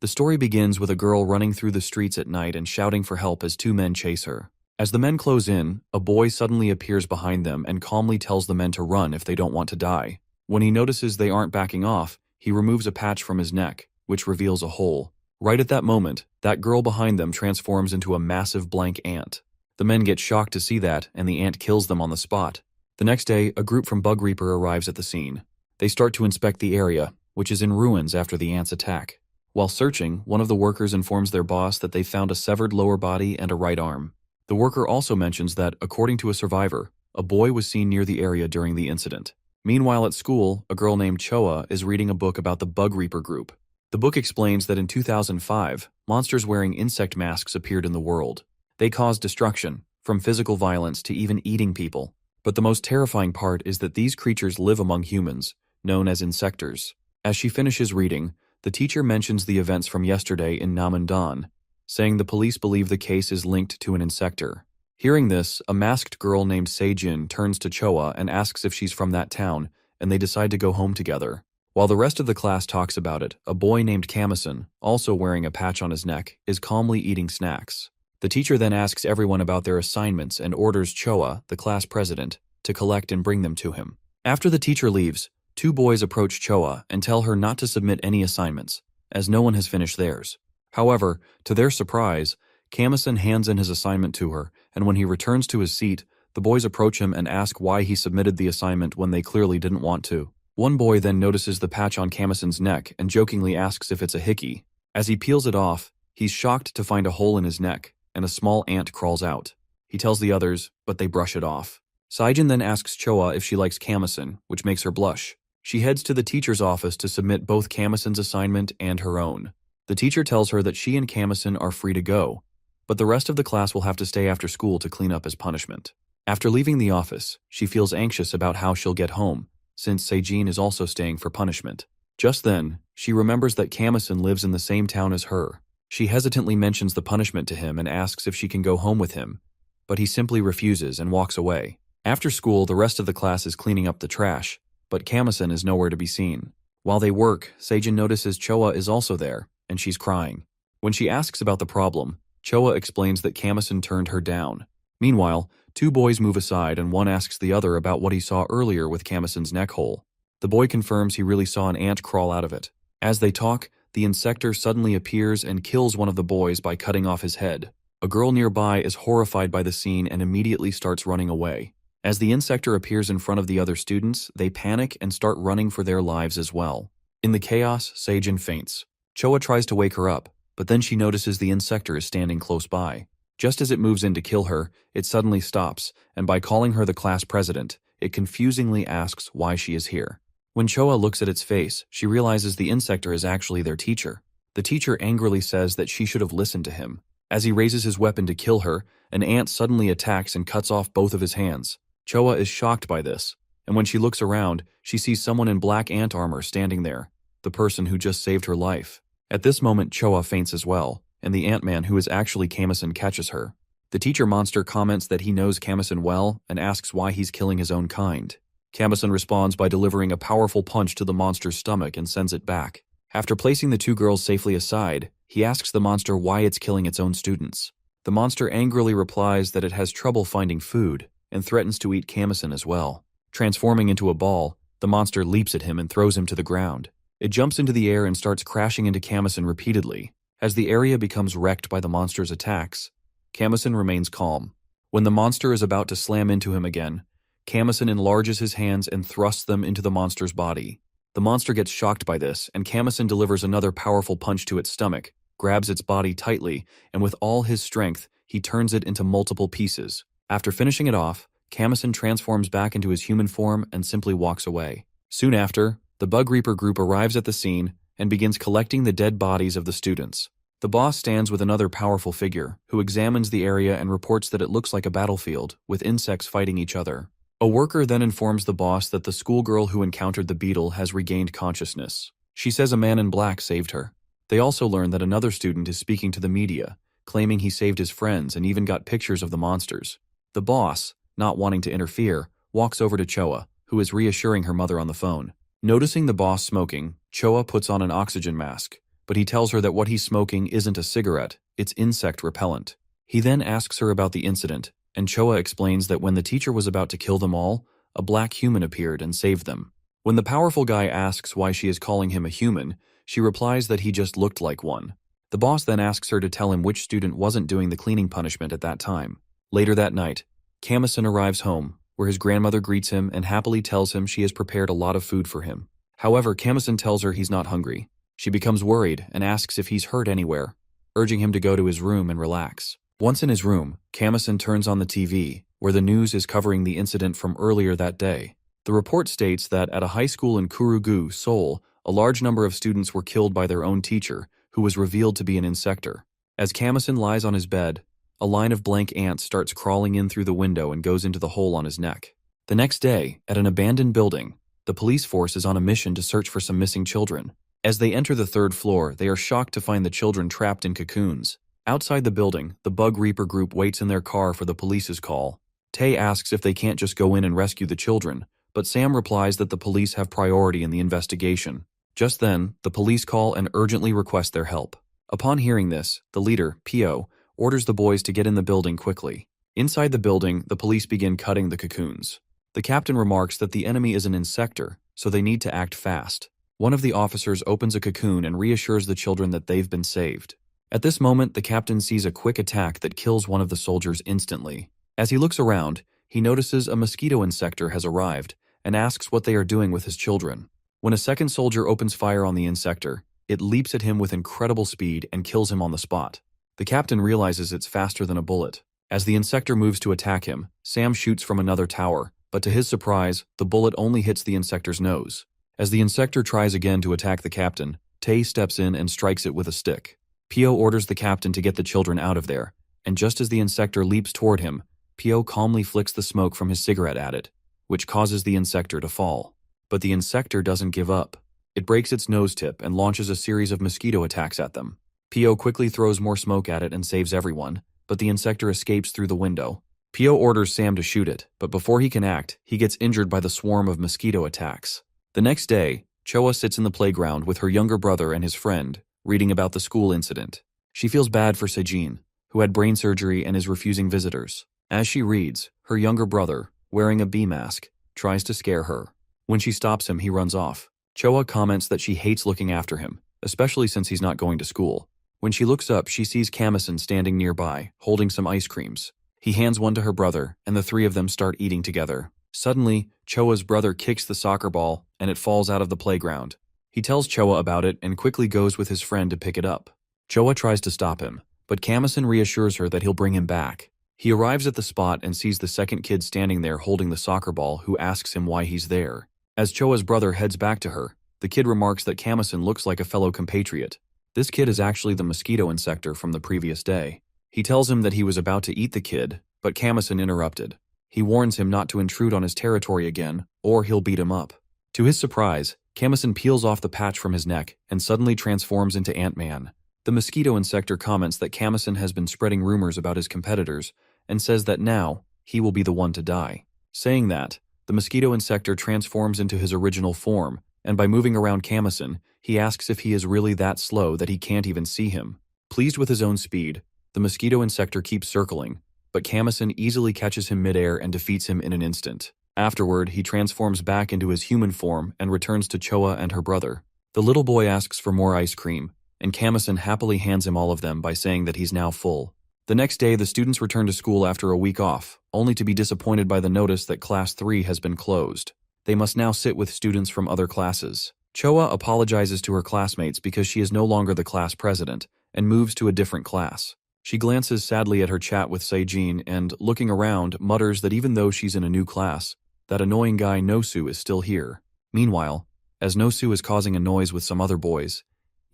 The story begins with a girl running through the streets at night and shouting for help as two men chase her. As the men close in, a boy suddenly appears behind them and calmly tells the men to run if they don't want to die. When he notices they aren't backing off, he removes a patch from his neck, which reveals a hole. Right at that moment, that girl behind them transforms into a massive blank ant. The men get shocked to see that, and the ant kills them on the spot. The next day, a group from Bug Reaper arrives at the scene. They start to inspect the area, which is in ruins after the ant's attack. While searching, one of the workers informs their boss that they found a severed lower body and a right arm. The worker also mentions that, according to a survivor, a boy was seen near the area during the incident. Meanwhile at school, a girl named Choa is reading a book about the Bug Reaper group. The book explains that in 2005, monsters wearing insect masks appeared in the world. They caused destruction, from physical violence to even eating people. But the most terrifying part is that these creatures live among humans, known as insectors. As she finishes reading, the teacher mentions the events from yesterday in Namandan, saying the police believe the case is linked to an insector. Hearing this, a masked girl named Seijin turns to Choa and asks if she's from that town, and they decide to go home together. While the rest of the class talks about it, a boy named Kamison, also wearing a patch on his neck, is calmly eating snacks. The teacher then asks everyone about their assignments and orders Choa, the class president, to collect and bring them to him. After the teacher leaves, two boys approach Choa and tell her not to submit any assignments, as no one has finished theirs. However, to their surprise, Kamison hands in his assignment to her, and when he returns to his seat, the boys approach him and ask why he submitted the assignment when they clearly didn't want to. One boy then notices the patch on Kamison's neck and jokingly asks if it's a hickey. As he peels it off, he's shocked to find a hole in his neck, and a small ant crawls out. He tells the others, but they brush it off. Seijin then asks Choa if she likes Kamison, which makes her blush. She heads to the teacher's office to submit both Kamison's assignment and her own. The teacher tells her that she and Kamison are free to go, but the rest of the class will have to stay after school to clean up as punishment. After leaving the office, she feels anxious about how she'll get home, since Seijin is also staying for punishment. Just then, she remembers that Kamison lives in the same town as her. She hesitantly mentions the punishment to him and asks if she can go home with him, but he simply refuses and walks away. After school, the rest of the class is cleaning up the trash, but Kamison is nowhere to be seen. While they work, Seijin notices Choa is also there, and she's crying. When she asks about the problem, Choa explains that Kamison turned her down. Meanwhile, two boys move aside and one asks the other about what he saw earlier with Kamison's neck hole. The boy confirms he really saw an ant crawl out of it. As they talk, the Insector suddenly appears and kills one of the boys by cutting off his head. A girl nearby is horrified by the scene and immediately starts running away. As the Insector appears in front of the other students, they panic and start running for their lives as well. In the chaos, Seijin faints. Choa tries to wake her up, but then she notices the Insector is standing close by. Just as it moves in to kill her, it suddenly stops, and by calling her the class president, it confusingly asks why she is here. When Choa looks at its face, she realizes the Insector is actually their teacher. The teacher angrily says that she should have listened to him. As he raises his weapon to kill her, an ant suddenly attacks and cuts off both of his hands. Choa is shocked by this, and when she looks around, she sees someone in black ant armor standing there, the person who just saved her life. At this moment, Choa faints as well, and the Ant-Man who is actually Kamison catches her. The teacher monster comments that he knows Kamison well and asks why he's killing his own kind. Kamison responds by delivering a powerful punch to the monster's stomach and sends it back. After placing the two girls safely aside, he asks the monster why it's killing its own students. The monster angrily replies that it has trouble finding food and threatens to eat Kamison as well. Transforming into a ball, the monster leaps at him and throws him to the ground. It jumps into the air and starts crashing into Kamison repeatedly. As the area becomes wrecked by the monster's attacks, Kamison remains calm. When the monster is about to slam into him again, Kamison enlarges his hands and thrusts them into the monster's body. The monster gets shocked by this, and Kamison delivers another powerful punch to its stomach, grabs its body tightly, and with all his strength, he turns it into multiple pieces. After finishing it off, Kamison transforms back into his human form and simply walks away. Soon after, the Bug Reaper group arrives at the scene and begins collecting the dead bodies of the students. The boss stands with another powerful figure, who examines the area and reports that it looks like a battlefield, with insects fighting each other. A worker then informs the boss that the schoolgirl who encountered the beetle has regained consciousness. She says a man in black saved her. They also learn that another student is speaking to the media, claiming he saved his friends and even got pictures of the monsters. The boss, not wanting to interfere, walks over to Choa, who is reassuring her mother on the phone. Noticing the boss smoking, Choa puts on an oxygen mask, but he tells her that what he's smoking isn't a cigarette, it's insect repellent. He then asks her about the incident, and Choa explains that when the teacher was about to kill them all, a black human appeared and saved them. When the powerful guy asks why she is calling him a human, she replies that he just looked like one. The boss then asks her to tell him which student wasn't doing the cleaning punishment at that time. Later that night, Kamison arrives home, where his grandmother greets him and happily tells him she has prepared a lot of food for him. However, Kamison tells her he's not hungry. She becomes worried and asks if he's hurt anywhere, urging him to go to his room and relax. Once in his room, Kamison turns on the TV, where the news is covering the incident from earlier that day. The report states that at a high school in Kurugu, Seoul, a large number of students were killed by their own teacher, who was revealed to be an insector. As Kamison lies on his bed, a line of blank ants starts crawling in through the window and goes into the hole on his neck. The next day, at an abandoned building, the police force is on a mission to search for some missing children. As they enter the third floor, they are shocked to find the children trapped in cocoons. Outside the building, the Bug Reaper group waits in their car for the police's call. Tae asks if they can't just go in and rescue the children, but Sam replies that the police have priority in the investigation. Just then, the police call and urgently request their help. Upon hearing this, the leader, Pio, orders the boys to get in the building quickly. Inside the building, the police begin cutting the cocoons. The captain remarks that the enemy is an insector, so they need to act fast. One of the officers opens a cocoon and reassures the children that they've been saved. At this moment, the captain sees a quick attack that kills one of the soldiers instantly. As he looks around, he notices a mosquito insector has arrived and asks what they are doing with his children. When a second soldier opens fire on the insector, it leaps at him with incredible speed and kills him on the spot. The captain realizes it's faster than a bullet. As the insector moves to attack him, Sam shoots from another tower, but to his surprise, the bullet only hits the insector's nose. As the insector tries again to attack the captain, Tae steps in and strikes it with a stick. Pio orders the captain to get the children out of there, and just as the insector leaps toward him, Pio calmly flicks the smoke from his cigarette at it, which causes the insector to fall. But the insector doesn't give up. It breaks its nose tip and launches a series of mosquito attacks at them. Pio quickly throws more smoke at it and saves everyone, but the insector escapes through the window. Pio orders Sam to shoot it, but before he can act, he gets injured by the swarm of mosquito attacks. The next day, Choa sits in the playground with her younger brother and his friend, reading about the school incident. She feels bad for Sejin, who had brain surgery and is refusing visitors. As she reads, her younger brother, wearing a bee mask, tries to scare her. When she stops him, he runs off. Choa comments that she hates looking after him, especially since he's not going to school. When she looks up, she sees Kamison standing nearby, holding some ice creams. He hands one to her brother, and the three of them start eating together. Suddenly, Choa's brother kicks the soccer ball, and it falls out of the playground. He tells Choa about it and quickly goes with his friend to pick it up. Choa tries to stop him, but Kamison reassures her that he'll bring him back. He arrives at the spot and sees the second kid standing there holding the soccer ball, who asks him why he's there. As Choa's brother heads back to her, the kid remarks that Kamison looks like a fellow compatriot. This kid is actually the mosquito insector from the previous day. He tells him that he was about to eat the kid, but Kamison interrupted. He warns him not to intrude on his territory again, or he'll beat him up. To his surprise, Kamison peels off the patch from his neck and suddenly transforms into Ant-Man. The mosquito insector comments that Kamison has been spreading rumors about his competitors and says that now, he will be the one to die. Saying that, the mosquito insector transforms into his original form, and by moving around Kamison, he asks if he is really that slow that he can't even see him. Pleased with his own speed, the mosquito insector keeps circling, but Kamison easily catches him midair and defeats him in an instant. Afterward, he transforms back into his human form and returns to Choa and her brother. The little boy asks for more ice cream, and Kamison happily hands him all of them by saying that he's now full. The next day, the students return to school after a week off, only to be disappointed by the notice that Class 3 has been closed. They must now sit with students from other classes. Choa apologizes to her classmates because she is no longer the class president and moves to a different class. She glances sadly at her chat with Sejin and, looking around, mutters that even though she's in a new class, that annoying guy Nosu is still here. Meanwhile, as Nosu is causing a noise with some other boys,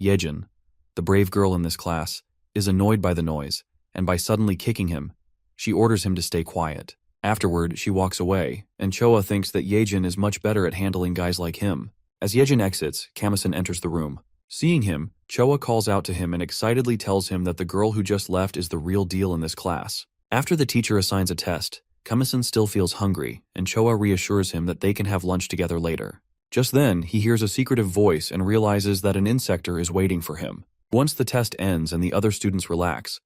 Yejin, the brave girl in this class, is annoyed by the noise, and by suddenly kicking him, she orders him to stay quiet. Afterward, she walks away, and Choa thinks that Yejin is much better at handling guys like him. As Yejin exits, Kamison enters the room. Seeing him, Choa calls out to him and excitedly tells him that the girl who just left is the real deal in this class. After the teacher assigns a test, Kamison still feels hungry, and Choa reassures him that they can have lunch together later. Just then, he hears a secretive voice and realizes that an Insector is waiting for him. Once the test ends and the other students relax,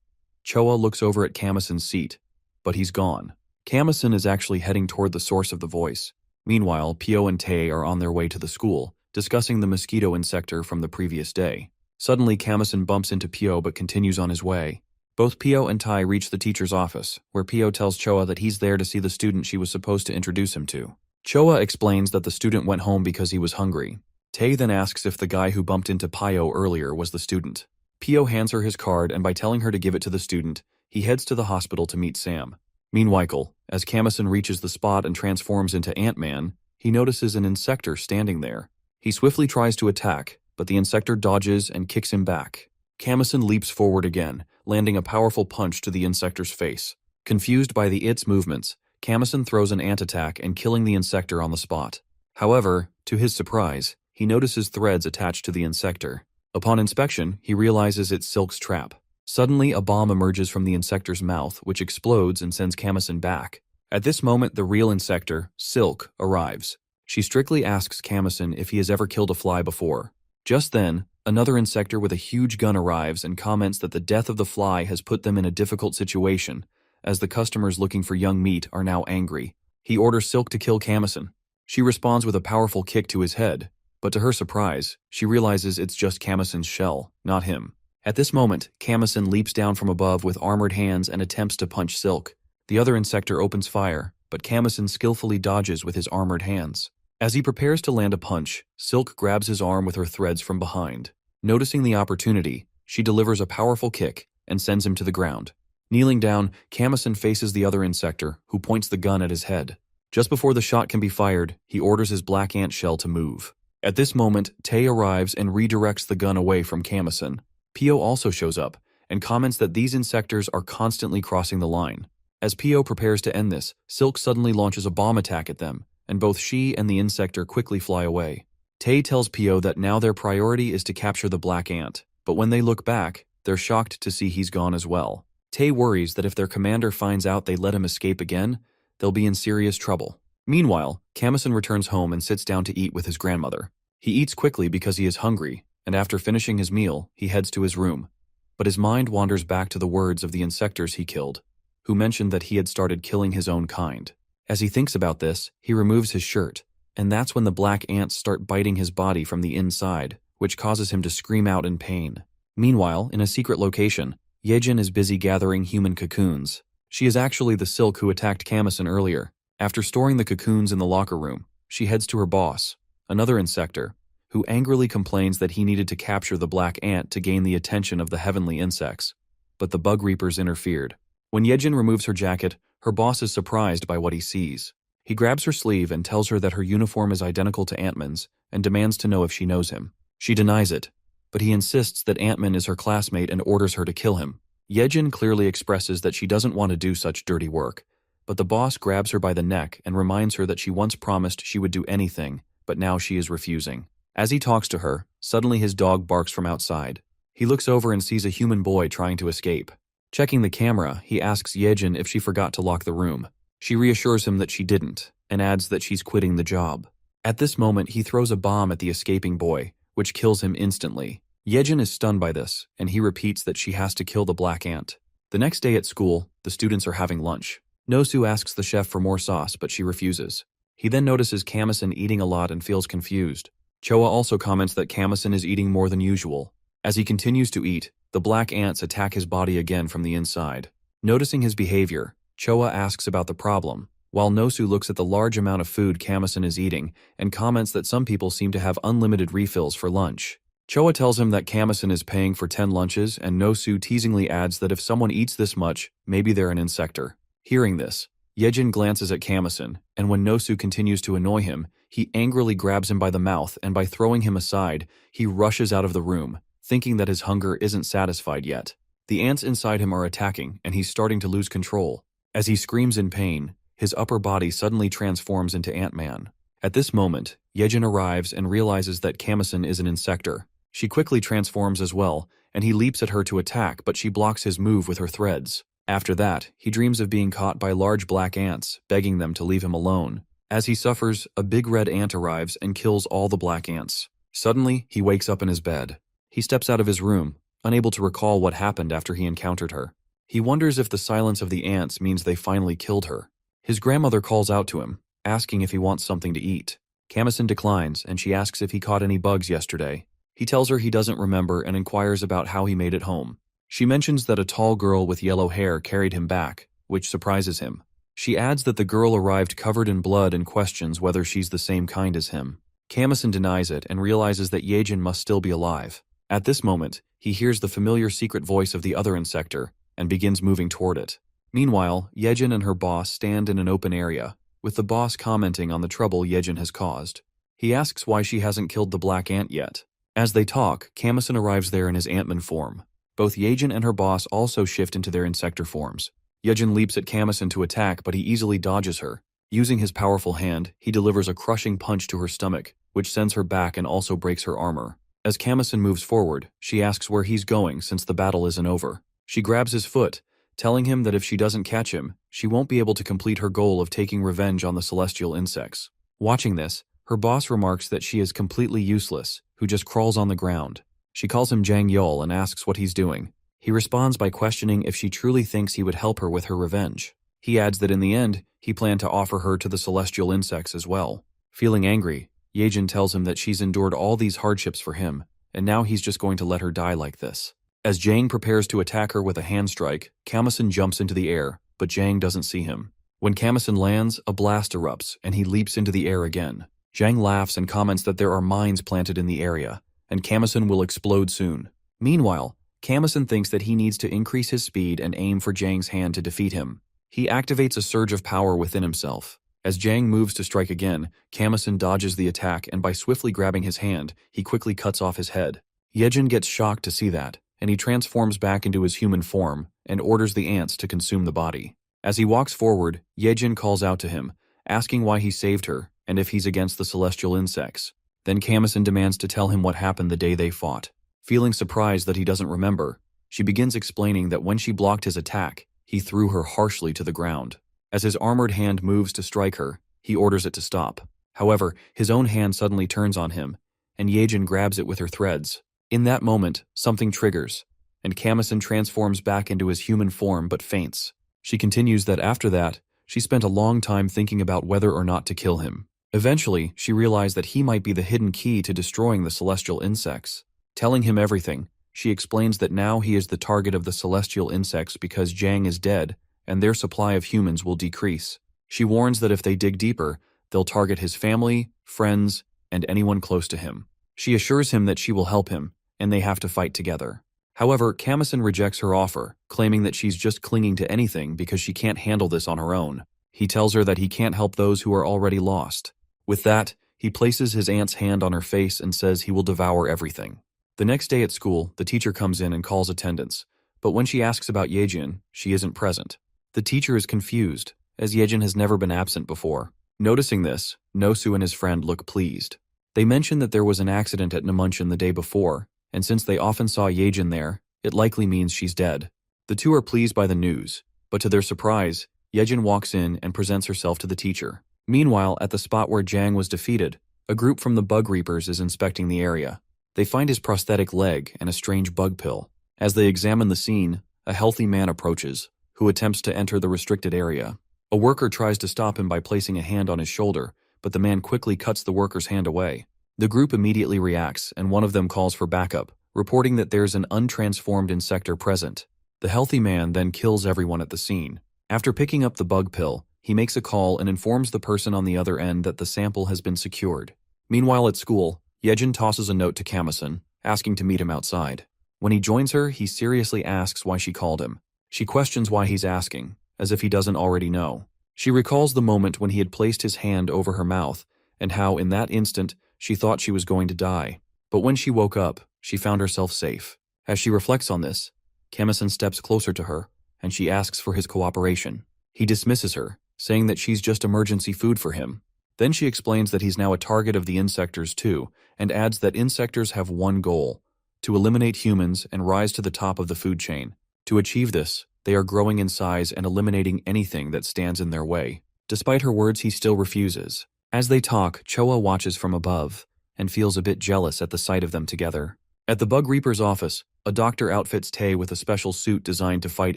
Choa looks over at Kamison's seat, but he's gone. Kamison is actually heading toward the source of the voice. Meanwhile, Pio and Tae are on their way to the school, discussing the mosquito Insector from the previous day. Suddenly, Kamison bumps into Pio but continues on his way. Both Pio and Tai reach the teacher's office, where Pio tells Choa that he's there to see the student she was supposed to introduce him to. Choa explains that the student went home because he was hungry. Tae then asks if the guy who bumped into Pio earlier was the student. Pio hands her his card, and by telling her to give it to the student, he heads to the hospital to meet Sam. Meanwhile, as Kamison reaches the spot and transforms into Ant-Man, he notices an Insector standing there. He swiftly tries to attack, but the Insector dodges and kicks him back. Kamison leaps forward again, landing a powerful punch to the Insector's face. Confused by its movements, Kamison throws an ant attack and killing the Insector on the spot. However, to his surprise, he notices threads attached to the Insector. Upon inspection, he realizes it's Silk's trap. Suddenly, a bomb emerges from the Insector's mouth, which explodes and sends Kamison back. At this moment, the real Insector, Silk, arrives. She strictly asks Kamison if he has ever killed a fly before. Just then, another Insector with a huge gun arrives and comments that the death of the fly has put them in a difficult situation, as the customers looking for young meat are now angry. He orders Silk to kill Kamison. She responds with a powerful kick to his head, but to her surprise, she realizes it's just Kamison's shell, not him. At this moment, Kamison leaps down from above with armored hands and attempts to punch Silk. The other Insector opens fire, but Kamison skillfully dodges with his armored hands. As he prepares to land a punch, Silk grabs his arm with her threads from behind. Noticing the opportunity, she delivers a powerful kick and sends him to the ground. Kneeling down, Kamison faces the other Insector, who points the gun at his head. Just before the shot can be fired, he orders his black ant shell to move. At this moment, Tae arrives and redirects the gun away from Kamison. Pio also shows up, and comments that these Insectors are constantly crossing the line. As Pio prepares to end this, Silk suddenly launches a bomb attack at them, and both she and the Insector quickly fly away. Tae tells Pio that now their priority is to capture the black ant, but when they look back, they're shocked to see he's gone as well. Tae worries that if their commander finds out they let him escape again, they'll be in serious trouble. Meanwhile, Kamison returns home and sits down to eat with his grandmother. He eats quickly because he is hungry, and after finishing his meal, he heads to his room. But his mind wanders back to the words of the Insectors he killed, who mentioned that he had started killing his own kind. As he thinks about this, he removes his shirt, and that's when the black ants start biting his body from the inside, which causes him to scream out in pain. Meanwhile, in a secret location, Yejin is busy gathering human cocoons. She is actually the Silk who attacked Kamison earlier. After storing the cocoons in the locker room, she heads to her boss, another Insector, who angrily complains that he needed to capture the black ant to gain the attention of the heavenly insects. But the bug reapers interfered. When Yejin removes her jacket, her boss is surprised by what he sees. He grabs her sleeve and tells her that her uniform is identical to Ant-Man's and demands to know if she knows him. She denies it, but he insists that Ant-Man is her classmate and orders her to kill him. Yejin clearly expresses that she doesn't want to do such dirty work, but the boss grabs her by the neck and reminds her that she once promised she would do anything, but now she is refusing. As he talks to her, suddenly his dog barks from outside. He looks over and sees a human boy trying to escape. Checking the camera, he asks Yejin if she forgot to lock the room. She reassures him that she didn't, and adds that she's quitting the job. At this moment, he throws a bomb at the escaping boy, which kills him instantly. Yejin is stunned by this, and he repeats that she has to kill the black ant. The next day at school, the students are having lunch. Nosu asks the chef for more sauce, but she refuses. He then notices Kamison eating a lot and feels confused. Choa also comments that Kamison is eating more than usual. As he continues to eat, the black ants attack his body again from the inside. Noticing his behavior, Choa asks about the problem, while Nosu looks at the large amount of food Kamison is eating and comments that some people seem to have unlimited refills for lunch. Choa tells him that Kamison is paying for 10 lunches, and Nosu teasingly adds that if someone eats this much, maybe they're an Insector. Hearing this, Yejin glances at Kamison, and when Nosu continues to annoy him, he angrily grabs him by the mouth, and by throwing him aside, he rushes out of the room, thinking that his hunger isn't satisfied yet. The ants inside him are attacking, and he's starting to lose control. As he screams in pain, his upper body suddenly transforms into Ant-Man. At this moment, Yejin arrives and realizes that Kamison is an Insector. She quickly transforms as well, and he leaps at her to attack, but she blocks his move with her threads. After that, he dreams of being caught by large black ants, begging them to leave him alone. As he suffers, a big red ant arrives and kills all the black ants. Suddenly, he wakes up in his bed. He steps out of his room, unable to recall what happened after he encountered her. He wonders if the silence of the ants means they finally killed her. His grandmother calls out to him, asking if he wants something to eat. Kamison declines, and she asks if he caught any bugs yesterday. He tells her he doesn't remember and inquires about how he made it home. She mentions that a tall girl with yellow hair carried him back, which surprises him. She adds that the girl arrived covered in blood and questions whether she's the same kind as him. Kamison denies it and realizes that Yejin must still be alive. At this moment, he hears the familiar secret voice of the other Insector and begins moving toward it. Meanwhile, Yejin and her boss stand in an open area, with the boss commenting on the trouble Yejin has caused. He asks why she hasn't killed the black ant yet. As they talk, Kamison arrives there in his Ant-Man form. Both Yejin and her boss also shift into their Insector forms. Yejin leaps at Kamison to attack, but he easily dodges her. Using his powerful hand, he delivers a crushing punch to her stomach, which sends her back and also breaks her armor. As Kamison moves forward, she asks where he's going since the battle isn't over. She grabs his foot, telling him that if she doesn't catch him, she won't be able to complete her goal of taking revenge on the celestial insects. Watching this, her boss remarks that she is completely useless, who just crawls on the ground. She calls him Jang Yul and asks what he's doing. He responds by questioning if she truly thinks he would help her with her revenge. He adds that in the end, he planned to offer her to the celestial insects as well. Feeling angry, Yejin tells him that she's endured all these hardships for him, and now he's just going to let her die like this. As Jang prepares to attack her with a hand strike, Kamison jumps into the air, but Jang doesn't see him. When Kamison lands, a blast erupts, and he leaps into the air again. Jang laughs and comments that there are mines planted in the area, and Kamison will explode soon. Meanwhile, Kamison thinks that he needs to increase his speed and aim for Jang's hand to defeat him. He activates a surge of power within himself. As Jang moves to strike again, Kamison dodges the attack, and by swiftly grabbing his hand, he quickly cuts off his head. Yejin gets shocked to see that, and he transforms back into his human form and orders the ants to consume the body. As he walks forward, Yejin calls out to him, asking why he saved her and if he's against the celestial insects. Then Kamison demands to tell him what happened the day they fought. Feeling surprised that he doesn't remember, she begins explaining that when she blocked his attack, he threw her harshly to the ground. As his armored hand moves to strike her, he orders it to stop. However, his own hand suddenly turns on him, and Yejin grabs it with her threads. In that moment, something triggers, and Kamison transforms back into his human form but faints. She continues that after that, she spent a long time thinking about whether or not to kill him. Eventually, she realized that he might be the hidden key to destroying the celestial insects. Telling him everything, she explains that now he is the target of the celestial insects because Jang is dead, and their supply of humans will decrease. She warns that if they dig deeper, they'll target his family, friends, and anyone close to him. She assures him that she will help him, and they have to fight together. However, Kamison rejects her offer, claiming that she's just clinging to anything because she can't handle this on her own. He tells her that he can't help those who are already lost. With that, he places his aunt's hand on her face and says he will devour everything. The next day at school, the teacher comes in and calls attendance, but when she asks about Yejin, she isn't present. The teacher is confused, as Yejin has never been absent before. Noticing this, Nosu and his friend look pleased. They mention that there was an accident at Namuncheon the day before, and since they often saw Yejin there, it likely means she's dead. The two are pleased by the news, but to their surprise, Yejin walks in and presents herself to the teacher. Meanwhile, at the spot where Jang was defeated, a group from the Bug Reapers is inspecting the area. They find his prosthetic leg and a strange bug pill. As they examine the scene, a healthy man approaches, who attempts to enter the restricted area. A worker tries to stop him by placing a hand on his shoulder, but the man quickly cuts the worker's hand away. The group immediately reacts, and one of them calls for backup, reporting that there's an untransformed Insector present. The healthy man then kills everyone at the scene. After picking up the bug pill, he makes a call and informs the person on the other end that the sample has been secured. Meanwhile at school, Yejin tosses a note to Kamison, asking to meet him outside. When he joins her, he seriously asks why she called him. She questions why he's asking, as if he doesn't already know. She recalls the moment when he had placed his hand over her mouth, and how in that instant she thought she was going to die. But when she woke up, she found herself safe. As she reflects on this, Kamison steps closer to her, and she asks for his cooperation. He dismisses her, saying that she's just emergency food for him. Then she explains that he's now a target of the Insectors too, and adds that Insectors have one goal: to eliminate humans and rise to the top of the food chain. To achieve this, they are growing in size and eliminating anything that stands in their way. Despite her words, he still refuses. As they talk, Choa watches from above and feels a bit jealous at the sight of them together. At the Bug Reaper's office, a doctor outfits Tae with a special suit designed to fight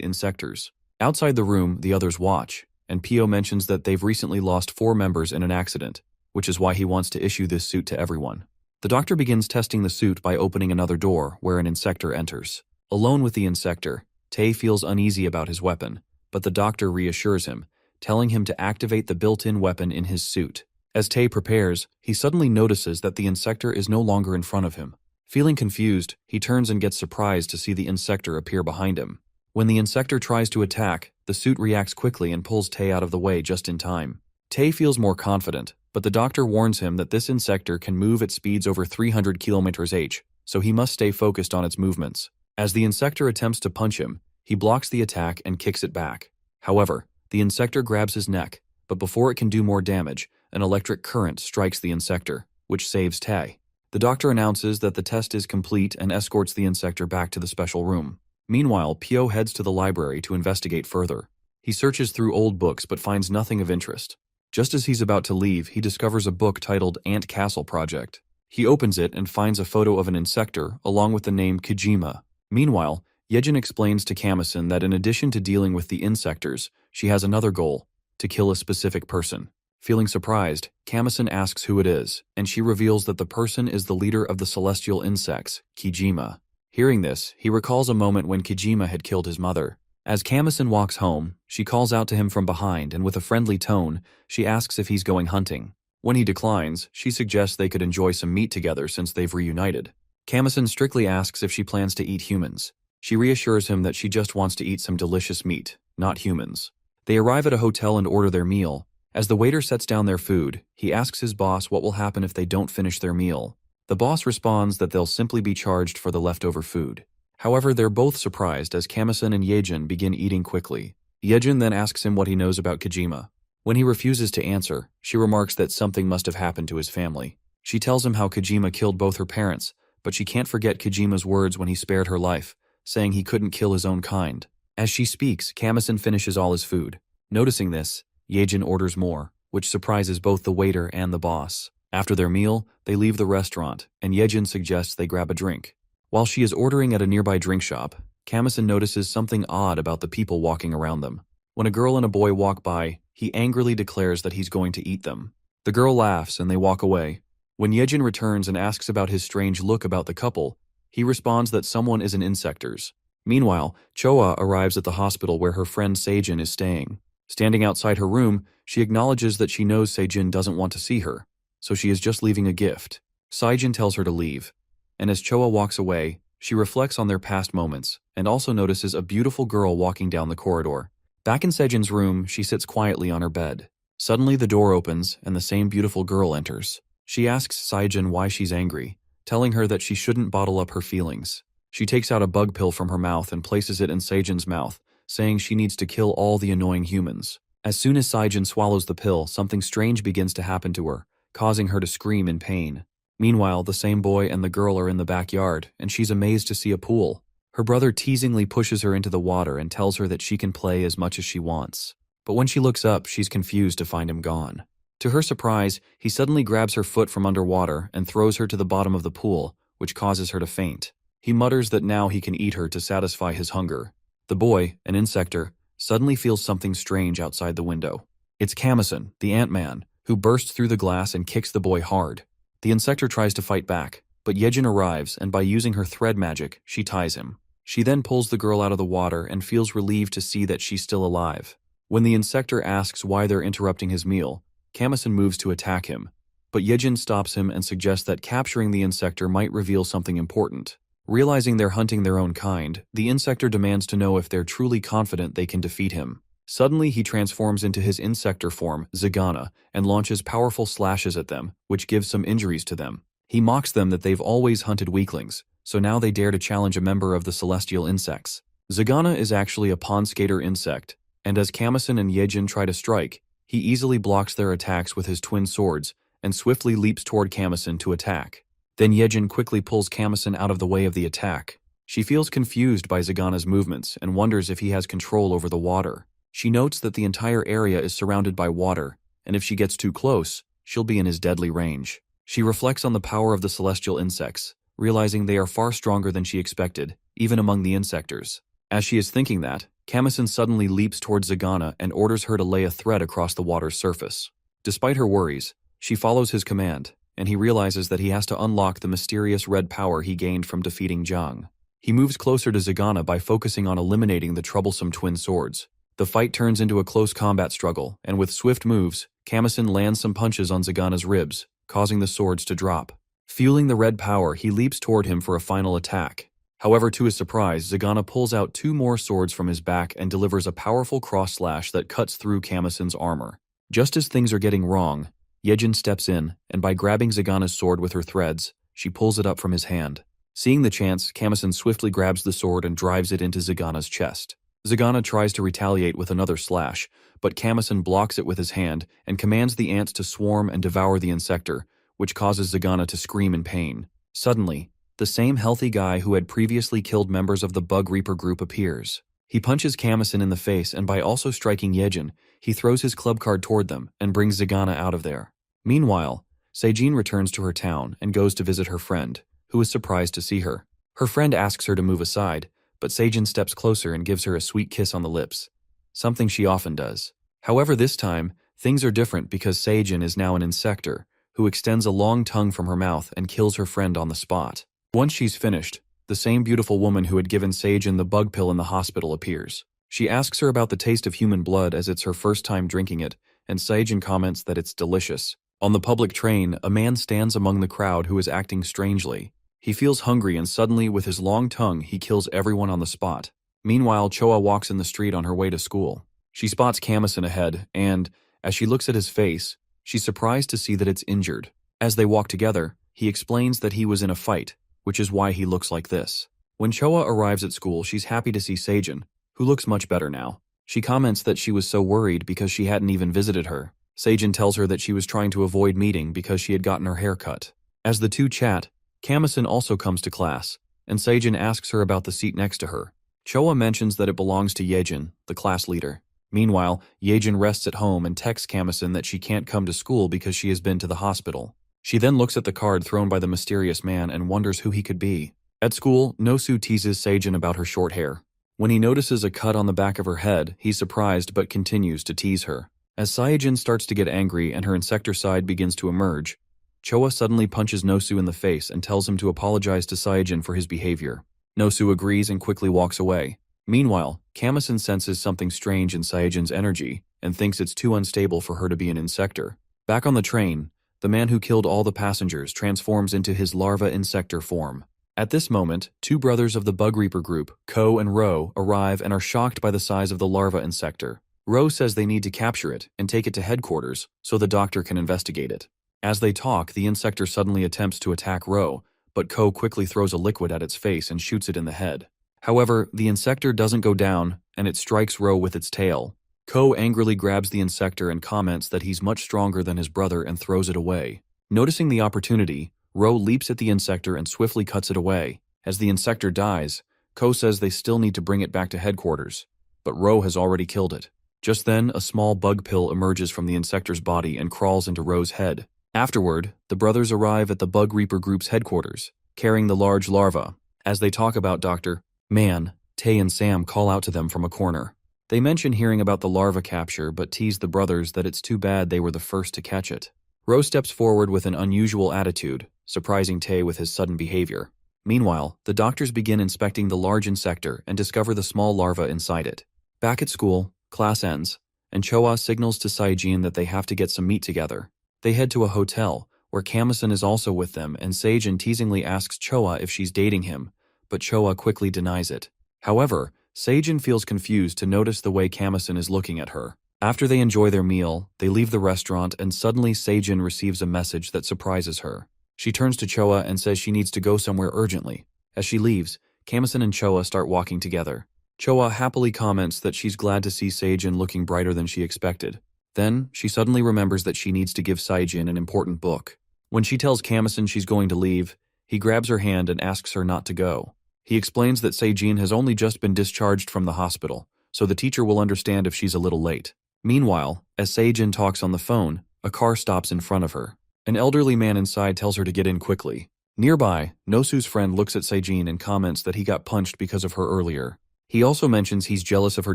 insectors. Outside the room, the others watch, and Pio mentions that they've recently lost 4 members in an accident, which is why he wants to issue this suit to everyone. The doctor begins testing the suit by opening another door where an Insector enters. Alone with the Insector, Tae feels uneasy about his weapon, but the doctor reassures him, telling him to activate the built-in weapon in his suit. As Tae prepares, he suddenly notices that the Insector is no longer in front of him. Feeling confused, he turns and gets surprised to see the Insector appear behind him. When the Insector tries to attack, the suit reacts quickly and pulls Tae out of the way just in time. Tae feels more confident, but the doctor warns him that this Insector can move at speeds over 300 km/h, so he must stay focused on its movements. As the Insector attempts to punch him, he blocks the attack and kicks it back. However, the Insector grabs his neck, but before it can do more damage, an electric current strikes the Insector, which saves Tae. The doctor announces that the test is complete and escorts the Insector back to the special room. Meanwhile, Pio heads to the library to investigate further. He searches through old books but finds nothing of interest. Just as he's about to leave, he discovers a book titled Ant Castle Project. He opens it and finds a photo of an Insector along with the name Kijima. Meanwhile, Yejin explains to Kamison that in addition to dealing with the Insectors, she has another goal: to kill a specific person. Feeling surprised, Kamison asks who it is, and she reveals that the person is the leader of the celestial insects, Kijima. Hearing this, he recalls a moment when Kijima had killed his mother. As Kamison walks home, she calls out to him from behind, and with a friendly tone, she asks if he's going hunting. When he declines, she suggests they could enjoy some meat together since they've reunited. Kamison strictly asks if she plans to eat humans. She reassures him that she just wants to eat some delicious meat, not humans. They arrive at a hotel and order their meal. As the waiter sets down their food, he asks his boss what will happen if they don't finish their meal. The boss responds that they'll simply be charged for the leftover food. However, they're both surprised as Kamison and Yejin begin eating quickly. Yejin then asks him what he knows about Kijima. When he refuses to answer, she remarks that something must have happened to his family. She tells him how Kijima killed both her parents, but she can't forget Kijima's words when he spared her life, saying he couldn't kill his own kind. As she speaks, Kamison finishes all his food. Noticing this, Yejin orders more, which surprises both the waiter and the boss. After their meal, they leave the restaurant, and Yejin suggests they grab a drink. While she is ordering at a nearby drink shop, Kamison notices something odd about the people walking around them. When a girl and a boy walk by, he angrily declares that he's going to eat them. The girl laughs and they walk away. When Yejin returns and asks about his strange look about the couple, he responds that someone is an Insectors. Meanwhile, Choa arrives at the hospital where her friend Seijin is staying. Standing outside her room, she acknowledges that she knows Seijin doesn't want to see her, so she is just leaving a gift. Seijin tells her to leave, and as Choa walks away, she reflects on their past moments and also notices a beautiful girl walking down the corridor. Back in Seijin's room, she sits quietly on her bed. Suddenly the door opens and the same beautiful girl enters. She asks Seijin why she's angry, telling her that she shouldn't bottle up her feelings. She takes out a bug pill from her mouth and places it in Seijin's mouth, saying she needs to kill all the annoying humans. As soon as Seijin swallows the pill, something strange begins to happen to her, causing her to scream in pain. Meanwhile, the same boy and the girl are in the backyard, and she's amazed to see a pool. Her brother teasingly pushes her into the water and tells her that she can play as much as she wants. But when she looks up, she's confused to find him gone. To her surprise, he suddenly grabs her foot from underwater and throws her to the bottom of the pool, which causes her to faint. He mutters that now he can eat her to satisfy his hunger. The boy, an Insector, suddenly feels something strange outside the window. It's Kamison, the Ant-Man, who bursts through the glass and kicks the boy hard. The Insector tries to fight back, but Yejin arrives and by using her thread magic, she ties him. She then pulls the girl out of the water and feels relieved to see that she's still alive. When the Insector asks why they're interrupting his meal, Kamison moves to attack him, but Yejin stops him and suggests that capturing the Insector might reveal something important. Realizing they're hunting their own kind, the Insector demands to know if they're truly confident they can defeat him. Suddenly, he transforms into his Insector form, Zagana, and launches powerful slashes at them, which gives some injuries to them. He mocks them that they've always hunted weaklings, so now they dare to challenge a member of the celestial insects. Zagana is actually a pond skater insect, and as Kamison and Yejin try to strike, he easily blocks their attacks with his twin swords and swiftly leaps toward Kamison to attack. Then Yejin quickly pulls Kamison out of the way of the attack. She feels confused by Zagana's movements and wonders if he has control over the water. She notes that the entire area is surrounded by water, and if she gets too close, she'll be in his deadly range. She reflects on the power of the celestial insects, realizing they are far stronger than she expected, even among the insectors. As she is thinking that, Kamison suddenly leaps towards Zagana and orders her to lay a thread across the water's surface. Despite her worries, she follows his command, and he realizes that he has to unlock the mysterious red power he gained from defeating Zhang. He moves closer to Zagana by focusing on eliminating the troublesome twin swords. The fight turns into a close combat struggle, and with swift moves, Kamison lands some punches on Zagana's ribs, causing the swords to drop. Fueling the red power, he leaps toward him for a final attack. However, to his surprise, Zagana pulls out 2 more swords from his back and delivers a powerful cross slash that cuts through Kamison's armor. Just as things are getting wrong, Yejin steps in, and by grabbing Zagana's sword with her threads, she pulls it up from his hand. Seeing the chance, Kamison swiftly grabs the sword and drives it into Zagana's chest. Zagana tries to retaliate with another slash, but Kamison blocks it with his hand and commands the ants to swarm and devour the Insector, which causes Zagana to scream in pain. Suddenly, the same healthy guy who had previously killed members of the Bug Reaper group appears. He punches Kamison in the face, and by also striking Yejin, he throws his club card toward them and brings Zagana out of there. Meanwhile, Seijin returns to her town and goes to visit her friend, who is surprised to see her. Her friend asks her to move aside, but Seijin steps closer and gives her a sweet kiss on the lips, something she often does. However, this time, things are different because Seijin is now an Insector, who extends a long tongue from her mouth and kills her friend on the spot. Once she's finished, the same beautiful woman who had given Seijin the bug pill in the hospital appears. She asks her about the taste of human blood as it's her first time drinking it, and Seijin comments that it's delicious. On the public train, a man stands among the crowd who is acting strangely. He feels hungry and suddenly, with his long tongue, he kills everyone on the spot. Meanwhile, Choa walks in the street on her way to school. She spots Kamison ahead, and, as she looks at his face, she's surprised to see that it's injured. As they walk together, he explains that he was in a fight, which is why he looks like this. When Choa arrives at school, she's happy to see Seijin, who looks much better now. She comments that she was so worried because she hadn't even visited her. Seijin tells her that she was trying to avoid meeting because she had gotten her hair cut. As the two chat, Kamison also comes to class, and Seijin asks her about the seat next to her. Choa mentions that it belongs to Yejin, the class leader. Meanwhile, Yejin rests at home and texts Kamison that she can't come to school because she has been to the hospital. She then looks at the card thrown by the mysterious man and wonders who he could be. At school, Nosu teases Seijin about her short hair. When he notices a cut on the back of her head, he's surprised but continues to tease her. As Seijin starts to get angry and her Insector side begins to emerge, Choa suddenly punches Nosu in the face and tells him to apologize to Seijin for his behavior. Nosu agrees and quickly walks away. Meanwhile, Kamison senses something strange in Seijin's energy and thinks it's too unstable for her to be an Insector. Back on the train, the man who killed all the passengers transforms into his larva Insector form. At this moment, 2 brothers of the Bug Reaper group, Ko and Ro, arrive and are shocked by the size of the larva Insector. Ro says they need to capture it and take it to headquarters so the doctor can investigate it. As they talk, the Insector suddenly attempts to attack Ro, but Ko quickly throws a liquid at its face and shoots it in the head. However, the Insector doesn't go down, and it strikes Ro with its tail. Ko angrily grabs the Insector and comments that he's much stronger than his brother and throws it away. Noticing the opportunity, Ro leaps at the Insector and swiftly cuts it away. As the Insector dies, Ko says they still need to bring it back to headquarters, but Ro has already killed it. Just then, a small bug pill emerges from the Insector's body and crawls into Ro's head. Afterward, the brothers arrive at the Bug Reaper group's headquarters, carrying the large larva. As they talk about Dr. Man, Tay and Sam call out to them from a corner. They mention hearing about the larva capture but tease the brothers that it's too bad they were the first to catch it. Ro steps forward with an unusual attitude, surprising Tay with his sudden behavior. Meanwhile, the doctors begin inspecting the large Insector and discover the small larva inside it. Back at school, class ends, and Choa signals to Seijin that they have to get some meat together. They head to a hotel, where Kamison is also with them, and Seijin teasingly asks Choa if she's dating him, but Choa quickly denies it. However, Seijin feels confused to notice the way Kamison is looking at her. After they enjoy their meal, they leave the restaurant and suddenly Seijin receives a message that surprises her. She turns to Choa and says she needs to go somewhere urgently. As she leaves, Kamison and Choa start walking together. Choa happily comments that she's glad to see Seijin looking brighter than she expected. Then, she suddenly remembers that she needs to give Seijin an important book. When she tells Kamison she's going to leave, he grabs her hand and asks her not to go. He explains that Seijin has only just been discharged from the hospital, so the teacher will understand if she's a little late. Meanwhile, as Seijin talks on the phone, a car stops in front of her. An elderly man inside tells her to get in quickly. Nearby, Nosu's friend looks at Seijin and comments that he got punched because of her earlier. He also mentions he's jealous of her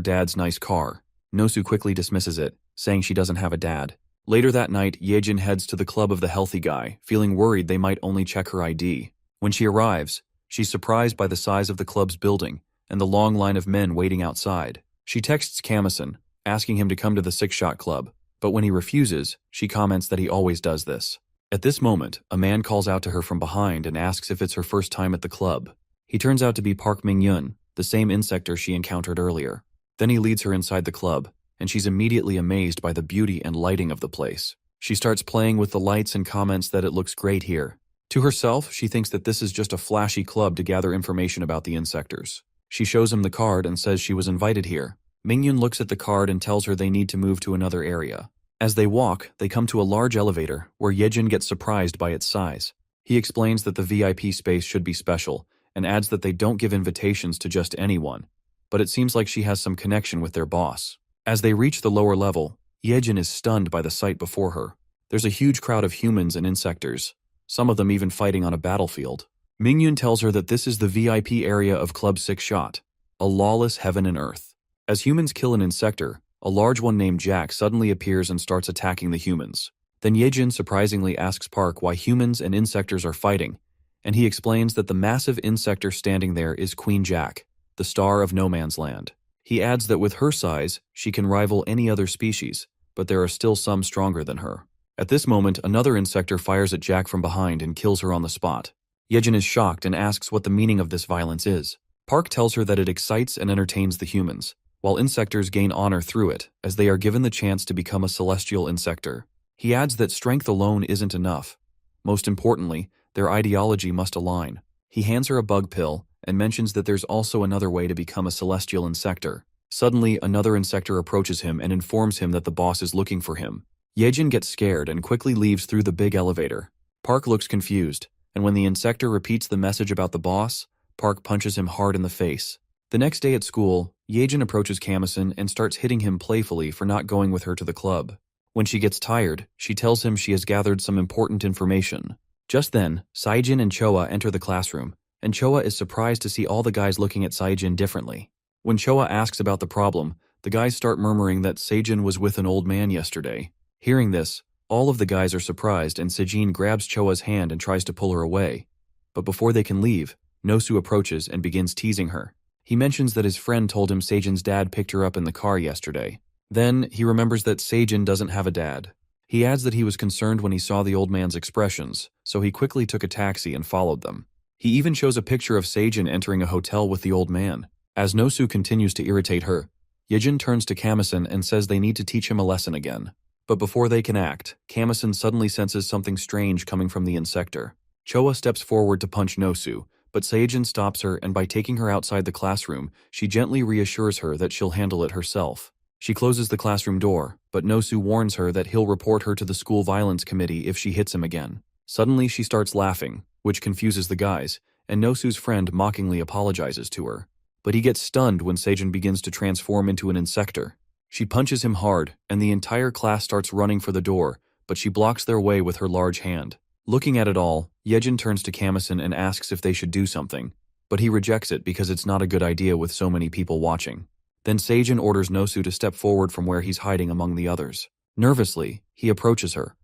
dad's nice car. Nosu quickly dismisses it, saying she doesn't have a dad. Later that night, Yejin heads to the club of the healthy guy, feeling worried they might only check her ID. When she arrives, she's surprised by the size of the club's building and the long line of men waiting outside. She texts Kamison, asking him to come to the six-shot club, but when he refuses, she comments that he always does this. At this moment, a man calls out to her from behind and asks if it's her first time at the club. He turns out to be Park Mingyun, the same Insector she encountered earlier. Then he leads her inside the club, and she's immediately amazed by the beauty and lighting of the place. She starts playing with the lights and comments that it looks great here. To herself, she thinks that this is just a flashy club to gather information about the Insectors. She shows him the card and says she was invited here. Mingyun looks at the card and tells her they need to move to another area. As they walk, they come to a large elevator, where Yejin gets surprised by its size. He explains that the VIP space should be special, and adds that they don't give invitations to just anyone. But it seems like she has some connection with their boss. As they reach the lower level, Yejin is stunned by the sight before her. There's a huge crowd of humans and Insectors, some of them even fighting on a battlefield. Mingyun tells her that this is the VIP area of Club 6 Shot, a lawless heaven and earth. As humans kill an Insector, a large one named Jack suddenly appears and starts attacking the humans. Then Yejin surprisingly asks Park why humans and Insectors are fighting, and he explains that the massive Insector standing there is Queen Jack, the star of No Man's Land. He adds that with her size, she can rival any other species, but there are still some stronger than her. At this moment, another Insector fires at Jack from behind and kills her on the spot. Yejin is shocked and asks what the meaning of this violence is. Park tells her that it excites and entertains the humans, while Insectors gain honor through it, as they are given the chance to become a celestial Insector. He adds that strength alone isn't enough. Most importantly, their ideology must align. He hands her a bug pill and mentions that there's also another way to become a celestial Insector. Suddenly, another Insector approaches him and informs him that the boss is looking for him. Yejin gets scared and quickly leaves through the big elevator. Park looks confused, and when the Insector repeats the message about the boss, Park punches him hard in the face. The next day at school, Yejin approaches Kamison and starts hitting him playfully for not going with her to the club. When she gets tired, she tells him she has gathered some important information. Just then, Seijin and Choa enter the classroom, and Choa is surprised to see all the guys looking at Seijin differently. When Choa asks about the problem, the guys start murmuring that Seijin was with an old man yesterday. Hearing this, all of the guys are surprised and Seijin grabs Choa's hand and tries to pull her away. But before they can leave, Nosu approaches and begins teasing her. He mentions that his friend told him Seijin's dad picked her up in the car yesterday. Then, he remembers that Seijin doesn't have a dad. He adds that he was concerned when he saw the old man's expressions, so he quickly took a taxi and followed them. He even shows a picture of Seijin entering a hotel with the old man. As Nosu continues to irritate her, Yejin turns to Kamison and says they need to teach him a lesson again. But before they can act, Kamison suddenly senses something strange coming from the Insector. Choa steps forward to punch Nosu, but Seijin stops her, and by taking her outside the classroom, she gently reassures her that she'll handle it herself. She closes the classroom door, but Nosu warns her that he'll report her to the school violence committee if she hits him again. Suddenly she starts laughing, which confuses the guys, and Nosu's friend mockingly apologizes to her. But he gets stunned when Seijin begins to transform into an Insector. She punches him hard, and the entire class starts running for the door, but she blocks their way with her large hand. Looking at it all, Yejin turns to Kamison and asks if they should do something, but he rejects it because it's not a good idea with so many people watching. Then Seijin orders Nosu to step forward from where he's hiding among the others. Nervously, he approaches her,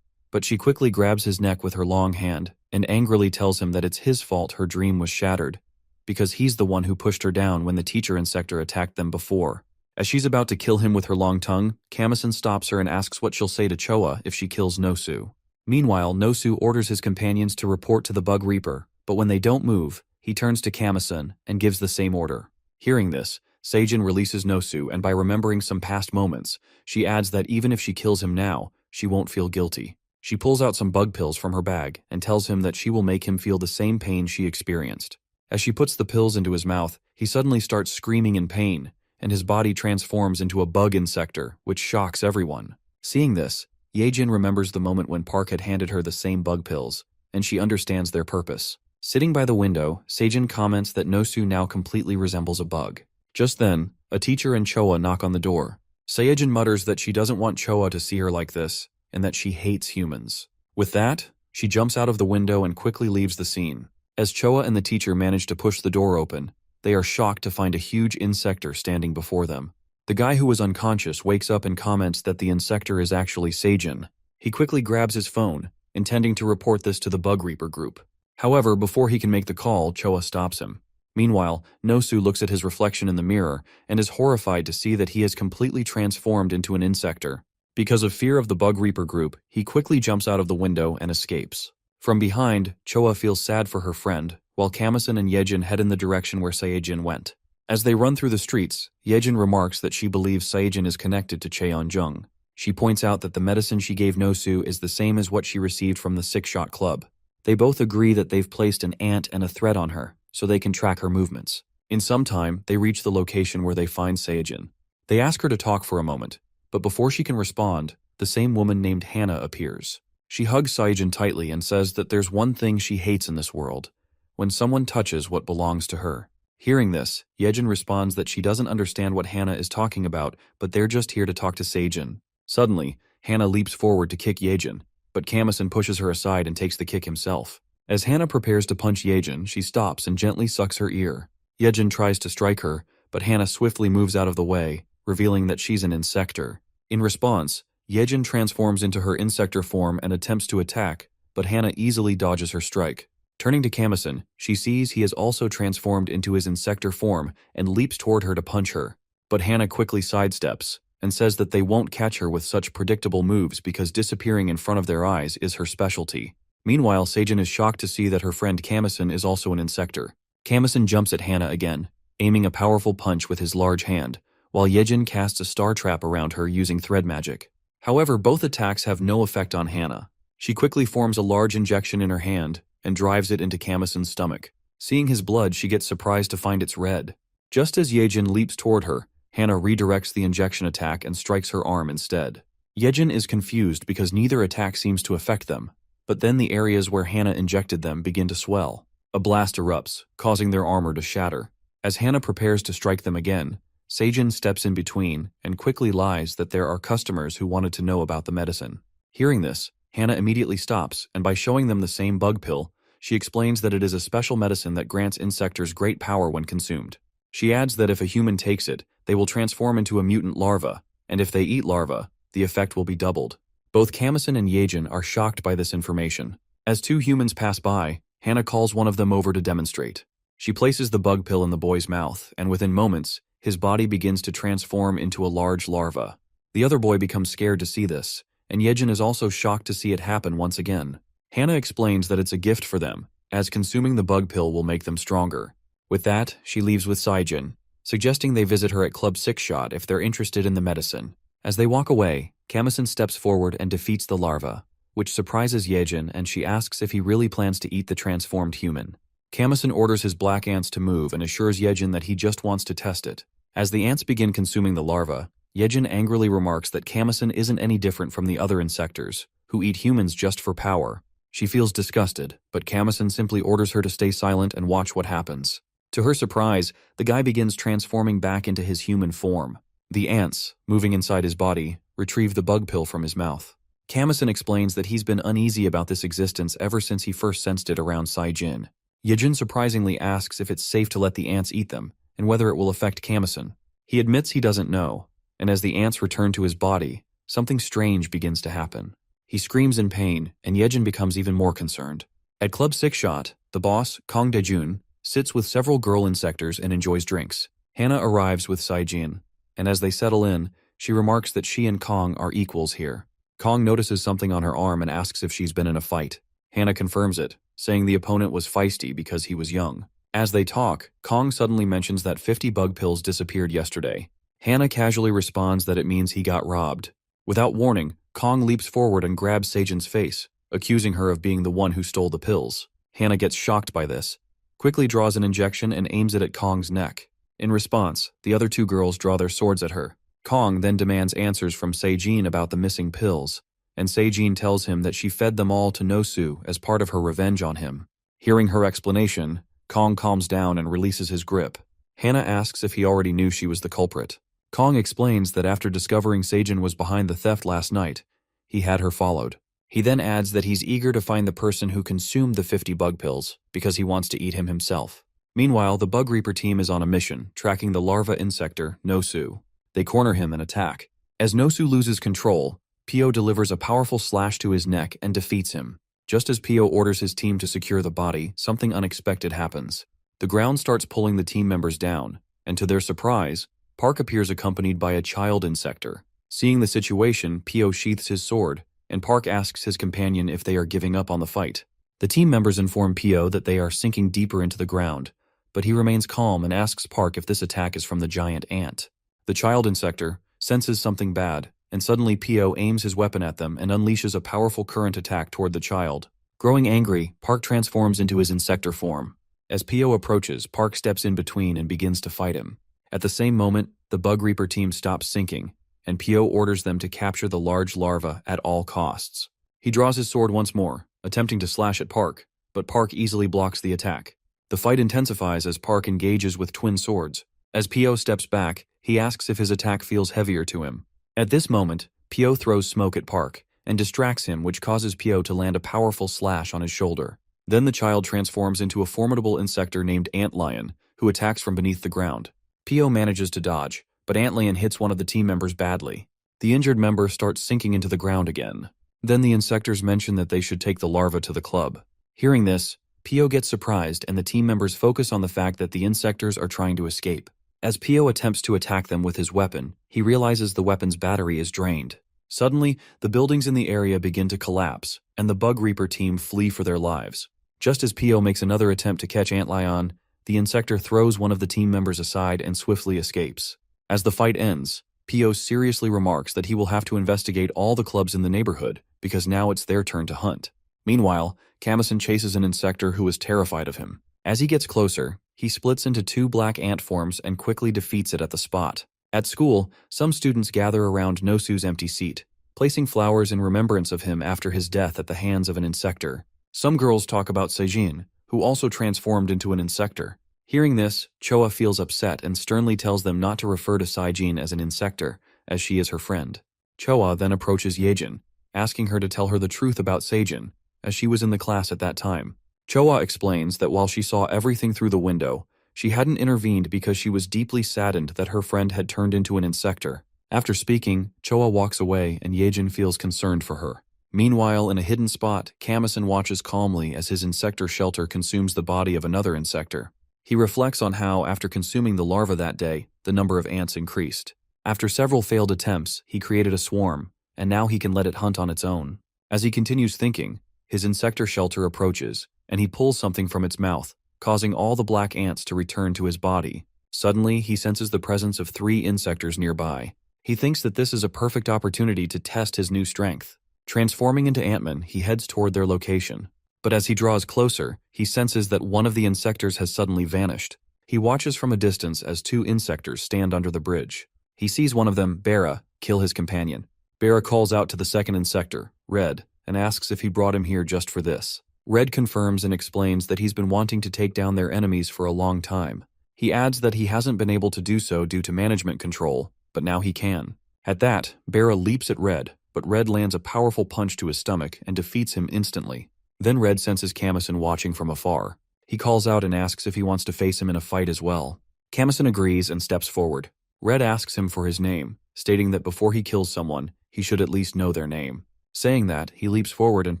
but she quickly grabs his neck with her long hand and angrily tells him that it's his fault her dream was shattered, because he's the one who pushed her down when the teacher Insector attacked them before. As she's about to kill him with her long tongue, Kamison stops her and asks what she'll say to Choa if she kills Nosu. Meanwhile, Nosu orders his companions to report to the Bug Reaper, but when they don't move, he turns to Kamison and gives the same order. Hearing this, Seijin releases Nosu, and by remembering some past moments, she adds that even if she kills him now, she won't feel guilty. She pulls out some bug pills from her bag and tells him that she will make him feel the same pain she experienced. As she puts the pills into his mouth, he suddenly starts screaming in pain, and his body transforms into a bug Insector, which shocks everyone. Seeing this, Yejin remembers the moment when Park had handed her the same bug pills, and she understands their purpose. Sitting by the window, Seijin comments that Nosu now completely resembles a bug. Just then, a teacher and Choa knock on the door. Saejin mutters that she doesn't want Choa to see her like this, and that she hates humans. With that, she jumps out of the window and quickly leaves the scene. As Choa and the teacher manage to push the door open, they are shocked to find a huge Insector standing before them. The guy who was unconscious wakes up and comments that the Insector is actually Saejin. He quickly grabs his phone, intending to report this to the Bug Reaper group. However, before he can make the call, Choa stops him. Meanwhile, Nosu looks at his reflection in the mirror and is horrified to see that he has completely transformed into an Insector. Because of fear of the Bug Reaper group, he quickly jumps out of the window and escapes. From behind, Choa feels sad for her friend, while Kamison and Yejin head in the direction where Saejin went. As they run through the streets, Yejin remarks that she believes Saejin is connected to Cheon-jung. She points out that the medicine she gave Nosu is the same as what she received from the Six-Shot Club. They both agree that they've placed an ant and a thread on her, so they can track her movements. In some time, they reach the location where they find Saejin. They ask her to talk for a moment, but before she can respond, the same woman named Hannah appears. She hugs Saejin tightly and says that there's one thing she hates in this world: when someone touches what belongs to her. Hearing this, Yejin responds that she doesn't understand what Hannah is talking about, but they're just here to talk to Saejin. Suddenly, Hannah leaps forward to kick Yejin, but Kamison pushes her aside and takes the kick himself. As Hannah prepares to punch Yejin, she stops and gently sucks her ear. Yejin tries to strike her, but Hannah swiftly moves out of the way, revealing that she's an Insector. In response, Yejin transforms into her Insector form and attempts to attack, but Hannah easily dodges her strike. Turning to Kamison, she sees he has also transformed into his Insector form and leaps toward her to punch her. But Hannah quickly sidesteps and says that they won't catch her with such predictable moves because disappearing in front of their eyes is her specialty. Meanwhile, Saejin is shocked to see that her friend Kamison is also an Insector. Kamison jumps at Hannah again, aiming a powerful punch with his large hand, while Yejin casts a star trap around her using thread magic. However, both attacks have no effect on Hannah. She quickly forms a large injection in her hand and drives it into Kamison's stomach. Seeing his blood, she gets surprised to find it's red. Just as Yejin leaps toward her, Hannah redirects the injection attack and strikes her arm instead. Yejin is confused because neither attack seems to affect them, but then the areas where Hannah injected them begin to swell. A blast erupts, causing their armor to shatter. As Hannah prepares to strike them again, Saejin steps in between and quickly lies that there are customers who wanted to know about the medicine. Hearing this, Hannah immediately stops, and by showing them the same bug pill, she explains that it is a special medicine that grants Insectors great power when consumed. She adds that if a human takes it, they will transform into a mutant larva, and if they eat larva, the effect will be doubled. Both Kamison and Yejin are shocked by this information. As two humans pass by, Hannah calls one of them over to demonstrate. She places the bug pill in the boy's mouth, and within moments, his body begins to transform into a large larva. The other boy becomes scared to see this, and Yejin is also shocked to see it happen once again. Hannah explains that it's a gift for them, as consuming the bug pill will make them stronger. With that, she leaves with Saejin, suggesting they visit her at Club Six-Shot if they're interested in the medicine. As they walk away, Kamison steps forward and defeats the larva, which surprises Yejin, and she asks if he really plans to eat the transformed human. Kamison orders his black ants to move and assures Yejin that he just wants to test it. As the ants begin consuming the larva, Yejin angrily remarks that Kamison isn't any different from the other Insectors, who eat humans just for power. She feels disgusted, but Kamison simply orders her to stay silent and watch what happens. To her surprise, the guy begins transforming back into his human form. The ants, moving inside his body, retrieve the bug pill from his mouth. Kamison explains that he's been uneasy about this existence ever since he first sensed it around Saejin. Yejin surprisingly asks if it's safe to let the ants eat them, and whether it will affect Kamison. He admits he doesn't know, and as the ants return to his body, something strange begins to happen. He screams in pain, and Yejin becomes even more concerned. At Club Six-Shot, the boss, Kong Daejun, sits with several girl Insectors and enjoys drinks. Hannah arrives with Saejin, and as they settle in, she remarks that she and Kong are equals here. Kong notices something on her arm and asks if she's been in a fight. Hannah confirms it, saying the opponent was feisty because he was young. As they talk, Kong suddenly mentions that 50 bug pills disappeared yesterday. Hannah casually responds that it means he got robbed. Without warning, Kong leaps forward and grabs Saejin's face, accusing her of being the one who stole the pills. Hannah gets shocked by this, quickly draws an injection and aims it at Kong's neck. In response, the other two girls draw their swords at her. Kong then demands answers from Saejin about the missing pills, and Saejin tells him that she fed them all to Nosu as part of her revenge on him. Hearing her explanation, Kong calms down and releases his grip. Hannah asks if he already knew she was the culprit. Kong explains that after discovering Seijin was behind the theft last night, he had her followed. He then adds that he's eager to find the person who consumed the 50 bug pills because he wants to eat him himself. Meanwhile, the Bug Reaper team is on a mission, tracking the larva Insector, Nosu. They corner him and attack. As Nosu loses control, Pio delivers a powerful slash to his neck and defeats him. Just as Pio orders his team to secure the body, something unexpected happens. The ground starts pulling the team members down, and to their surprise, Park appears accompanied by a child Insector. Seeing the situation, Pio sheaths his sword, and Park asks his companion if they are giving up on the fight. The team members inform Pio that they are sinking deeper into the ground, but he remains calm and asks Park if this attack is from the giant ant. The child Insector senses something bad, and suddenly Pio aims his weapon at them and unleashes a powerful current attack toward the child. Growing angry, Park transforms into his Insector form. As Pio approaches, Park steps in between and begins to fight him. At the same moment, the Bug Reaper team stops sinking, and Pio orders them to capture the large larva at all costs. He draws his sword once more, attempting to slash at Park, but Park easily blocks the attack. The fight intensifies as Park engages with twin swords. As Pio steps back, he asks if his attack feels heavier to him. At this moment, Pio throws smoke at Park and distracts him, which causes Pio to land a powerful slash on his shoulder. Then the child transforms into a formidable Insector named Antlion, who attacks from beneath the ground. Pio manages to dodge, but Antlion hits one of the team members badly. The injured member starts sinking into the ground again. Then the Insectors mention that they should take the larva to the club. Hearing this, Pio gets surprised and the team members focus on the fact that the Insectors are trying to escape. As Pio attempts to attack them with his weapon, he realizes the weapon's battery is drained. Suddenly, the buildings in the area begin to collapse, and the Bug Reaper team flee for their lives. Just as Pio makes another attempt to catch Antlion, the Insector throws one of the team members aside and swiftly escapes. As the fight ends, Pio seriously remarks that he will have to investigate all the clubs in the neighborhood, because now it's their turn to hunt. Meanwhile, Kamison chases an Insector who is terrified of him. As he gets closer, he splits into two black ant forms and quickly defeats it at the spot. At school, some students gather around Nosu's empty seat, placing flowers in remembrance of him after his death at the hands of an Insector. Some girls talk about Seijin, who also transformed into an Insector. Hearing this, Choa feels upset and sternly tells them not to refer to Seijin as an Insector, as she is her friend. Choa then approaches Yejin, asking her to tell her the truth about Seijin, as she was in the class at that time. Choa explains that while she saw everything through the window, she hadn't intervened because she was deeply saddened that her friend had turned into an Insector. After speaking, Choa walks away and Yejin feels concerned for her. Meanwhile, in a hidden spot, Kamison watches calmly as his Insector shelter consumes the body of another Insector. He reflects on how, after consuming the larva that day, the number of ants increased. After several failed attempts, he created a swarm, and now he can let it hunt on its own. As he continues thinking, his Insector shelter approaches, and he pulls something from its mouth, causing all the black ants to return to his body. Suddenly, he senses the presence of 3 Insectors nearby. He thinks that this is a perfect opportunity to test his new strength. Transforming into Ant-Man, he heads toward their location. But as he draws closer, he senses that one of the Insectors has suddenly vanished. He watches from a distance as 2 Insectors stand under the bridge. He sees one of them, Bera, kill his companion. Bera calls out to the second Insector, Red, and asks if he brought him here just for this. Red confirms and explains that he's been wanting to take down their enemies for a long time. He adds that he hasn't been able to do so due to management control, but now he can. At that, Bera leaps at Red, but Red lands a powerful punch to his stomach and defeats him instantly. Then Red senses Kamison watching from afar. He calls out and asks if he wants to face him in a fight as well. Kamison agrees and steps forward. Red asks him for his name, stating that before he kills someone, he should at least know their name. Saying that, he leaps forward and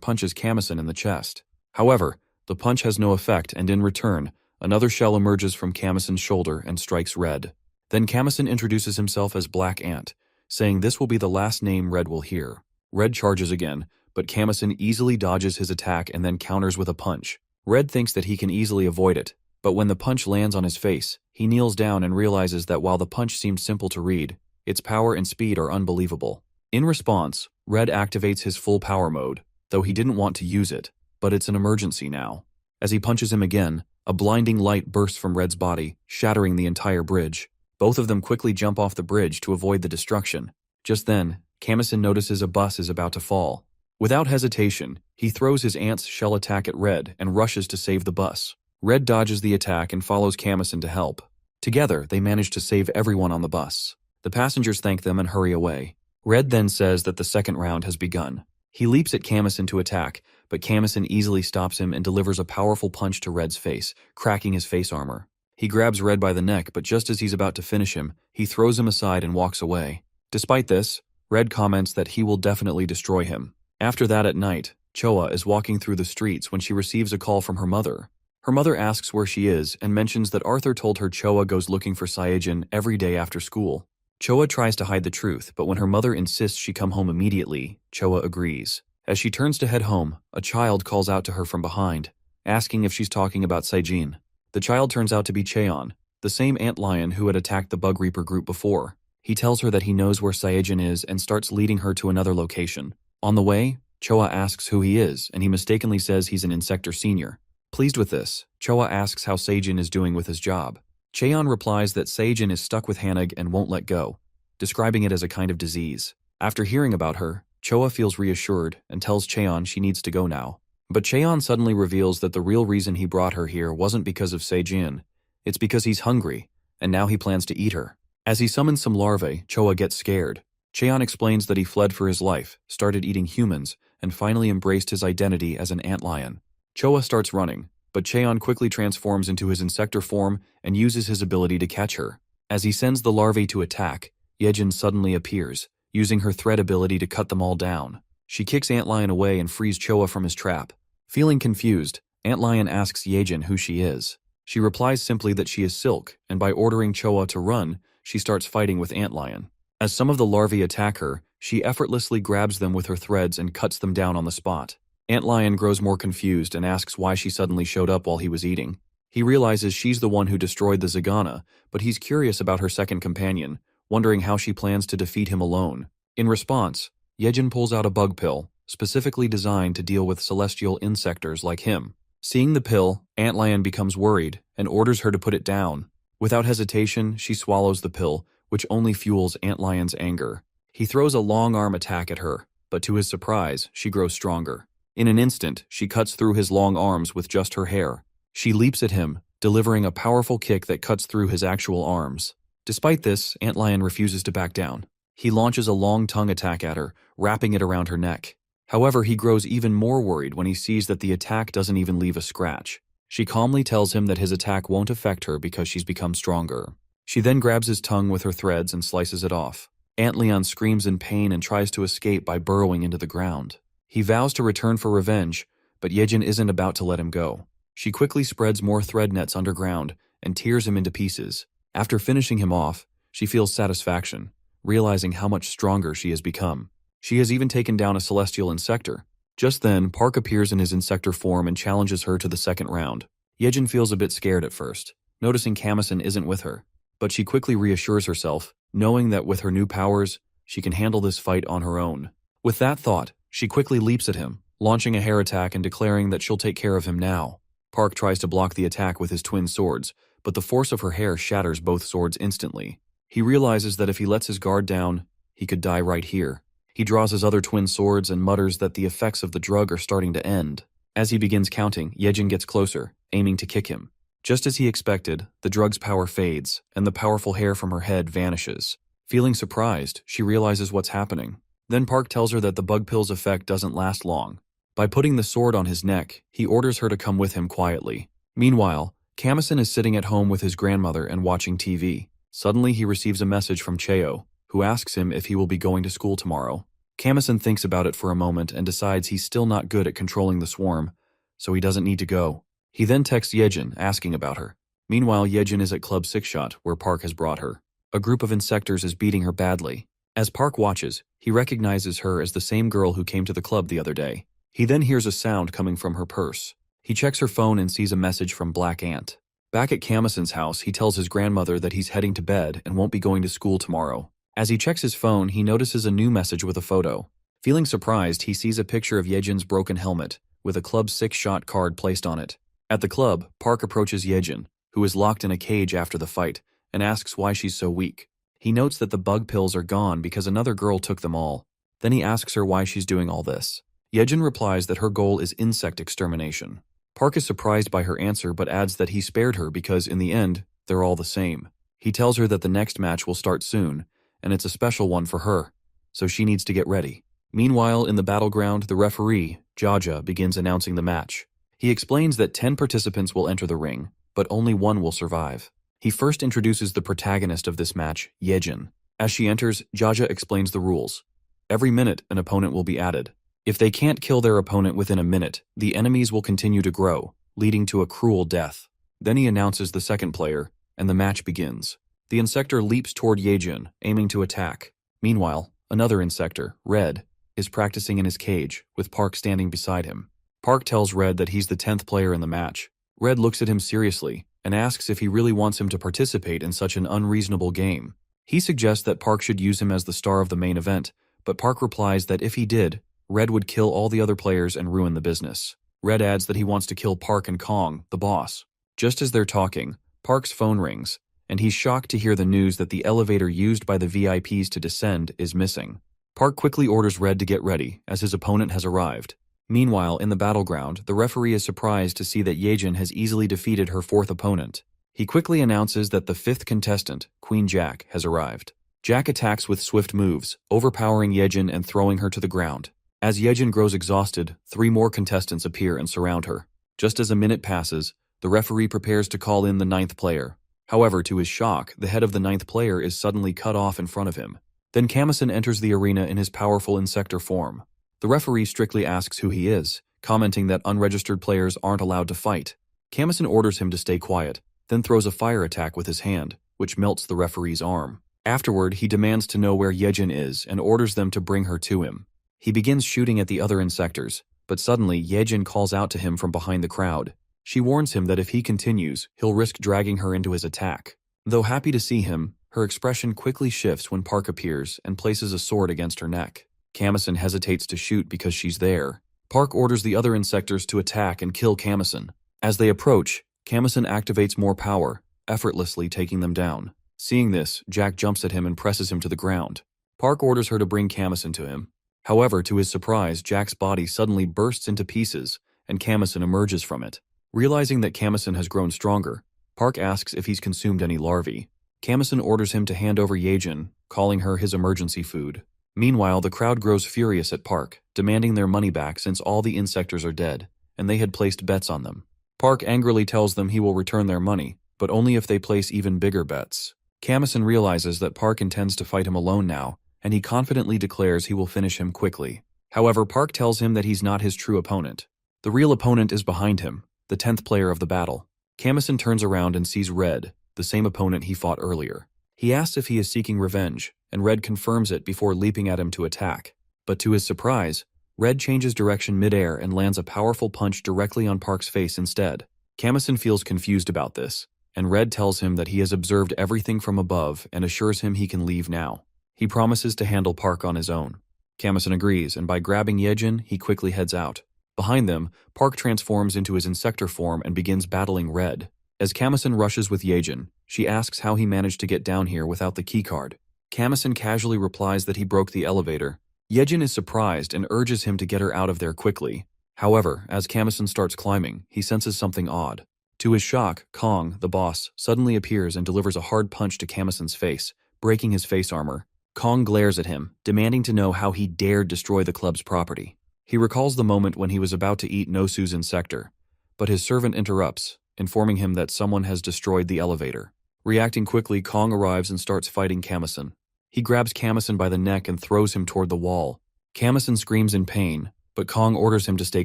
punches Kamison in the chest. However, the punch has no effect, and in return, another shell emerges from Kamison's shoulder and strikes Red. Then Kamison introduces himself as Black Ant, saying this will be the last name Red will hear. Red charges again, but Kamison easily dodges his attack and then counters with a punch. Red thinks that he can easily avoid it, but when the punch lands on his face, he kneels down and realizes that while the punch seemed simple to read, its power and speed are unbelievable. In response, Red activates his full power mode, though he didn't want to use it, but it's an emergency now. As he punches him again, a blinding light bursts from Red's body, shattering the entire bridge. Both of them quickly jump off the bridge to avoid the destruction. Just then, Kamison notices a bus is about to fall. Without hesitation, he throws his ant's shell attack at Red and rushes to save the bus. Red dodges the attack and follows Kamison to help. Together, they manage to save everyone on the bus. The passengers thank them and hurry away. Red then says that the second round has begun. He leaps at Kamison to attack, but Kamison easily stops him and delivers a powerful punch to Red's face, cracking his face armor. He grabs Red by the neck, but just as he's about to finish him, he throws him aside and walks away. Despite this, Red comments that he will definitely destroy him. After that at night, Choa is walking through the streets when she receives a call from her mother. Her mother asks where she is and mentions that Arthur told her Choa goes looking for Saejin every day after school. Choa tries to hide the truth, but when her mother insists she come home immediately, Choa agrees. As she turns to head home, a child calls out to her from behind, asking if she's talking about Saejin. The child turns out to be Cheon, the same antlion who had attacked the Bug Reaper group before. He tells her that he knows where Saejin is and starts leading her to another location. On the way, Choa asks who he is, and he mistakenly says he's an Insector senior. Pleased with this, Choa asks how Saejin is doing with his job. Cheon replies that Saejin is stuck with Hanag and won't let go, describing it as a kind of disease. After hearing about her, Choa feels reassured and tells Cheon she needs to go now. But Cheon suddenly reveals that the real reason he brought her here wasn't because of Saejin. It's because he's hungry, and now he plans to eat her. As he summons some larvae, Choa gets scared. Cheon explains that he fled for his life, started eating humans, and finally embraced his identity as an antlion. Choa starts running, but Cheon quickly transforms into his Insector form and uses his ability to catch her. As he sends the larvae to attack, Yejin suddenly appears, using her thread ability to cut them all down. She kicks Antlion away and frees Choa from his trap. Feeling confused, Antlion asks Yejin who she is. She replies simply that she is Silk, and by ordering Choa to run, she starts fighting with Antlion. As some of the larvae attack her, she effortlessly grabs them with her threads and cuts them down on the spot. Antlion grows more confused and asks why she suddenly showed up while he was eating. He realizes she's the one who destroyed the Zagana, but he's curious about her second companion, wondering how she plans to defeat him alone. In response, Yejin pulls out a bug pill, specifically designed to deal with celestial insectors like him. Seeing the pill, Antlion becomes worried and orders her to put it down. Without hesitation, she swallows the pill, which only fuels Antlion's anger. He throws a long arm attack at her, but to his surprise, she grows stronger. In an instant, she cuts through his long arms with just her hair. She leaps at him, delivering a powerful kick that cuts through his actual arms. Despite this, Antlion refuses to back down. He launches a long tongue attack at her, wrapping it around her neck. However, he grows even more worried when he sees that the attack doesn't even leave a scratch. She calmly tells him that his attack won't affect her because she's become stronger. She then grabs his tongue with her threads and slices it off. Antlion screams in pain and tries to escape by burrowing into the ground. He vows to return for revenge, but Yejin isn't about to let him go. She quickly spreads more thread nets underground and tears him into pieces. After finishing him off, she feels satisfaction, realizing how much stronger she has become. She has even taken down a celestial insector. Just then, Park appears in his Insector form and challenges her to the second round. Yejin feels a bit scared at first, noticing Kamison isn't with her, but she quickly reassures herself, knowing that with her new powers, she can handle this fight on her own. With that thought, she quickly leaps at him, launching a hair attack and declaring that she'll take care of him now. Park tries to block the attack with his twin swords, but the force of her hair shatters both swords instantly. He realizes that if he lets his guard down, he could die right here. He draws his other twin swords and mutters that the effects of the drug are starting to end. As he begins counting, Yejin gets closer, aiming to kick him. Just as he expected, the drug's power fades, and the powerful hair from her head vanishes. Feeling surprised, she realizes what's happening. Then Park tells her that the bug pill's effect doesn't last long. By putting the sword on his neck, he orders her to come with him quietly. Meanwhile, Kamison is sitting at home with his grandmother and watching TV. Suddenly he receives a message from Cheo, who asks him if he will be going to school tomorrow. Kamison thinks about it for a moment and decides he's still not good at controlling the swarm, so he doesn't need to go. He then texts Yejin, asking about her. Meanwhile, Yejin is at Club Sixshot, where Park has brought her. A group of insectors is beating her badly. As Park watches, he recognizes her as the same girl who came to the club the other day. He then hears a sound coming from her purse. He checks her phone and sees a message from Black Ant. Back at Kamison's house, he tells his grandmother that he's heading to bed and won't be going to school tomorrow. As he checks his phone, he notices a new message with a photo. Feeling surprised, he sees a picture of Yejin's broken helmet, with a Club Sixshot card placed on it. At the club, Park approaches Yejin, who is locked in a cage after the fight, and asks why she's so weak. He notes that the bug pills are gone because another girl took them all. Then he asks her why she's doing all this. Yejin replies that her goal is insect extermination. Park is surprised by her answer but adds that he spared her because, in the end, they're all the same. He tells her that the next match will start soon, and it's a special one for her, so she needs to get ready. Meanwhile, in the battleground, the referee, Jaja, begins announcing the match. He explains that 10 participants will enter the ring, but only one will survive. He first introduces the protagonist of this match, Yejin. As she enters, Jaja explains the rules. Every minute, an opponent will be added. If they can't kill their opponent within a minute, the enemies will continue to grow, leading to a cruel death. Then he announces the second player, and the match begins. The Insector leaps toward Yejin, aiming to attack. Meanwhile, another Insector, Red, is practicing in his cage, with Park standing beside him. Park tells Red that he's the 10th player in the match. Red looks at him seriously, and asks if he really wants him to participate in such an unreasonable game. He suggests that Park should use him as the star of the main event, but Park replies that if he did, Red would kill all the other players and ruin the business. Red adds that he wants to kill Park and Kong, the boss. Just as they're talking, Park's phone rings, and he's shocked to hear the news that the elevator used by the VIPs to descend is missing. Park quickly orders Red to get ready, as his opponent has arrived. Meanwhile, in the battleground, the referee is surprised to see that Yejin has easily defeated her 4th opponent. He quickly announces that the 5th contestant, Queen Jack, has arrived. Jack attacks with swift moves, overpowering Yejin and throwing her to the ground. As Yejin grows exhausted, 3 more contestants appear and surround her. Just as a minute passes, the referee prepares to call in the 9th player. However, to his shock, the head of the 9th player is suddenly cut off in front of him. Then Kamison enters the arena in his powerful Insector form. The referee strictly asks who he is, commenting that unregistered players aren't allowed to fight. Kamison orders him to stay quiet, then throws a fire attack with his hand, which melts the referee's arm. Afterward, he demands to know where Yejin is and orders them to bring her to him. He begins shooting at the other Insectors, but suddenly Yejin calls out to him from behind the crowd. She warns him that if he continues, he'll risk dragging her into his attack. Though happy to see him, her expression quickly shifts when Park appears and places a sword against her neck. Kamison hesitates to shoot because she's there. Park orders the other Insectors to attack and kill Kamison. As they approach, Kamison activates more power, effortlessly taking them down. Seeing this, Jack jumps at him and presses him to the ground. Park orders her to bring Kamison to him. However, to his surprise, Jack's body suddenly bursts into pieces, and Kamison emerges from it. Realizing that Kamison has grown stronger, Park asks if he's consumed any larvae. Kamison orders him to hand over Yejin, calling her his emergency food. Meanwhile, the crowd grows furious at Park, demanding their money back since all the Insectors are dead, and they had placed bets on them. Park angrily tells them he will return their money, but only if they place even bigger bets. Kamison realizes that Park intends to fight him alone now, and he confidently declares he will finish him quickly. However, Park tells him that he's not his true opponent. The real opponent is behind him, the 10th player of the battle. Kamison turns around and sees Red, the same opponent he fought earlier. He asks if he is seeking revenge, and Red confirms it before leaping at him to attack. But to his surprise, Red changes direction midair and lands a powerful punch directly on Park's face instead. Kamison feels confused about this, and Red tells him that he has observed everything from above and assures him he can leave now. He promises to handle Park on his own. Kamison agrees, and by grabbing Yejin, he quickly heads out. Behind them, Park transforms into his Insector form and begins battling Red. As Kamison rushes with Yejin, she asks how he managed to get down here without the keycard. Kamison casually replies that he broke the elevator. Yejin is surprised and urges him to get her out of there quickly. However, as Kamison starts climbing, he senses something odd. To his shock, Kong, the boss, suddenly appears and delivers a hard punch to Kamison's face, breaking his face armor. Kong glares at him, demanding to know how he dared destroy the club's property. He recalls the moment when he was about to eat Nosu's Insector, but his servant interrupts, informing him that someone has destroyed the elevator. Reacting quickly, Kong arrives and starts fighting Kamison. He grabs Kamison by the neck and throws him toward the wall. Kamison screams in pain, but Kong orders him to stay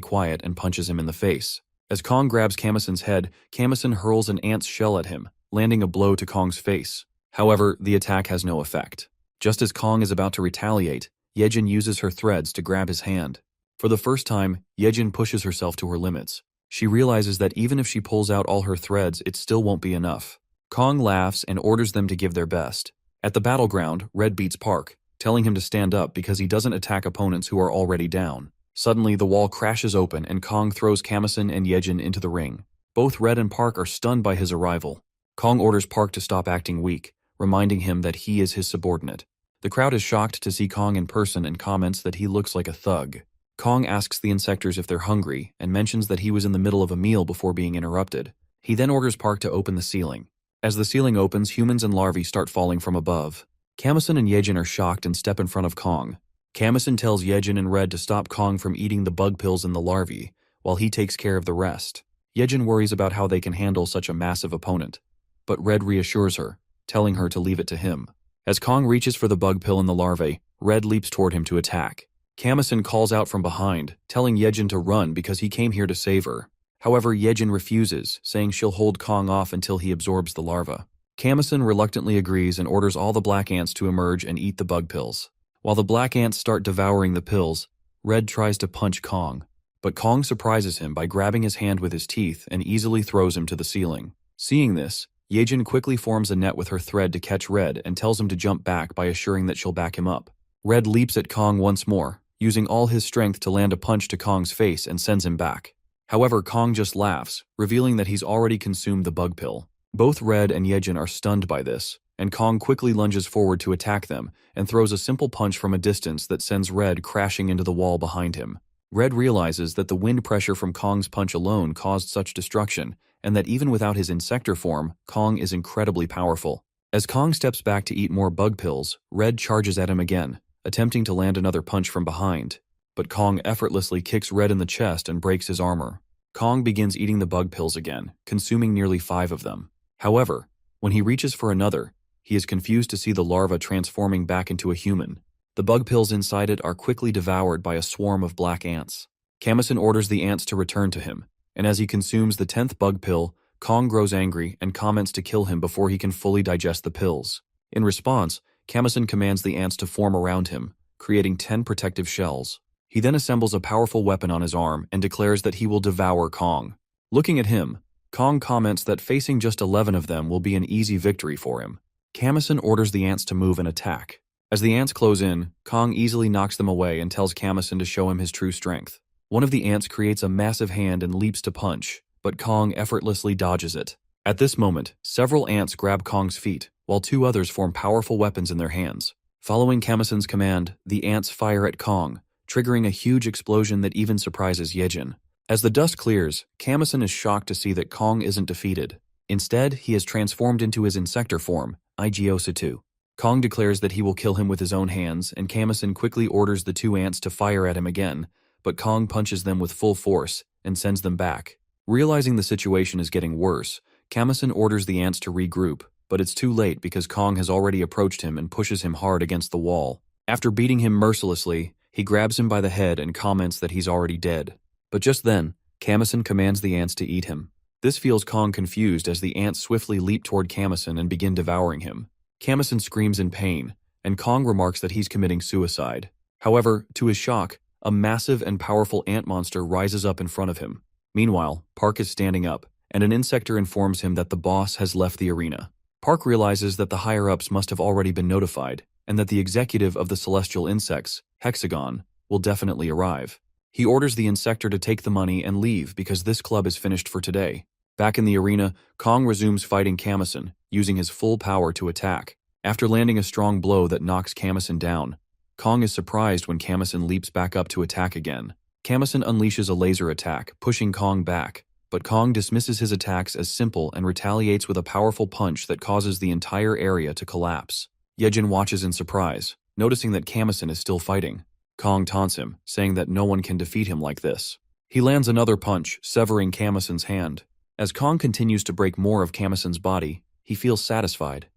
quiet and punches him in the face. As Kong grabs Kamison's head, Kamison hurls an ant's shell at him, landing a blow to Kong's face. However, the attack has no effect. Just as Kong is about to retaliate, Yejin uses her threads to grab his hand. For the first time, Yejin pushes herself to her limits. She realizes that even if she pulls out all her threads, it still won't be enough. Kong laughs and orders them to give their best. At the battleground, Red beats Park, telling him to stand up because he doesn't attack opponents who are already down. Suddenly, the wall crashes open and Kong throws Kamison and Yejin into the ring. Both Red and Park are stunned by his arrival. Kong orders Park to stop acting weak, reminding him that he is his subordinate. The crowd is shocked to see Kong in person and comments that he looks like a thug. Kong asks the Insectors if they're hungry and mentions that he was in the middle of a meal before being interrupted. He then orders Park to open the ceiling. As the ceiling opens, humans and larvae start falling from above. Kamasan and Yejin are shocked and step in front of Kong. Kamasan tells Yejin and Red to stop Kong from eating the bug pills in the larvae, while he takes care of the rest. Yejin worries about how they can handle such a massive opponent, but Red reassures her, telling her to leave it to him. As Kong reaches for the bug pill in the larvae, Red leaps toward him to attack. Kamasan calls out from behind, telling Yejin to run because he came here to save her. However, Yejin refuses, saying she'll hold Kong off until he absorbs the larva. Kamasan reluctantly agrees and orders all the black ants to emerge and eat the bug pills. While the black ants start devouring the pills, Red tries to punch Kong, but Kong surprises him by grabbing his hand with his teeth and easily throws him to the ceiling. Seeing this, Yejin quickly forms a net with her thread to catch Red and tells him to jump back by assuring that she'll back him up. Red leaps at Kong once more, using all his strength to land a punch to Kong's face and sends him back. However, Kong just laughs, revealing that he's already consumed the bug pill. Both Red and Yejin are stunned by this, and Kong quickly lunges forward to attack them and throws a simple punch from a distance that sends Red crashing into the wall behind him. Red realizes that the wind pressure from Kong's punch alone caused such destruction, and that even without his Insector form, Kong is incredibly powerful. As Kong steps back to eat more bug pills, Red charges at him again, attempting to land another punch from behind. But Kong effortlessly kicks Red in the chest and breaks his armor. Kong begins eating the bug pills again, consuming nearly 5 of them. However, when he reaches for another, he is confused to see the larva transforming back into a human. The bug pills inside it are quickly devoured by a swarm of black ants. Kamasan orders the ants to return to him, and as he consumes the 10th bug pill, Kong grows angry and comments to kill him before he can fully digest the pills. In response, Kamasan commands the ants to form around him, creating 10 protective shells. He then assembles a powerful weapon on his arm and declares that he will devour Kong. Looking at him, Kong comments that facing just 11 of them will be an easy victory for him. Kamasan orders the ants to move and attack. As the ants close in, Kong easily knocks them away and tells Kamasan to show him his true strength. One of the ants creates a massive hand and leaps to punch, but Kong effortlessly dodges it. At this moment, several ants grab Kong's feet, while 2 others form powerful weapons in their hands. Following Kamasan's command, the ants fire at Kong, triggering a huge explosion that even surprises Yejin. As the dust clears, Kamasan is shocked to see that Kong isn't defeated. Instead, he has transformed into his Insector form, Igosatu. Kong declares that he will kill him with his own hands, and Kamasan quickly orders the 2 ants to fire at him again, but Kong punches them with full force and sends them back. Realizing the situation is getting worse, Kamasan orders the ants to regroup, but it's too late because Kong has already approached him and pushes him hard against the wall. After beating him mercilessly, he grabs him by the head and comments that he's already dead. But just then, Kamasan commands the ants to eat him. This feels Kong confused as the ants swiftly leap toward Kamasan and begin devouring him. Kamasan screams in pain, and Kong remarks that he's committing suicide. However, to his shock, a massive and powerful ant monster rises up in front of him. Meanwhile, Park is standing up, and an Insector informs him that the boss has left the arena. Park realizes that the higher-ups must have already been notified, and that the executive of the celestial insects, Hexagon, will definitely arrive. He orders the Insector to take the money and leave because this club is finished for today. Back in the arena, Kong resumes fighting Kamasan, using his full power to attack. After landing a strong blow that knocks Kamasan down, Kong is surprised when Kamasan leaps back up to attack again. Kamasan unleashes a laser attack, pushing Kong back, but Kong dismisses his attacks as simple and retaliates with a powerful punch that causes the entire area to collapse. Yejin watches in surprise, noticing that Kamasan is still fighting. Kong taunts him, saying that no one can defeat him like this. He lands another punch, severing Kamasan's hand. As Kong continues to break more of Kamasan's body, he feels satisfied.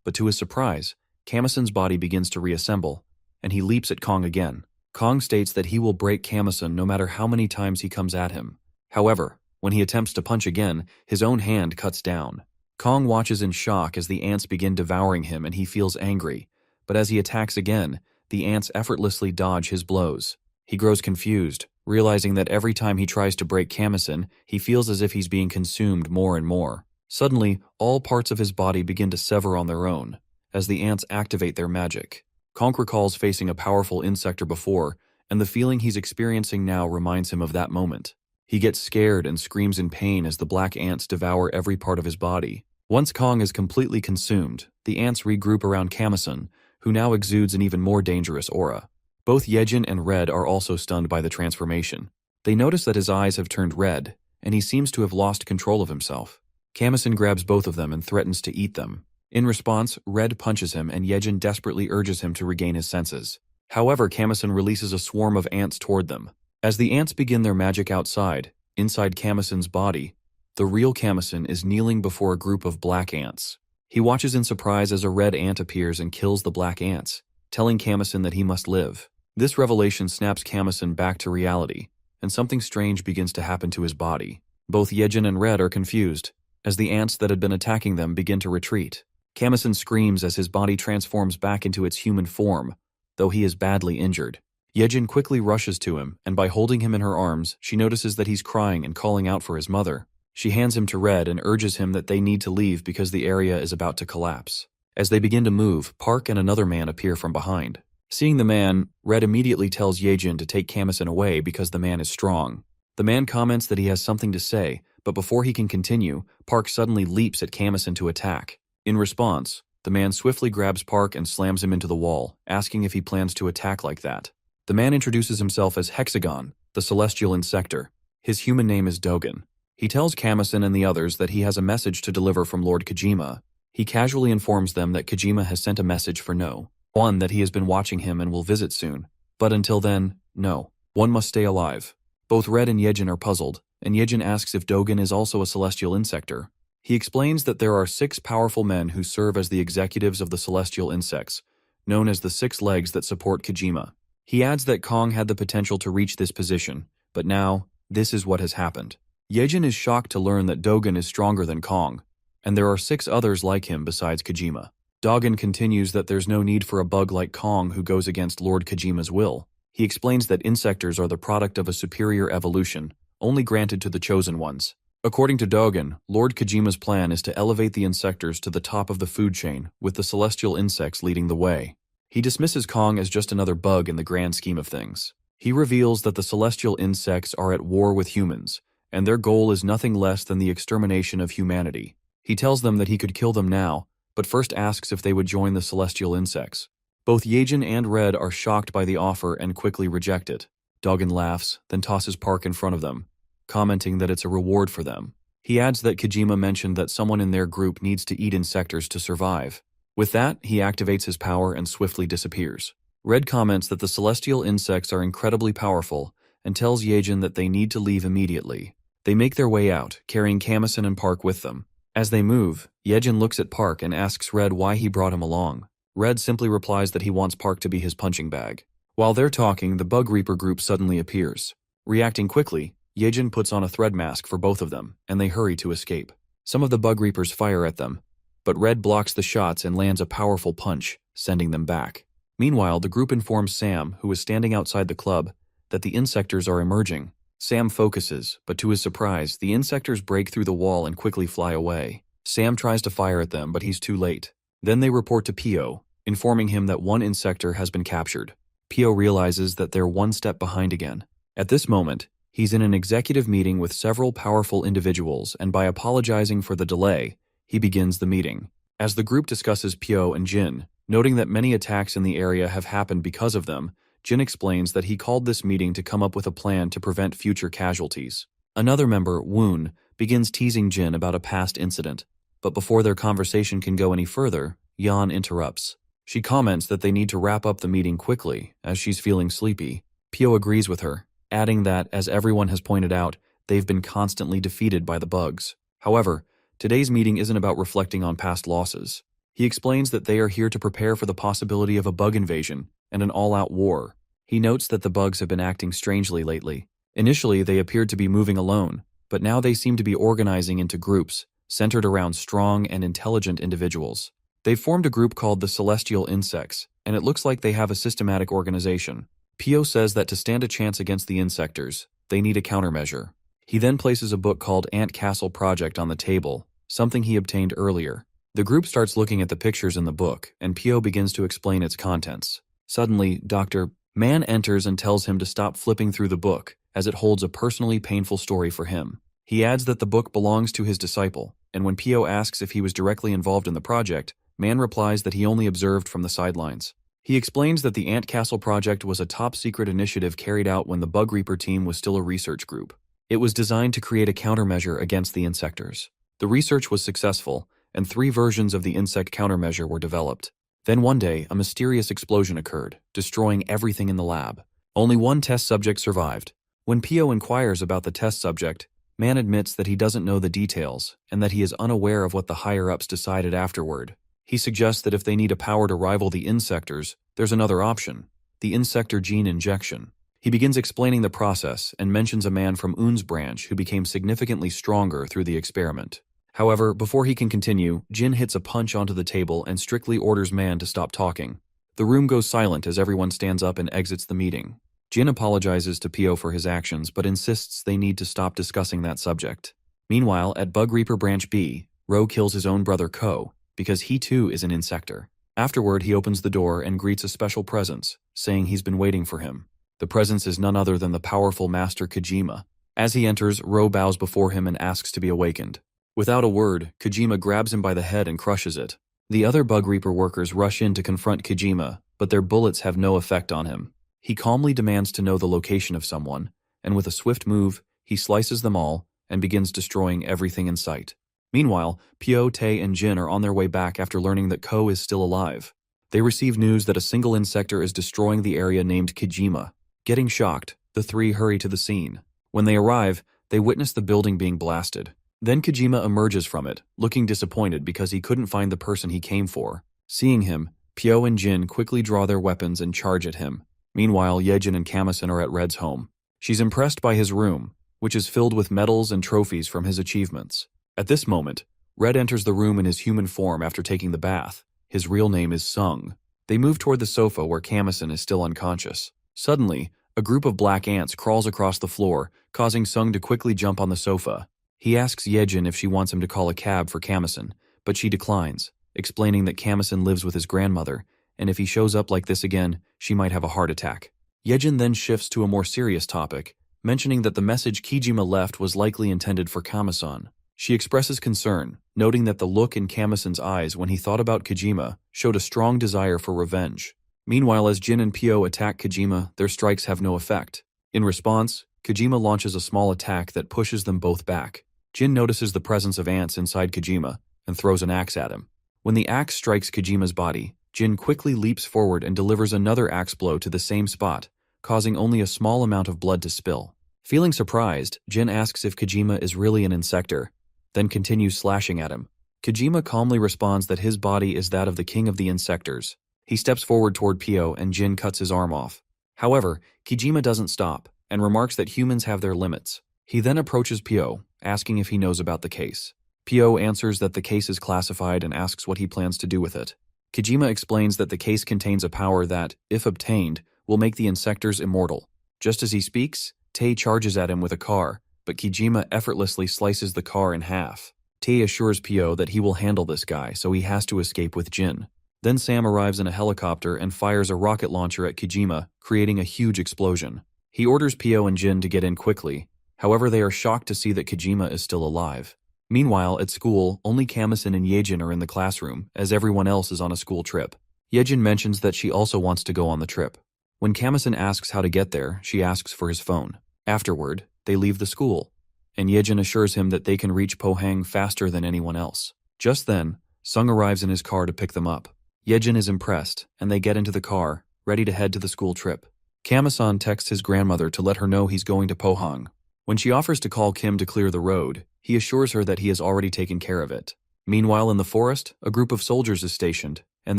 But to his surprise, Kamasan's body begins to reassemble, and he leaps at Kong again. Kong states that he will break Kamasan no matter how many times he comes at him. However, when he attempts to punch again, his own hand cuts down. Kong watches in shock as the ants begin devouring him and he feels angry, but as he attacks again, the ants effortlessly dodge his blows. He grows confused, realizing that every time he tries to break Kamasan, he feels as if he's being consumed more and more. Suddenly, all parts of his body begin to sever on their own, as the ants activate their magic. Kong recalls facing a powerful Insector before, and the feeling he's experiencing now reminds him of that moment. He gets scared and screams in pain as the black ants devour every part of his body. Once Kong is completely consumed, the ants regroup around Kamasan, who now exudes an even more dangerous aura. Both Yejin and Red are also stunned by the transformation. They notice that his eyes have turned red, and he seems to have lost control of himself. Kamison grabs both of them and threatens to eat them. In response, Red punches him and Yejin desperately urges him to regain his senses. However, Kamison releases a swarm of ants toward them. As the ants begin their magic outside, inside Kamison's body, the real Kamison is kneeling before a group of black ants. He watches in surprise as a red ant appears and kills the black ants, telling Kamison that he must live. This revelation snaps Kamison back to reality, and something strange begins to happen to his body. Both Yejin and Red are confused, as the ants that had been attacking them begin to retreat. Kamison screams as his body transforms back into its human form, though he is badly injured. Yejin quickly rushes to him, and by holding him in her arms, she notices that he's crying and calling out for his mother. She hands him to Red and urges him that they need to leave because the area is about to collapse. As they begin to move, Park and another man appear from behind. Seeing the man, Red immediately tells Yejin to take Kamison away because the man is strong. The man comments that he has something to say, but before he can continue, Park suddenly leaps at Kamison to attack. In response, the man swiftly grabs Park and slams him into the wall, asking if he plans to attack like that. The man introduces himself as Hexagon, the celestial Insector. His human name is Dogen. He tells Kamison and the others that he has a message to deliver from Lord Kojima. He casually informs them that Kojima has sent a message for No. One, that he has been watching him and will visit soon. But until then, no. One must stay alive. Both Red and Yejin are puzzled, and Yejin asks if Dogen is also a celestial Insector. He explains that there are 6 powerful men who serve as the executives of the celestial insects, known as the 6 legs that support Kojima. He adds that Kong had the potential to reach this position, but now, this is what has happened. Yejin is shocked to learn that Dogen is stronger than Kong, and there are 6 others like him besides Kojima. Dogen continues that there's no need for a bug like Kong who goes against Lord Kojima's will. He explains that insectors are the product of a superior evolution, only granted to the chosen ones. According to Dogen, Lord Kojima's plan is to elevate the insectors to the top of the food chain, with the celestial insects leading the way. He dismisses Kong as just another bug in the grand scheme of things. He reveals that the celestial insects are at war with humans, and their goal is nothing less than the extermination of humanity. He tells them that he could kill them now, but first asks if they would join the celestial insects. Both Yejin and Red are shocked by the offer and quickly reject it. Dogen laughs, then tosses Park in front of them, commenting that it's a reward for them. He adds that Kojima mentioned that someone in their group needs to eat insectors to survive. With that, he activates his power and swiftly disappears. Red comments that the celestial insects are incredibly powerful and tells Yejin that they need to leave immediately. They make their way out, carrying Kamison and Park with them. As they move, Yejin looks at Park and asks Red why he brought him along. Red simply replies that he wants Park to be his punching bag. While they're talking, the Bug Reaper group suddenly appears. Reacting quickly, Yejin puts on a thread mask for both of them, and they hurry to escape. Some of the Bug Reapers fire at them, but Red blocks the shots and lands a powerful punch, sending them back. Meanwhile, the group informs Sam, who is standing outside the club, that the insectors are emerging. Sam focuses, but to his surprise, the insectors break through the wall and quickly fly away. Sam tries to fire at them, but he's too late. Then they report to Pio, informing him that one insector has been captured. Pio realizes that they're one step behind again. At this moment, he's in an executive meeting with several powerful individuals, and by apologizing for the delay, he begins the meeting. As the group discusses Pio and Jin, noting that many attacks in the area have happened because of them, Jin explains that he called this meeting to come up with a plan to prevent future casualties. Another member, Woon, begins teasing Jin about a past incident, but before their conversation can go any further, Yan interrupts. She comments that they need to wrap up the meeting quickly, as she's feeling sleepy. Pio agrees with her, adding that, as everyone has pointed out, they've been constantly defeated by the bugs. However, today's meeting isn't about reflecting on past losses. He explains that they are here to prepare for the possibility of a bug invasion and an all-out war. He notes that the bugs have been acting strangely lately. Initially, they appeared to be moving alone, but now they seem to be organizing into groups, centered around strong and intelligent individuals. They've formed a group called the Celestial Insects, and it looks like they have a systematic organization. Pio says that to stand a chance against the insectors, they need a countermeasure. He then places a book called Ant Castle Project on the table, something he obtained earlier. The group starts looking at the pictures in the book, and Pio begins to explain its contents. Suddenly, Dr. Man enters and tells him to stop flipping through the book, as it holds a personally painful story for him. He adds that the book belongs to his disciple, and when Pio asks if he was directly involved in the project, Man replies that he only observed from the sidelines. He explains that the Ant Castle Project was a top-secret initiative carried out when the Bug Reaper team was still a research group. It was designed to create a countermeasure against the insectors. The research was successful, and 3 versions of the insect countermeasure were developed. Then one day, a mysterious explosion occurred, destroying everything in the lab. Only one test subject survived. When Pio inquires about the test subject, Man admits that he doesn't know the details and that he is unaware of what the higher-ups decided afterward. He suggests that if they need a power to rival the Insectors, there's another option, the Insector gene injection. He begins explaining the process and mentions a man from Un's branch who became significantly stronger through the experiment. However, before he can continue, Jin hits a punch onto the table and strictly orders Man to stop talking. The room goes silent as everyone stands up and exits the meeting. Jin apologizes to Pio for his actions but insists they need to stop discussing that subject. Meanwhile, at Bug Reaper Branch B, Ro kills his own brother Ko, because he too is an Insector. Afterward, he opens the door and greets a special presence, saying he's been waiting for him. The presence is none other than the powerful Master Kojima. As he enters, Ro bows before him and asks to be awakened. Without a word, Kojima grabs him by the head and crushes it. The other Bug Reaper workers rush in to confront Kojima, but their bullets have no effect on him. He calmly demands to know the location of someone, and with a swift move, he slices them all and begins destroying everything in sight. Meanwhile, Pio, Tae, and Jin are on their way back after learning that Ko is still alive. They receive news that a single Insector is destroying the area named Kojima. Getting shocked, the 3 hurry to the scene. When they arrive, they witness the building being blasted. Then Kojima emerges from it, looking disappointed because he couldn't find the person he came for. Seeing him, Pio and Jin quickly draw their weapons and charge at him. Meanwhile, Yejin and Kamasan are at Red's home. She's impressed by his room, which is filled with medals and trophies from his achievements. At this moment, Red enters the room in his human form after taking the bath. His real name is Sung. They move toward the sofa where Kamasan is still unconscious. Suddenly, a group of black ants crawls across the floor, causing Sung to quickly jump on the sofa. He asks Yejin if she wants him to call a cab for Kamasan, but she declines, explaining that Kamasan lives with his grandmother, and if he shows up like this again, she might have a heart attack. Yejin then shifts to a more serious topic, mentioning that the message Kojima left was likely intended for Kamasan. She expresses concern, noting that the look in Kamasan's eyes when he thought about Kojima showed a strong desire for revenge. Meanwhile, as Jin and Pio attack Kojima, their strikes have no effect. In response, Kojima launches a small attack that pushes them both back. Jin notices the presence of ants inside Kojima and throws an axe at him. When the axe strikes Kojima's body, Jin quickly leaps forward and delivers another axe blow to the same spot, causing only a small amount of blood to spill. Feeling surprised, Jin asks if Kojima is really an Insector, then continues slashing at him. Kojima calmly responds that his body is that of the king of the Insectors. He steps forward toward Pio and Jin cuts his arm off. However, Kojima doesn't stop and remarks that humans have their limits. He then approaches Pio, asking if he knows about the case. Pio answers that the case is classified and asks what he plans to do with it. Kojima explains that the case contains a power that, if obtained, will make the Insectors immortal. Just as he speaks, Tae charges at him with a car, but Kojima effortlessly slices the car in half. Tae assures Pio that he will handle this guy, so he has to escape with Jin. Then Sam arrives in a helicopter and fires a rocket launcher at Kojima, creating a huge explosion. He orders Pio and Jin to get in quickly. However, they are shocked to see that Kojima is still alive. Meanwhile, at school, only Kamasan and Yejin are in the classroom, as everyone else is on a school trip. Yejin mentions that she also wants to go on the trip. When Kamasan asks how to get there, she asks for his phone. Afterward, they leave the school, and Yejin assures him that they can reach Pohang faster than anyone else. Just then, Sung arrives in his car to pick them up. Yejin is impressed, and they get into the car, ready to head to the school trip. Kamasan texts his grandmother to let her know he's going to Pohang. When she offers to call Kim to clear the road, he assures her that he has already taken care of it. Meanwhile, in the forest, a group of soldiers is stationed, and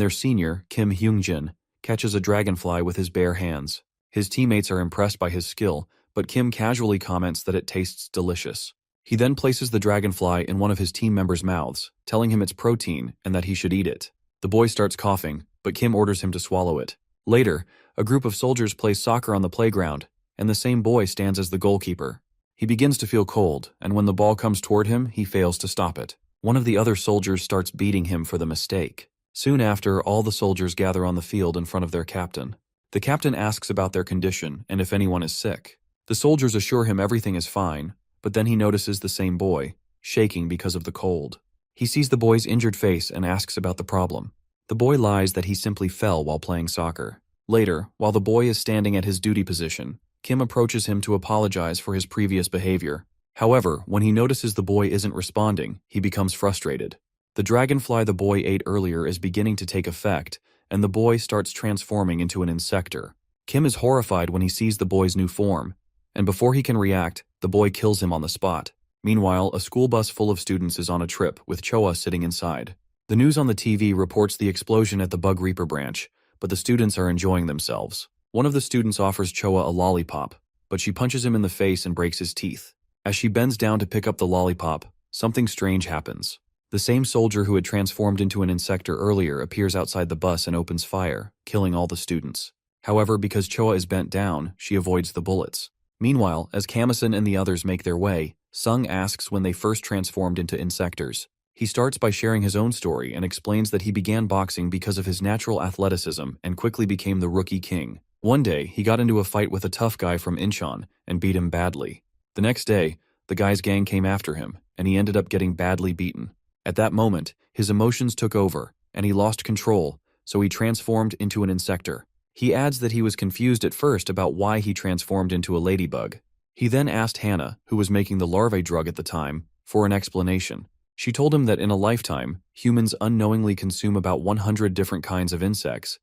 their senior, Kim Hyungjin, catches a dragonfly with his bare hands. His teammates are impressed by his skill, but Kim casually comments that it tastes delicious. He then places the dragonfly in one of his team members' mouths, telling him it's protein and that he should eat it. The boy starts coughing, but Kim orders him to swallow it. Later, a group of soldiers plays soccer on the playground, and the same boy stands as the goalkeeper. He begins to feel cold, and when the ball comes toward him, he fails to stop it. One of the other soldiers starts beating him for the mistake. Soon after, all the soldiers gather on the field in front of their captain. The captain asks about their condition and if anyone is sick. The soldiers assure him everything is fine, but then he notices the same boy, shaking because of the cold. He sees the boy's injured face and asks about the problem. The boy lies that he simply fell while playing soccer. Later, while the boy is standing at his duty position, Kim approaches him to apologize for his previous behavior. However, when he notices the boy isn't responding, he becomes frustrated. The dragonfly the boy ate earlier is beginning to take effect, and the boy starts transforming into an insector. Kim is horrified when he sees the boy's new form, and before he can react, the boy kills him on the spot. Meanwhile, a school bus full of students is on a trip, with Choa sitting inside. The news on the TV reports the explosion at the Bug Reaper branch, but the students are enjoying themselves. One of the students offers Choa a lollipop, but she punches him in the face and breaks his teeth. As she bends down to pick up the lollipop, something strange happens. The same soldier who had transformed into an insector earlier appears outside the bus and opens fire, killing all the students. However, because Choa is bent down, she avoids the bullets. Meanwhile, as Kamison and the others make their way, Sung asks when they first transformed into insectors. He starts by sharing his own story and explains that he began boxing because of his natural athleticism and quickly became the rookie king. One day, he got into a fight with a tough guy from Incheon and beat him badly. The next day, the guy's gang came after him, and he ended up getting badly beaten. At that moment, his emotions took over, and he lost control, so he transformed into an insector. He adds that he was confused at first about why he transformed into a ladybug. He then asked Hannah, who was making the larvae drug at the time, for an explanation. She told him that in a lifetime, humans unknowingly consume about 100 different kinds of insects,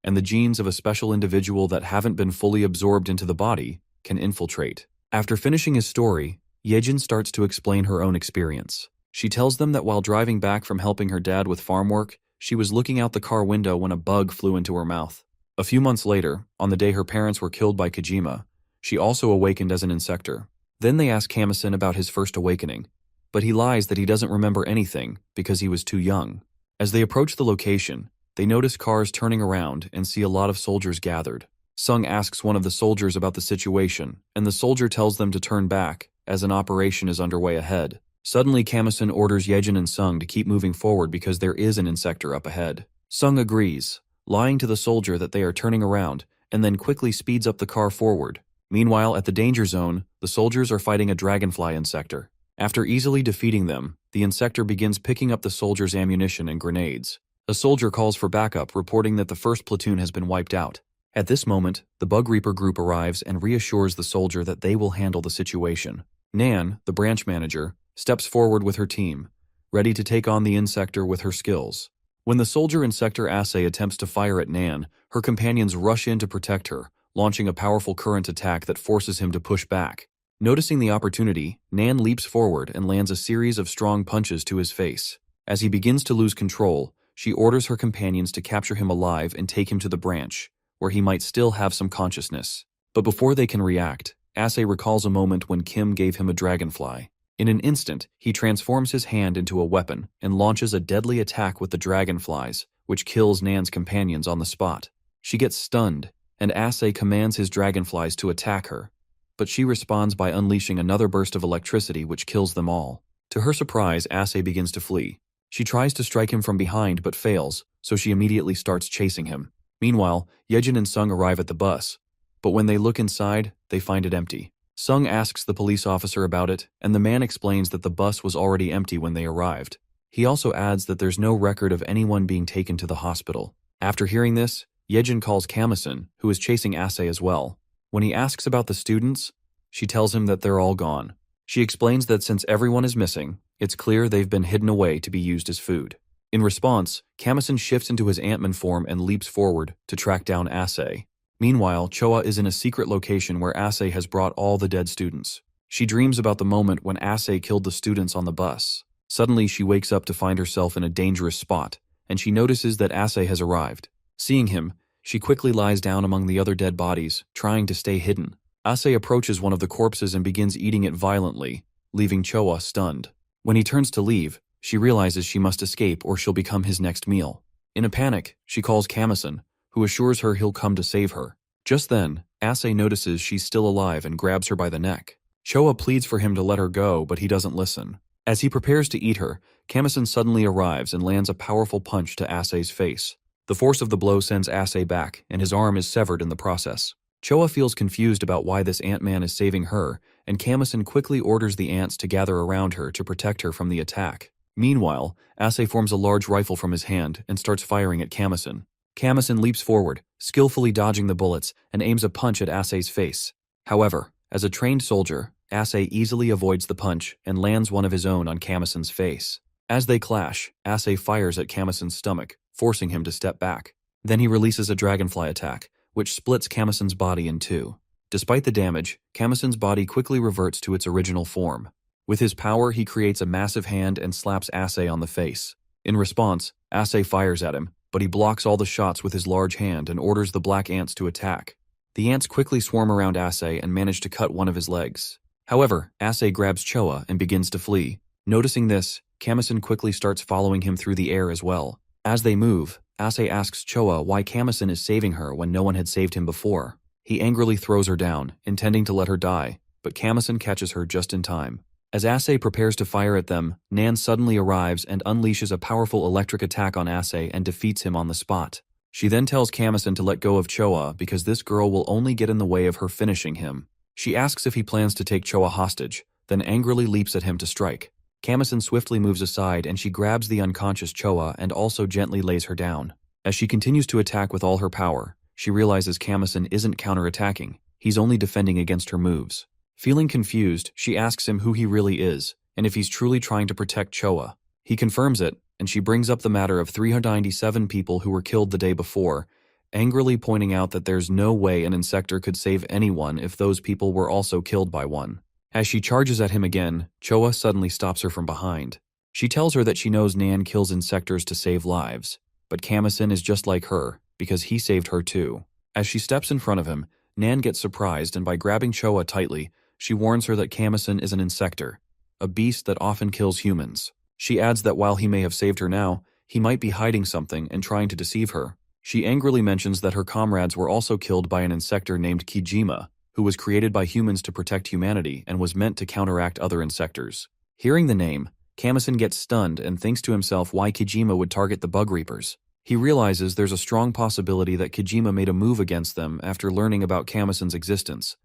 and the genes of a special individual that haven't been fully absorbed into the body can infiltrate. After finishing his story, Yejin starts to explain her own experience. She tells them that while driving back from helping her dad with farm work, she was looking out the car window when a bug flew into her mouth. A few months later, on the day her parents were killed by Kojima, she also awakened as an insector. Then they ask Kamison about his first awakening, but he lies that he doesn't remember anything because he was too young. As they approach the location, they notice cars turning around and see a lot of soldiers gathered. Sung asks one of the soldiers about the situation, and the soldier tells them to turn back, as an operation is underway ahead. Suddenly, Kamison orders Yejin and Sung to keep moving forward because there is an insector up ahead. Sung agrees, lying to the soldier that they are turning around, and then quickly speeds up the car forward. Meanwhile, at the danger zone, the soldiers are fighting a dragonfly insector. After easily defeating them, the insector begins picking up the soldiers' ammunition and grenades. A soldier calls for backup, reporting that the first platoon has been wiped out. At this moment, the Bug Reaper group arrives and reassures the soldier that they will handle the situation. Nan, the branch manager, steps forward with her team, ready to take on the insector with her skills. When the soldier insector Assay attempts to fire at Nan, her companions rush in to protect her, launching a powerful current attack that forces him to push back. Noticing the opportunity, Nan leaps forward and lands a series of strong punches to his face. As he begins to lose control, she orders her companions to capture him alive and take him to the branch, where he might still have some consciousness. But before they can react, Assay recalls a moment when Kim gave him a dragonfly. In an instant, he transforms his hand into a weapon and launches a deadly attack with the dragonflies, which kills Nan's companions on the spot. She gets stunned, and Assay commands his dragonflies to attack her, but she responds by unleashing another burst of electricity which kills them all. To her surprise, Assay begins to flee. She tries to strike him from behind but fails, so she immediately starts chasing him. Meanwhile, Yejin and Sung arrive at the bus, but when they look inside, they find it empty. Sung asks the police officer about it, and the man explains that the bus was already empty when they arrived. He also adds that there's no record of anyone being taken to the hospital. After hearing this, Yejin calls Kamison, who is chasing Assay as well. When he asks about the students, she tells him that they're all gone. She explains that since everyone is missing, it's clear they've been hidden away to be used as food. In response, Kamison shifts into his Ant-Man form and leaps forward to track down Assay. Meanwhile, Choa is in a secret location where Assay has brought all the dead students. She dreams about the moment when Assay killed the students on the bus. Suddenly, she wakes up to find herself in a dangerous spot, and she notices that Assay has arrived. Seeing him, she quickly lies down among the other dead bodies, trying to stay hidden. Assay approaches one of the corpses and begins eating it violently, leaving Choa stunned. When he turns to leave, she realizes she must escape or she'll become his next meal. In a panic, she calls Kamison, who assures her he'll come to save her. Just then, Assay notices she's still alive and grabs her by the neck. Choa pleads for him to let her go, but he doesn't listen. As he prepares to eat her, Kamison suddenly arrives and lands a powerful punch to Assay's face. The force of the blow sends Assay back, and his arm is severed in the process. Choa feels confused about why this Ant-Man is saving her, and Kamison quickly orders the ants to gather around her to protect her from the attack. Meanwhile, Assay forms a large rifle from his hand and starts firing at Kamison. Kamison leaps forward, skillfully dodging the bullets, and aims a punch at Assay's face. However, as a trained soldier, Ase easily avoids the punch and lands one of his own on Kamison's face. As they clash, Ase fires at Kamison's stomach, forcing him to step back. Then he releases a dragonfly attack, which splits Kamison's body in two. Despite the damage, Kamison's body quickly reverts to its original form. With his power, he creates a massive hand and slaps Ase on the face. In response, Ase fires at him, but he blocks all the shots with his large hand and orders the black ants to attack. The ants quickly swarm around Ase and manage to cut one of his legs. However, Ase grabs Choa and begins to flee. Noticing this, Kamison quickly starts following him through the air as well. As they move, Ase asks Choa why Kamison is saving her when no one had saved him before. He angrily throws her down, intending to let her die, but Kamison catches her just in time. As Ase prepares to fire at them, Nan suddenly arrives and unleashes a powerful electric attack on Ase and defeats him on the spot. She then tells Kamison to let go of Choa because this girl will only get in the way of her finishing him. She asks if he plans to take Choa hostage, then angrily leaps at him to strike. Kamison swiftly moves aside and she grabs the unconscious Choa and also gently lays her down. As she continues to attack with all her power, she realizes Kamison isn't counterattacking, he's only defending against her moves. Feeling confused, she asks him who he really is, and if he's truly trying to protect Choa. He confirms it, and she brings up the matter of 397 people who were killed the day before, angrily pointing out that there's no way an Insector could save anyone if those people were also killed by one. As she charges at him again, Choa suddenly stops her from behind. She tells her that she knows Nan kills Insectors to save lives, but Kamison is just like her, because he saved her too. As she steps in front of him, Nan gets surprised and by grabbing Choa tightly, she warns her that Kamison is an Insector, a beast that often kills humans. She adds that while he may have saved her now, he might be hiding something and trying to deceive her. She angrily mentions that her comrades were also killed by an Insector named Kijima, who was created by humans to protect humanity and was meant to counteract other Insectors. Hearing the name, Kamison gets stunned and thinks to himself why Kijima would target the Bug Reapers. He realizes there's a strong possibility that Kijima made a move against them after learning about Kamison's existence,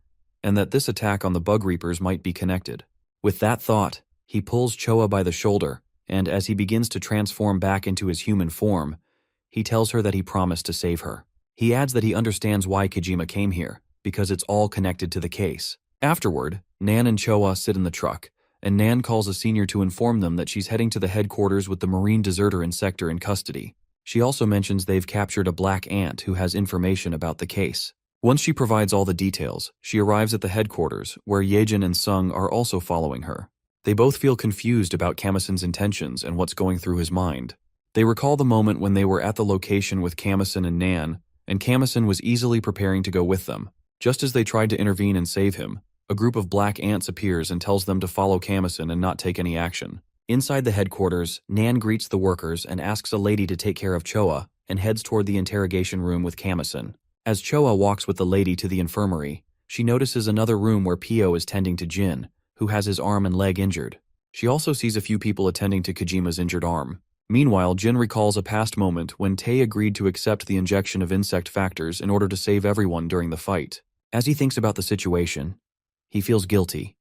and that this attack on the Bug Reapers might be connected. With that thought, he pulls Choa by the shoulder, and as he begins to transform back into his human form, he tells her that he promised to save her. He adds that he understands why Kijima came here, because it's all connected to the case. Afterward, Nan and Choa sit in the truck, and Nan calls a senior to inform them that she's heading to the headquarters with the marine deserter Insector in custody. She also mentions they've captured a black ant who has information about the case. Once she provides all the details, she arrives at the headquarters, where Yejin and Sung are also following her. They both feel confused about Kamison's intentions and what's going through his mind. They recall the moment when they were at the location with Kamison and Nan, and Kamison was easily preparing to go with them. Just as they tried to intervene and save him, a group of black ants appears and tells them to follow Kamison and not take any action. Inside the headquarters, Nan greets the workers and asks a lady to take care of Choa and heads toward the interrogation room with Kamison. As Choa walks with the lady to the infirmary, she notices another room where Pio is tending to Jin, who has his arm and leg injured. She also sees a few people attending to Kojima's injured arm. Meanwhile, Jin recalls a past moment when Tae agreed to accept the injection of insect factors in order to save everyone during the fight. As he thinks about the situation, he feels guilty,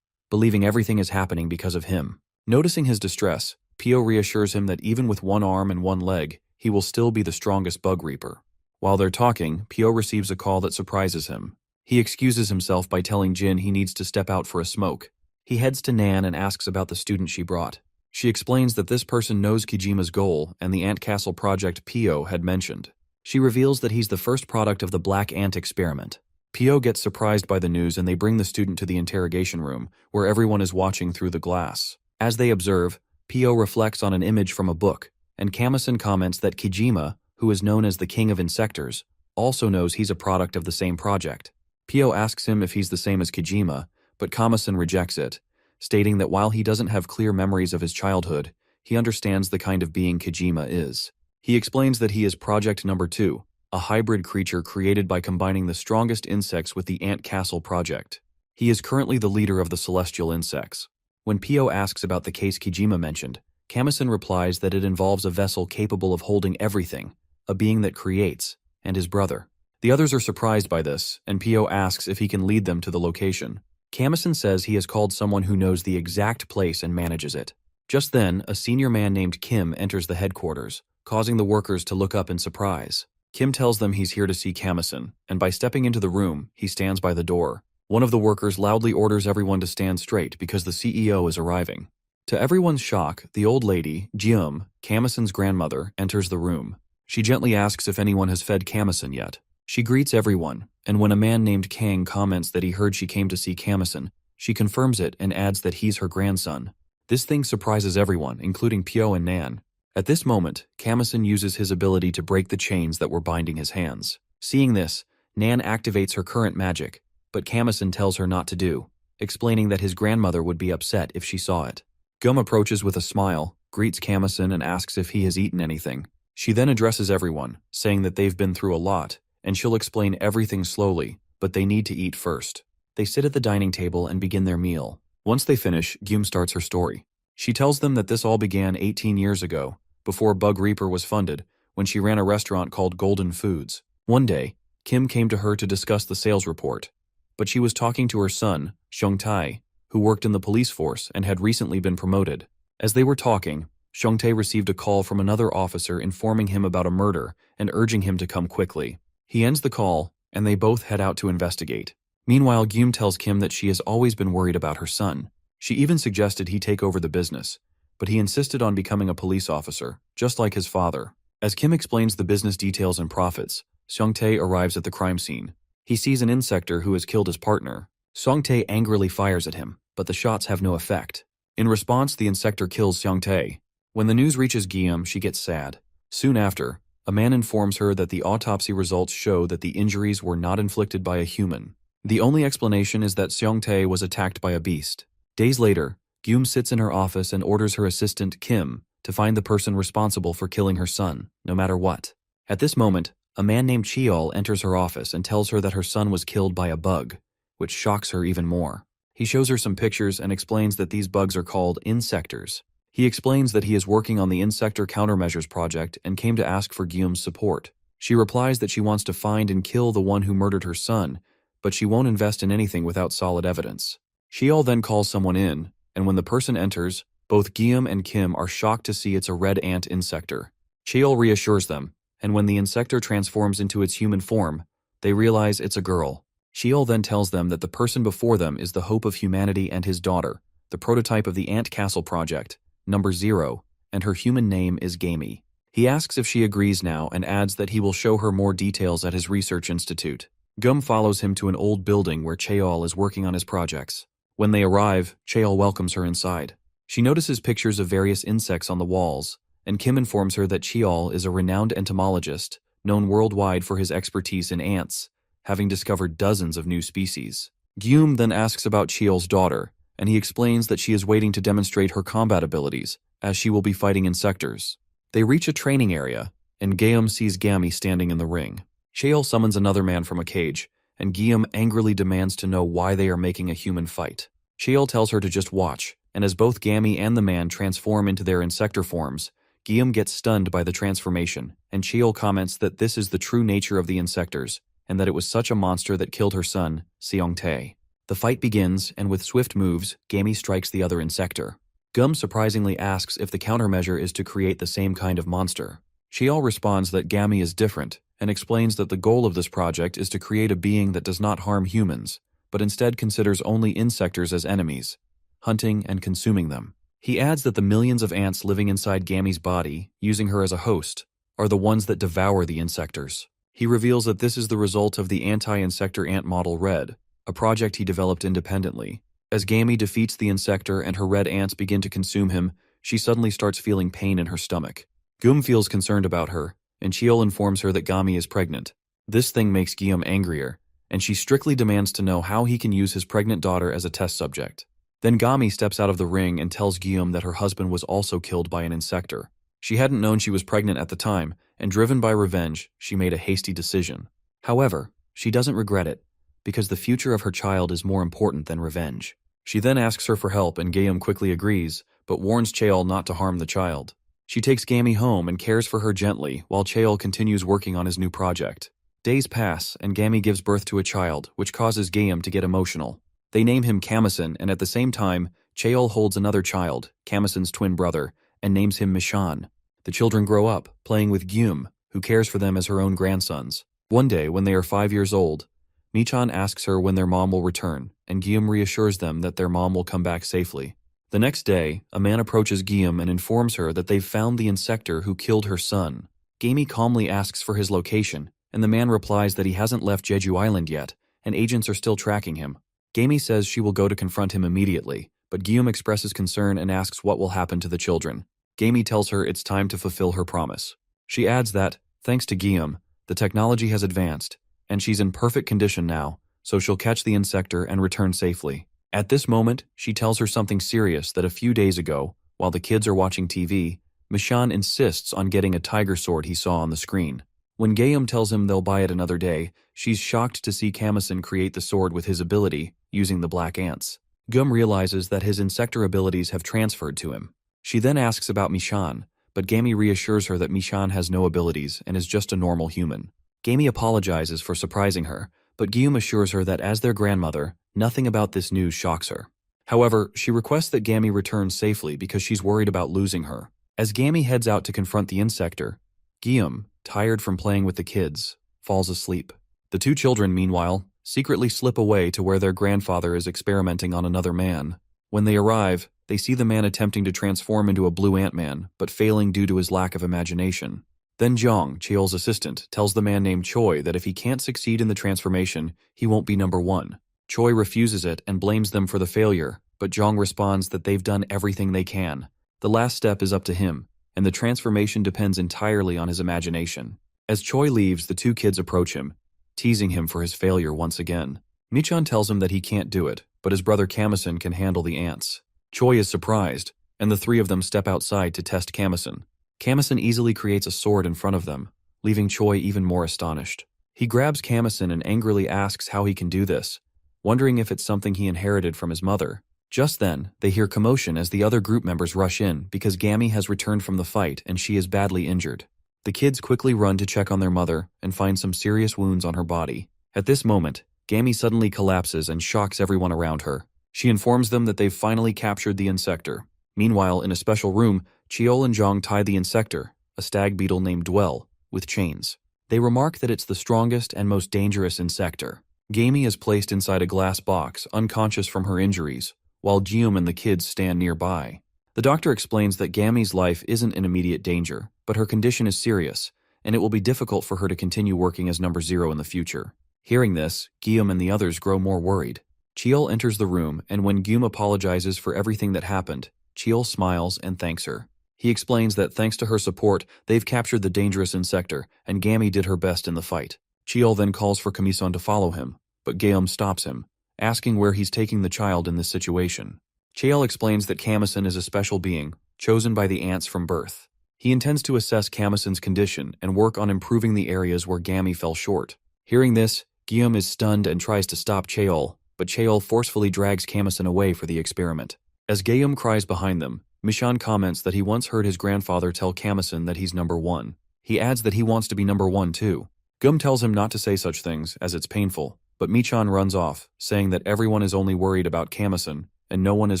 believing everything is happening because of him. Noticing his distress, Pio reassures him that even with one arm and one leg, he will still be the strongest Bug Reaper. While they're talking, Pio receives a call that surprises him. He excuses himself by telling Jin he needs to step out for a smoke. He heads to Nan and asks about the student she brought. She explains that this person knows Kijima's goal and the Ant Castle project Pio had mentioned. She reveals that he's the first product of the Black Ant experiment. Pio gets surprised by the news and they bring the student to the interrogation room, where everyone is watching through the glass. As they observe, Pio reflects on an image from a book, and Kamison comments that Kijima, who is known as the King of Insectors, also knows he's a product of the same project. Pio asks him if he's the same as Kijima, but Kamison rejects it, stating that while he doesn't have clear memories of his childhood, he understands the kind of being Kijima is. He explains that he is Project Number 2, a hybrid creature created by combining the strongest insects with the Ant Castle project. He is currently the leader of the celestial insects. When Pio asks about the case Kijima mentioned, Kamison replies that it involves a vessel capable of holding everything, a being that creates, and his brother. The others are surprised by this, and Pio asks if he can lead them to the location. Kamison says he has called someone who knows the exact place and manages it. Just then, a senior man named Kim enters the headquarters, causing the workers to look up in surprise. Kim tells them he's here to see Kamison, and by stepping into the room, he stands by the door. One of the workers loudly orders everyone to stand straight because the CEO is arriving. To everyone's shock, the old lady, Gyum, Kamison's grandmother, enters the room. She gently asks if anyone has fed Kamison yet. She greets everyone, and when a man named Kang comments that he heard she came to see Kamison, she confirms it and adds that he's her grandson. This thing surprises everyone, including Pyo and Nan. At this moment, Kamison uses his ability to break the chains that were binding his hands. Seeing this, Nan activates her current magic, but Kamison tells her not to do, explaining that his grandmother would be upset if she saw it. Gum approaches with a smile, greets Kamison and asks if he has eaten anything. She then addresses everyone, saying that they've been through a lot, and she'll explain everything slowly, but they need to eat first. They sit at the dining table and begin their meal. Once they finish, Gyum starts her story. She tells them that this all began 18 years ago, before Bug Reaper was funded, when she ran a restaurant called Golden Foods. One day, Kim came to her to discuss the sales report, but she was talking to her son, Xiongtae, who worked in the police force and had recently been promoted. As they were talking, Xiongtae received a call from another officer informing him about a murder and urging him to come quickly. He ends the call, and they both head out to investigate. Meanwhile, Gyum tells Kim that she has always been worried about her son. She even suggested he take over the business, but he insisted on becoming a police officer, just like his father. As Kim explains the business details and profits, Xiongtae arrives at the crime scene. He sees an Insector who has killed his partner. Xiongtae angrily fires at him, but the shots have no effect. In response, the Insector kills Xiongtae. When the news reaches Gyum, she gets sad. Soon after, a man informs her that the autopsy results show that the injuries were not inflicted by a human. The only explanation is that Xiongtae was attacked by a beast. Days later, Gyum sits in her office and orders her assistant, Kim, to find the person responsible for killing her son, no matter what. At this moment, a man named Cheol enters her office and tells her that her son was killed by a bug, which shocks her even more. He shows her some pictures and explains that these bugs are called Insectors. He explains that he is working on the Insector countermeasures project and came to ask for Gyum's support. She replies that she wants to find and kill the one who murdered her son, but she won't invest in anything without solid evidence. Cheol then calls someone in, and when the person enters, both Gyum and Kim are shocked to see it's a red ant Insector. Cheol reassures them, and when the Insector transforms into its human form, they realize it's a girl. Cheol then tells them that the person before them is the hope of humanity and his daughter, the prototype of the Ant Castle project, number 0, and her human name is Gamey. He asks if she agrees now and adds that he will show her more details at his research institute. Gum follows him to an old building where Cheol is working on his projects. When they arrive, Cheol welcomes her inside. She notices pictures of various insects on the walls, and Kim informs her that Cheol is a renowned entomologist, known worldwide for his expertise in ants, having discovered dozens of new species. Gyum then asks about Cheol's daughter, and he explains that she is waiting to demonstrate her combat abilities, as she will be fighting Insectors. They reach a training area, and Gyum sees Gammy standing in the ring. Cheol summons another man from a cage, and Gyum angrily demands to know why they are making a human fight. Cheol tells her to just watch, and as both Gammy and the man transform into their Insector forms, Gyum gets stunned by the transformation, and Cheol comments that this is the true nature of the Insectors, and that it was such a monster that killed her son, Xiongtae. The fight begins, and with swift moves, Gammy strikes the other Insector. Gum surprisingly asks if the countermeasure is to create the same kind of monster. Cheol responds that Gammy is different, and explains that the goal of this project is to create a being that does not harm humans, but instead considers only Insectors as enemies, hunting and consuming them. He adds that the millions of ants living inside Gammy's body, using her as a host, are the ones that devour the Insectors. He reveals that this is the result of the anti-Insector ant model Red, a project he developed independently. As Gammy defeats the Insector and her red ants begin to consume him, she suddenly starts feeling pain in her stomach. Gum feels concerned about her, and Cheol informs her that Gammy is pregnant. This thing makes Gyum angrier, and she strictly demands to know how he can use his pregnant daughter as a test subject. Then Gammy steps out of the ring and tells Gyum that her husband was also killed by an Insector. She hadn't known she was pregnant at the time, and driven by revenge, she made a hasty decision. However, she doesn't regret it, because the future of her child is more important than revenge. She then asks her for help, and Gyum quickly agrees, but warns Cheol not to harm the child. She takes Gammy home and cares for her gently, while Cheol continues working on his new project. Days pass, and Gammy gives birth to a child, which causes Gyum to get emotional. They name him Kamison, and at the same time, Cheol holds another child, Kamison's twin brother, and names him Mishan. The children grow up, playing with Gyum, who cares for them as her own grandsons. One day, when they are 5 years old, Michan asks her when their mom will return, and Guillaume reassures them that their mom will come back safely. The next day, a man approaches Guillaume and informs her that they've found the Insector who killed her son. Gamey calmly asks for his location, and the man replies that he hasn't left Jeju Island yet, and agents are still tracking him. Gamey says she will go to confront him immediately, but Guillaume expresses concern and asks what will happen to the children. Gamey tells her it's time to fulfill her promise. She adds that, thanks to Guillaume, the technology has advanced, and she's in perfect condition now, so she'll catch the Insector and return safely. At this moment, she tells her something serious that a few days ago, while the kids are watching TV, Michan insists on getting a tiger sword he saw on the screen. When Guillaume tells him they'll buy it another day, she's shocked to see Kamison create the sword with his ability, using the black ants. Guillaume realizes that his Insector abilities have transferred to him. She then asks about Michan, but Gamey reassures her that Michan has no abilities and is just a normal human. Gamey apologizes for surprising her, but Guillaume assures her that as their grandmother, nothing about this news shocks her. However, she requests that Gamey return safely because she's worried about losing her. As Gamey heads out to confront the Insector, Guillaume, tired from playing with the kids, falls asleep. The two children, meanwhile, secretly slip away to where their grandfather is experimenting on another man. When they arrive, they see the man attempting to transform into a blue Ant-Man, but failing due to his lack of imagination. Then Jong, Cheol's assistant, tells the man named Choi that if he can't succeed in the transformation, he won't be number one. Choi refuses it and blames them for the failure, but Jong responds that they've done everything they can. The last step is up to him, and the transformation depends entirely on his imagination. As Choi leaves, the two kids approach him, teasing him for his failure once again. Michan tells him that he can't do it, but his brother Kamison can handle the ants. Choi is surprised, and the three of them step outside to test Kamison. Kamison easily creates a sword in front of them, leaving Choi even more astonished. He grabs Kamison and angrily asks how he can do this, wondering if it's something he inherited from his mother. Just then, they hear commotion as the other group members rush in because Gammy has returned from the fight and she is badly injured. The kids quickly run to check on their mother and find some serious wounds on her body. At this moment, Gammy suddenly collapses and shocks everyone around her. She informs them that they've finally captured the Insector. Meanwhile, in a special room, Cheol and Jong tie the Insector, a stag beetle named Dwell, with chains. They remark that it's the strongest and most dangerous Insector. Gammy is placed inside a glass box, unconscious from her injuries, while Guillaume and the kids stand nearby. The doctor explains that Gammy's life isn't in immediate danger, but her condition is serious, and it will be difficult for her to continue working as number 0 in the future. Hearing this, Guillaume and the others grow more worried. Cheol enters the room, and when Guillaume apologizes for everything that happened, Cheol smiles and thanks her. He explains that thanks to her support, they've captured the dangerous Insector, and Gammy did her best in the fight. Cheol then calls for Kamison to follow him, but Guillaume stops him, asking where he's taking the child in this situation. Cheol explains that Kamison is a special being, chosen by the ants from birth. He intends to assess Kamison's condition and work on improving the areas where Gammy fell short. Hearing this, Guillaume is stunned and tries to stop Cheol, but Cheol forcefully drags Kamison away for the experiment. As Guillaume cries behind them, Michan comments that he once heard his grandfather tell Kamison that he's number 1. He adds that he wants to be number 1 too. Guillaume tells him not to say such things, as it's painful, but Michan runs off, saying that everyone is only worried about Kamison, and no one is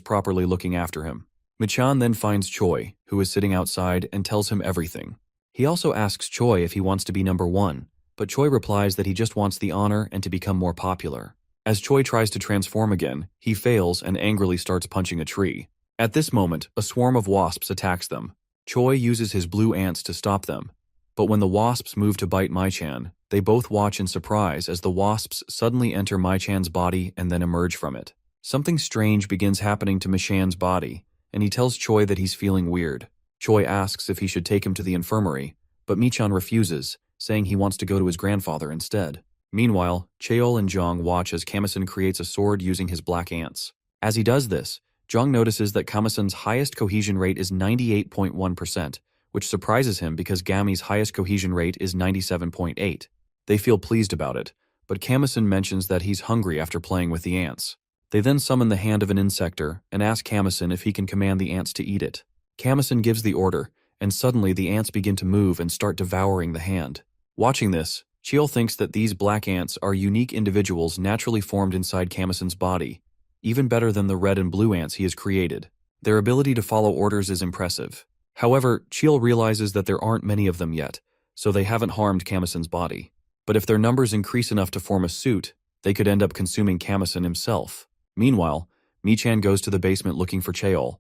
properly looking after him. Michan then finds Choi, who is sitting outside, and tells him everything. He also asks Choi if he wants to be number 1, but Choi replies that he just wants the honor and to become more popular. As Choi tries to transform again, he fails and angrily starts punching a tree. At this moment, a swarm of wasps attacks them. Choi uses his blue ants to stop them, but when the wasps move to bite Mai-chan, they both watch in surprise as the wasps suddenly enter Mai-chan's body and then emerge from it. Something strange begins happening to Mai-chan's body, and he tells Choi that he's feeling weird. Choi asks if he should take him to the infirmary, but Michan refuses, saying he wants to go to his grandfather instead. Meanwhile, Cheol and Jong watch as Kamison creates a sword using his black ants. As he does this, Jong notices that Kamison's highest cohesion rate is 98.1%, which surprises him because Gammy's highest cohesion rate is 97.8%. They feel pleased about it, but Kamison mentions that he's hungry after playing with the ants. They then summon the hand of an Insector and ask Kamison if he can command the ants to eat it. Kamison gives the order, and suddenly the ants begin to move and start devouring the hand. Watching this, Cheol thinks that these black ants are unique individuals naturally formed inside Kamison's body, even better than the red and blue ants he has created. Their ability to follow orders is impressive. However, Cheol realizes that there aren't many of them yet, so they haven't harmed Kamison's body. But if their numbers increase enough to form a suit, They could end up consuming Kamasan himself. Meanwhile, Michan goes to the basement looking for Cheol,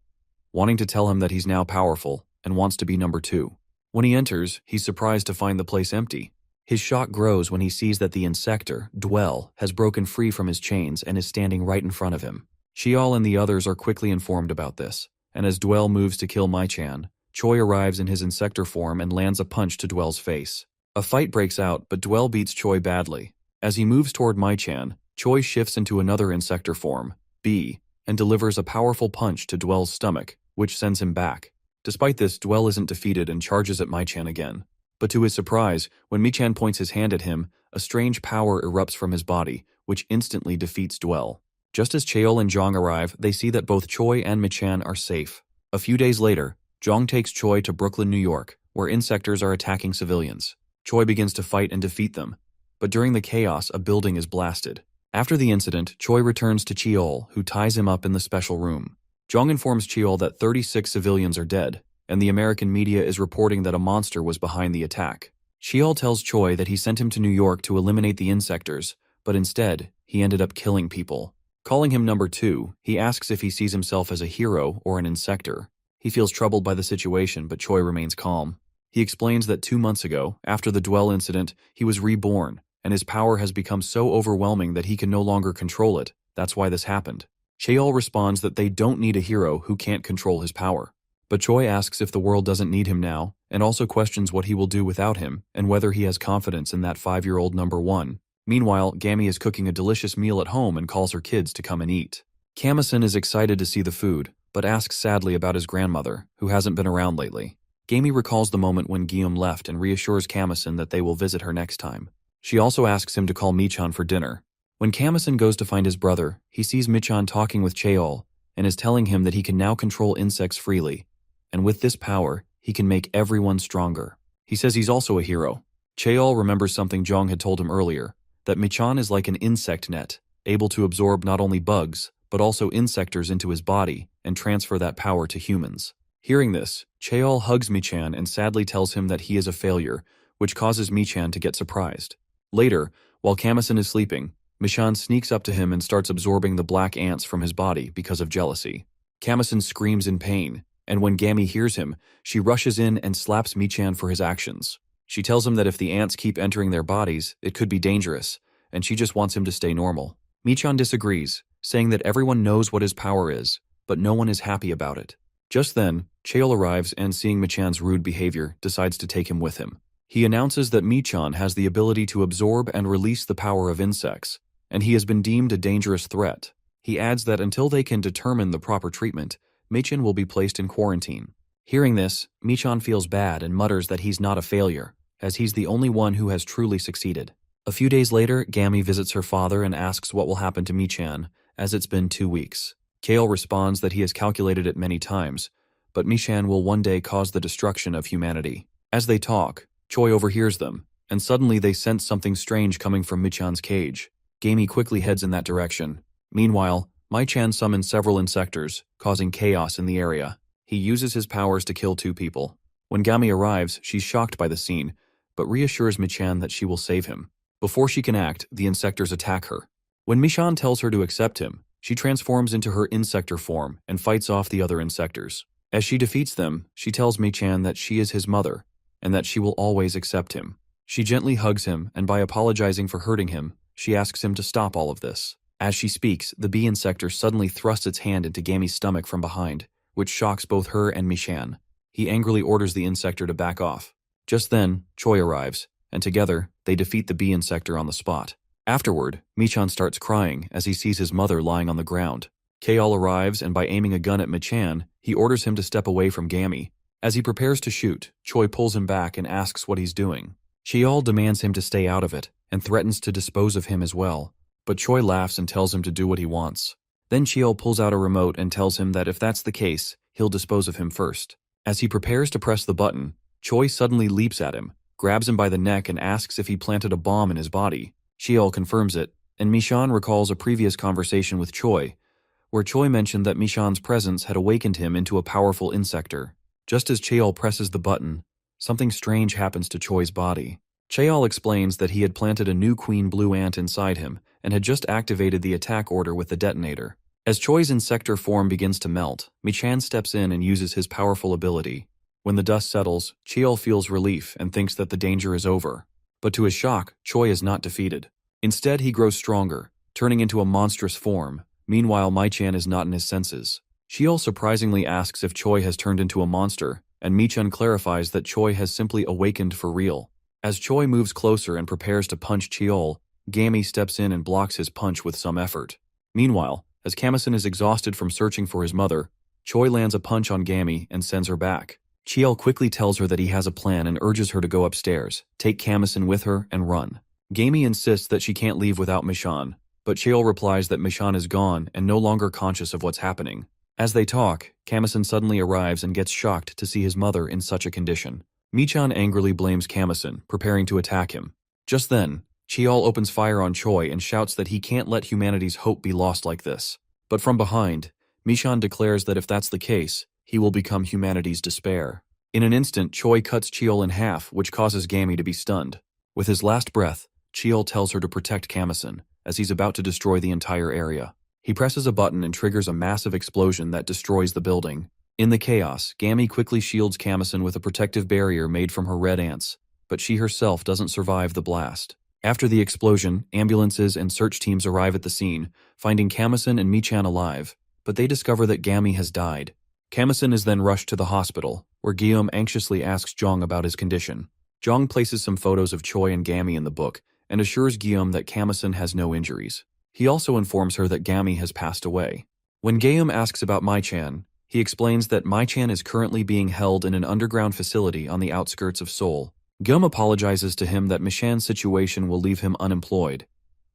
wanting to tell him that he's now powerful and wants to be number 2. When he enters, he's surprised to find the place empty. His shock grows when he sees that the Insector, Dwell, has broken free from his chains and is standing right in front of him. Cheol and the others are quickly informed about this, and as Dwell moves to kill Michan, Choi arrives in his Insector form and lands a punch to Dwell's face. A fight breaks out, but Dwell beats Choi badly. As he moves toward Michan, Choi shifts into another Insector form, B, and delivers a powerful punch to Dwell's stomach, which sends him back. Despite this, Dwell isn't defeated and charges at Michan again. But to his surprise, when Michan points his hand at him, a strange power erupts from his body, which instantly defeats Dwell. Just as Cheol and Jong arrive, they see that both Choi and Michan are safe. A few days later, Jong takes Choi to Brooklyn, New York, where insectors are attacking civilians. Choi begins to fight and defeat them, but during the chaos, a building is blasted. After the incident, Choi returns to Cheol, who ties him up in the special room. Jong informs Cheol that 36 civilians are dead, and the American media is reporting that a monster was behind the attack. Cheol tells Choi that he sent him to New York to eliminate the insectors, but instead, he ended up killing people. Calling him number 2, he asks if he sees himself as a hero or an insector. He feels troubled by the situation, but Choi remains calm. He explains that 2 months ago, after the Dwell incident, he was reborn, and his power has become so overwhelming that he can no longer control it. That's why this happened. Cheol responds that they don't need a hero who can't control his power. But Choi asks if the world doesn't need him now, and also questions what he will do without him, and whether he has confidence in that 5-year-old number 1. Meanwhile, Gammy is cooking a delicious meal at home and calls her kids to come and eat. Kamasan is excited to see the food, but asks sadly about his grandmother, who hasn't been around lately. Gammy recalls the moment when Guillaume left and reassures Kamasan that they will visit her next time. She also asks him to call Michan for dinner. When Kamasan goes to find his brother, he sees Michan talking with Cheol, and is telling him that he can now control insects freely, and with this power, he can make everyone stronger. He says he's also a hero. Cheol remembers something Jong had told him earlier, that Michan is like an insect net, able to absorb not only bugs, but also insectors into his body and transfer that power to humans. Hearing this, Cheol hugs Michan and sadly tells him that he is a failure, which causes Michan to get surprised. Later, while Kamasan is sleeping, Michan sneaks up to him and starts absorbing the black ants from his body because of jealousy. Kamasan screams in pain, and when Gammy hears him, she rushes in and slaps Michan for his actions. She tells him that if the ants keep entering their bodies, it could be dangerous, and she just wants him to stay normal. Michan disagrees, saying that everyone knows what his power is, but no one is happy about it. Just then, Cheol arrives and, seeing Michan's rude behavior, decides to take him with him. He announces that Michan has the ability to absorb and release the power of insects, and he has been deemed a dangerous threat. He adds that until they can determine the proper treatment, Michan will be placed in quarantine. Hearing this, Michan feels bad and mutters that he's not a failure, as he's the only one who has truly succeeded. A few days later, Gammy visits her father and asks what will happen to Michan, as it's been 2 weeks. Kale responds that he has calculated it many times, but Michan will one day cause the destruction of humanity. As they talk, Choi overhears them, and suddenly they sense something strange coming from Michan's cage. Gammy quickly heads in that direction. Meanwhile, Michan summons several insectors, causing chaos in the area. He uses his powers to kill 2 people. When Gammy arrives, she's shocked by the scene, but reassures Michan that she will save him. Before she can act, the insectors attack her. When Michan tells her to accept him, she transforms into her insector form and fights off the other insectors. As she defeats them, she tells Michan that she is his mother, and that she will always accept him. She gently hugs him, and by apologizing for hurting him, she asks him to stop all of this. As she speaks, the bee insector suddenly thrusts its hand into Gammy's stomach from behind, which shocks both her and Michan. He angrily orders the insector to back off. Just then, Choi arrives, and together, they defeat the bee insector on the spot. Afterward, Michan starts crying as he sees his mother lying on the ground. Kaol arrives, and by aiming a gun at Michan, he orders him to step away from Gammy. As he prepares to shoot, Choi pulls him back and asks what he's doing. Cheol demands him to stay out of it, and threatens to dispose of him as well. But Choi laughs and tells him to do what he wants. Then Cheol pulls out a remote and tells him that if that's the case, he'll dispose of him first. As he prepares to press the button, Choi suddenly leaps at him, grabs him by the neck and asks if he planted a bomb in his body. Cheol confirms it, and Michan recalls a previous conversation with Choi, where Choi mentioned that Michan's presence had awakened him into a powerful insector. Just as Cheol presses the button, something strange happens to Choi's body. Cheol explains that he had planted a new queen blue ant inside him and had just activated the attack order with the detonator. As Choi's Insector form begins to melt, Michan steps in and uses his powerful ability. When the dust settles, Cheol feels relief and thinks that the danger is over. But to his shock, Choi is not defeated. Instead, he grows stronger, turning into a monstrous form. Meanwhile, Michan is not in his senses. Cheol surprisingly asks if Choi has turned into a monster, and Michan clarifies that Choi has simply awakened for real. As Choi moves closer and prepares to punch Cheol, Gami steps in and blocks his punch with some effort. Meanwhile, as Kamison is exhausted from searching for his mother, Choi lands a punch on Gami and sends her back. Cheol quickly tells her that he has a plan and urges her to go upstairs, take Kamison with her, and run. Gami insists that she can't leave without Michan, but Cheol replies that Michan is gone and no longer conscious of what's happening. As they talk, Kamison suddenly arrives and gets shocked to see his mother in such a condition. Michan angrily blames Kamison, preparing to attack him. Just then, Cheol opens fire on Choi and shouts that he can't let humanity's hope be lost like this. But from behind, Michan declares that if that's the case, he will become humanity's despair. In an instant, Choi cuts Cheol in half, which causes Gami to be stunned. With his last breath, Cheol tells her to protect Kamison, as he's about to destroy the entire area. He presses a button and triggers a massive explosion that destroys the building. In the chaos, Gami quickly shields Kamison with a protective barrier made from her red ants, but she herself doesn't survive the blast. After the explosion, ambulances and search teams arrive at the scene, finding Kamison and Michan alive, but they discover that Gami has died. Kamison is then rushed to the hospital, where Guillaume anxiously asks Zhang about his condition. Zhang places some photos of Choi and Gami in the book and assures Guillaume that Kamison has no injuries. He also informs her that Gami has passed away. When Guillaume asks about Michan, he explains that Michan is currently being held in an underground facility on the outskirts of Seoul. Guillaume apologizes to him that Michan's situation will leave him unemployed,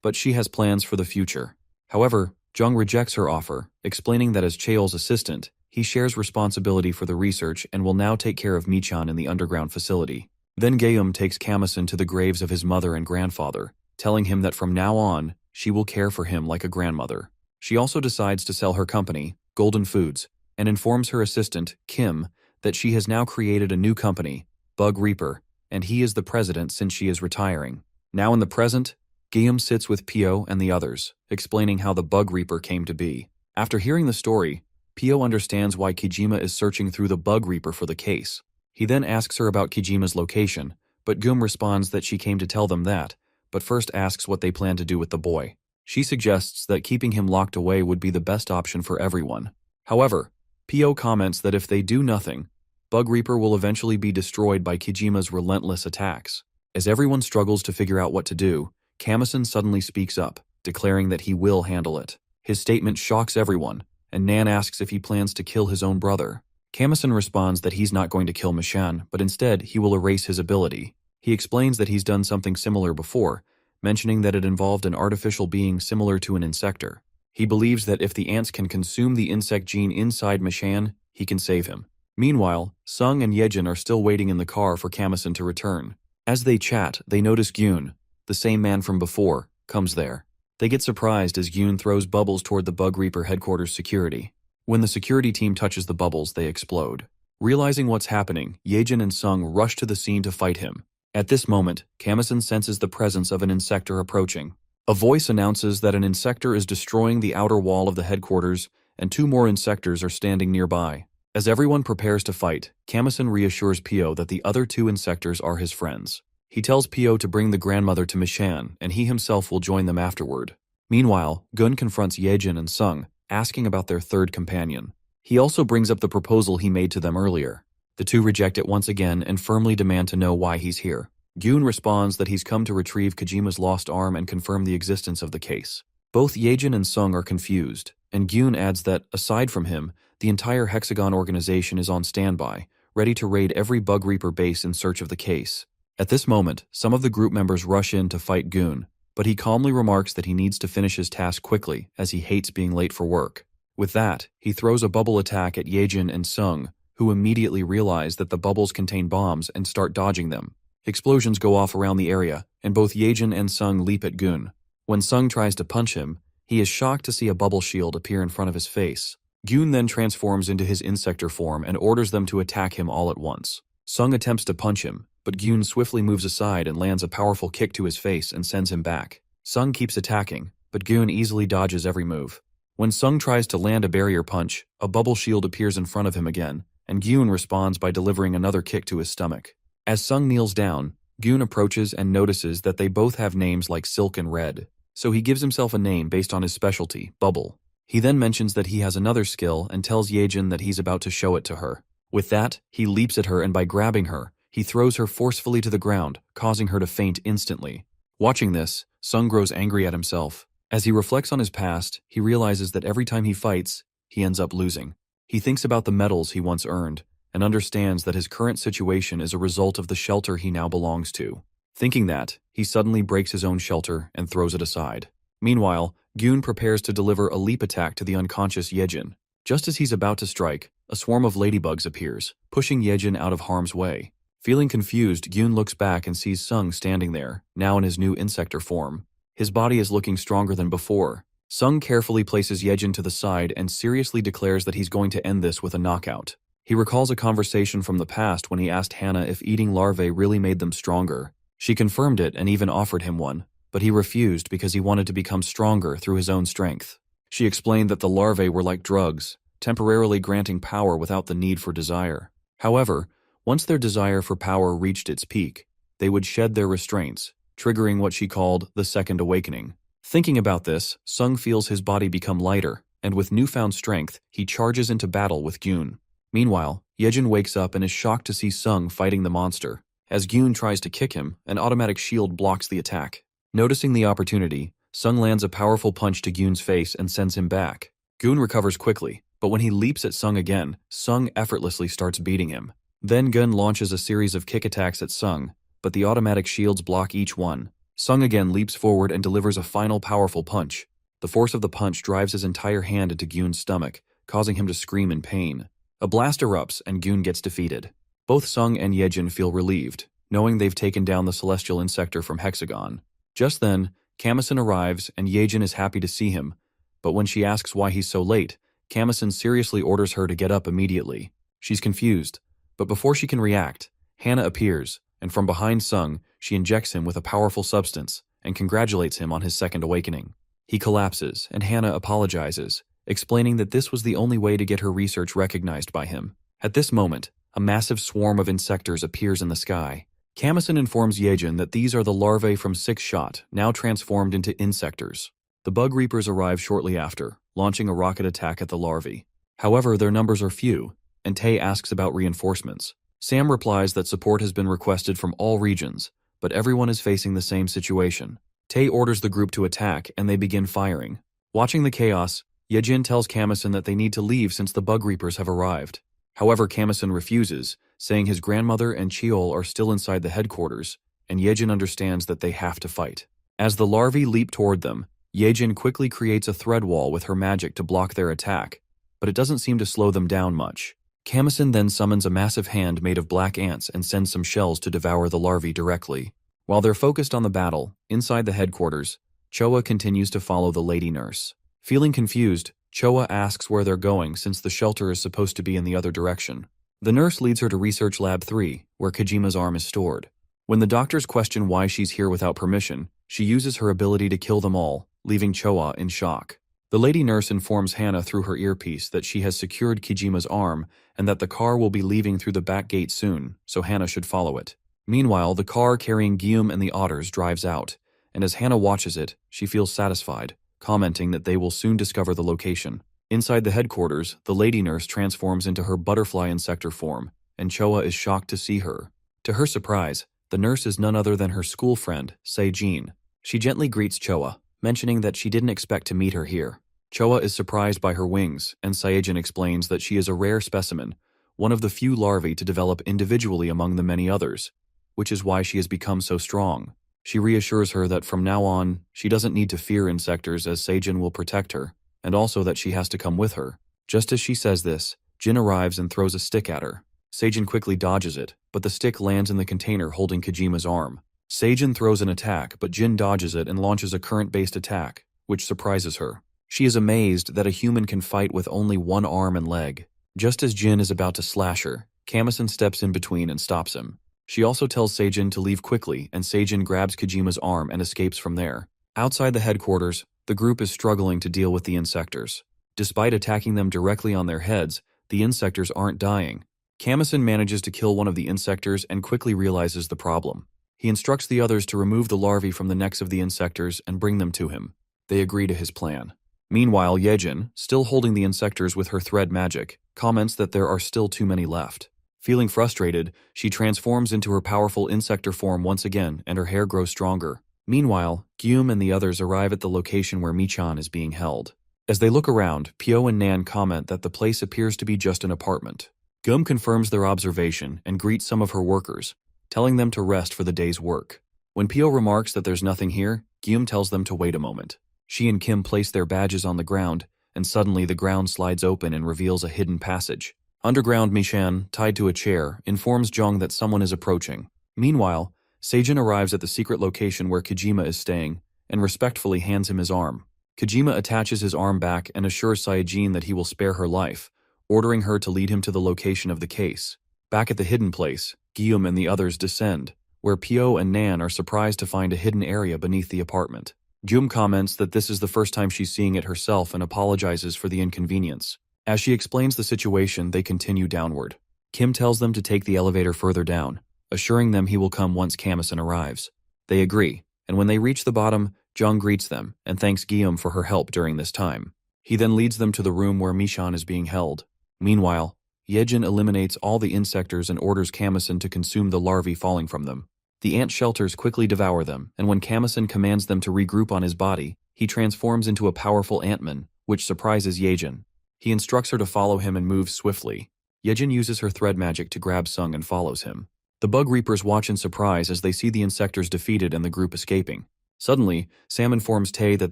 but she has plans for the future. However, Zhang rejects her offer, explaining that as Cheol's assistant, he shares responsibility for the research and will now take care of Michan in the underground facility. Then Guillaume takes Kamison to the graves of his mother and grandfather, telling him that from now on, she will care for him like a grandmother. She also decides to sell her company, Golden Foods, and informs her assistant, Kim, that she has now created a new company, Bug Reaper, and he is the president since she is retiring. Now in the present, Guillaume sits with Pio and the others, explaining how the Bug Reaper came to be. After hearing the story, Pio understands why Kijima is searching through the Bug Reaper for the case. He then asks her about Kijima's location, but Guillaume responds that she came to tell them that, but first asks what they plan to do with the boy. She suggests that keeping him locked away would be the best option for everyone. However, Pio comments that if they do nothing, Bug Reaper will eventually be destroyed by Kijima's relentless attacks. As everyone struggles to figure out what to do, Kamison suddenly speaks up, declaring that he will handle it. His statement shocks everyone, and Nan asks if he plans to kill his own brother. Kamison responds that he's not going to kill Michan, but instead he will erase his ability. He explains that he's done something similar before, mentioning that it involved an artificial being similar to an insector. He believes that if the ants can consume the insect gene inside Michan, he can save him. Meanwhile, Sung and Yejin are still waiting in the car for Kamison to return. As they chat, they notice Gyun, the same man from before, comes there. They get surprised as Gyun throws bubbles toward the Bug Reaper headquarters security. When the security team touches the bubbles, they explode. Realizing what's happening, Yejin and Sung rush to the scene to fight him. At this moment, Kamison senses the presence of an insector approaching. A voice announces that an insector is destroying the outer wall of the headquarters, and 2 more insectors are standing nearby. As everyone prepares to fight, Kamison reassures Pio that the other 2 insectors are his friends. He tells Pio to bring the grandmother to Michan, and he himself will join them afterward. Meanwhile, Gun confronts Yejin and Sung, asking about their third companion. He also brings up the proposal he made to them earlier. The 2 reject it once again and firmly demand to know why he's here. Gyun responds that he's come to retrieve Kojima's lost arm and confirm the existence of the case. Both Yejin and Sung are confused, and Gyun adds that, aside from him, the entire Hexagon organization is on standby, ready to raid every Bug Reaper base in search of the case. At this moment, some of the group members rush in to fight Gyun, but he calmly remarks that he needs to finish his task quickly, as he hates being late for work. With that, he throws a bubble attack at Yejin and Sung, who immediately realize that the bubbles contain bombs and start dodging them. Explosions go off around the area, and both Yejin and Sung leap at Gyun. When Sung tries to punch him, he is shocked to see a bubble shield appear in front of his face. Gyun then transforms into his Insector form and orders them to attack him all at once. Sung attempts to punch him, but Gyun swiftly moves aside and lands a powerful kick to his face and sends him back. Sung keeps attacking, but Gyun easily dodges every move. When Sung tries to land a barrier punch, a bubble shield appears in front of him again, and Gyun responds by delivering another kick to his stomach. As Sung kneels down, Gyun approaches and notices that they both have names like Silk and Red, so he gives himself a name based on his specialty, Bubble. He then mentions that he has another skill and tells Yejin that he's about to show it to her. With that, he leaps at her and by grabbing her, he throws her forcefully to the ground, causing her to faint instantly. Watching this, Sung grows angry at himself. As he reflects on his past, he realizes that every time he fights, he ends up losing. He thinks about the medals he once earned, and understands that his current situation is a result of the shelter he now belongs to. Thinking that, he suddenly breaks his own shelter and throws it aside. Meanwhile, Gyun prepares to deliver a leap attack to the unconscious Yejin. Just as he's about to strike, a swarm of ladybugs appears, pushing Yejin out of harm's way. Feeling confused, Gyun looks back and sees Sung standing there, now in his new Insector form. His body is looking stronger than before. Sung carefully places Yejin to the side and seriously declares that he's going to end this with a knockout. He recalls a conversation from the past when he asked Hannah if eating larvae really made them stronger. She confirmed it and even offered him one, but he refused because he wanted to become stronger through his own strength. She explained that the larvae were like drugs, temporarily granting power without the need for desire. However, once their desire for power reached its peak, they would shed their restraints, triggering what she called the Second Awakening. Thinking about this, Sung feels his body become lighter, and with newfound strength, he charges into battle with Gyun. Meanwhile, Yejin wakes up and is shocked to see Sung fighting the monster. As Gyun tries to kick him, an automatic shield blocks the attack. Noticing the opportunity, Sung lands a powerful punch to Gyun's face and sends him back. Gyun recovers quickly, but when he leaps at Sung again, Sung effortlessly starts beating him. Then Gyun launches a series of kick attacks at Sung, but the automatic shields block each one. Sung again leaps forward and delivers a final powerful punch. The force of the punch drives his entire hand into Gyun's stomach, causing him to scream in pain. A blast erupts and Gyun gets defeated. Both Sung and Yejin feel relieved, knowing they've taken down the celestial insector from Hexagon. Just then, Kamison arrives and Yejin is happy to see him, but when she asks why he's so late, Kamison seriously orders her to get up immediately. She's confused, but before she can react, Hannah appears, and from behind Sung, she injects him with a powerful substance and congratulates him on his second awakening. He collapses, and Hannah apologizes, explaining that this was the only way to get her research recognized by him. At this moment, a massive swarm of insectors appears in the sky. Kamison informs Yejin that these are the larvae from Six Shot, now transformed into insectors. The bug reapers arrive shortly after, launching a rocket attack at the larvae. However, their numbers are few, and Tae asks about reinforcements. Sam replies that support has been requested from all regions, but everyone is facing the same situation. Tae orders the group to attack, and they begin firing. Watching the chaos, Yejin tells Kamison that they need to leave since the bug reapers have arrived. However, Kamison refuses, saying his grandmother and Cheol are still inside the headquarters, and Yejin understands that they have to fight. As the larvae leap toward them, Yejin quickly creates a thread wall with her magic to block their attack, but it doesn't seem to slow them down much. Kamison then summons a massive hand made of black ants and sends some shells to devour the larvae directly. While they're focused on the battle, inside the headquarters, Choa continues to follow the lady nurse. Feeling confused, Choa asks where they're going since the shelter is supposed to be in the other direction. The nurse leads her to Research Lab 3, where Kojima's arm is stored. When the doctors question why she's here without permission, she uses her ability to kill them all, leaving Choa in shock. The lady nurse informs Hannah through her earpiece that she has secured Kojima's arm and that the car will be leaving through the back gate soon, so Hannah should follow it. Meanwhile, the car carrying Guillaume and the otters drives out, and as Hannah watches it, she feels satisfied, commenting that they will soon discover the location. Inside the headquarters, the lady nurse transforms into her butterfly insector form, and Choa is shocked to see her. To her surprise, the nurse is none other than her school friend, Se-jin. She gently greets Choa, mentioning that she didn't expect to meet her here. Choa is surprised by her wings, and Se-jin explains that she is a rare specimen, one of the few larvae to develop individually among the many others, which is why she has become so strong. She reassures her that from now on, she doesn't need to fear insectors as Se-jin will protect her, and also that she has to come with her. Just as she says this, Jin arrives and throws a stick at her. Se-jin quickly dodges it, but the stick lands in the container holding Kojima's arm. Se-jin throws an attack, but Jin dodges it and launches a current-based attack, which surprises her. She is amazed that a human can fight with only one arm and leg. Just as Jin is about to slash her, Kamison steps in between and stops him. She also tells Seijin to leave quickly, and Seijin grabs Kojima's arm and escapes from there. Outside the headquarters, the group is struggling to deal with the Insectors. Despite attacking them directly on their heads, the Insectors aren't dying. Kamison manages to kill one of the Insectors and quickly realizes the problem. He instructs the others to remove the larvae from the necks of the Insectors and bring them to him. They agree to his plan. Meanwhile, Yejin, still holding the Insectors with her thread magic, comments that there are still too many left. Feeling frustrated, she transforms into her powerful Insector form once again and her hair grows stronger. Meanwhile, Gyum and the others arrive at the location where Michan is being held. As they look around, Pyo and Nan comment that the place appears to be just an apartment. Gyum confirms their observation and greets some of her workers, telling them to rest for the day's work. When Pyo remarks that there's nothing here, Gyum tells them to wait a moment. She and Kim place their badges on the ground, and suddenly the ground slides open and reveals a hidden passage. Underground, Michan, tied to a chair, informs Jong that someone is approaching. Meanwhile, Seijin arrives at the secret location where Kojima is staying, and respectfully hands him his arm. Kojima attaches his arm back and assures Saejin that he will spare her life, ordering her to lead him to the location of the case. Back at the hidden place, Guillaume and the others descend, where Pyo and Nan are surprised to find a hidden area beneath the apartment. Guillaume comments that this is the first time she's seeing it herself and apologizes for the inconvenience. As she explains the situation, they continue downward. Kim tells them to take the elevator further down, assuring them he will come once Kamison arrives. They agree, and when they reach the bottom, Jung greets them and thanks Guillaume for her help during this time. He then leads them to the room where Michan is being held. Meanwhile, Yejin eliminates all the Insectors and orders Kamison to consume the larvae falling from them. The ant shelters quickly devour them, and when Kamison commands them to regroup on his body, he transforms into a powerful antman, which surprises Yejin. He instructs her to follow him and moves swiftly. Yejin uses her thread magic to grab Sung and follows him. The Bug Reapers watch in surprise as they see the Insectors defeated and the group escaping. Suddenly, Sam informs Tae that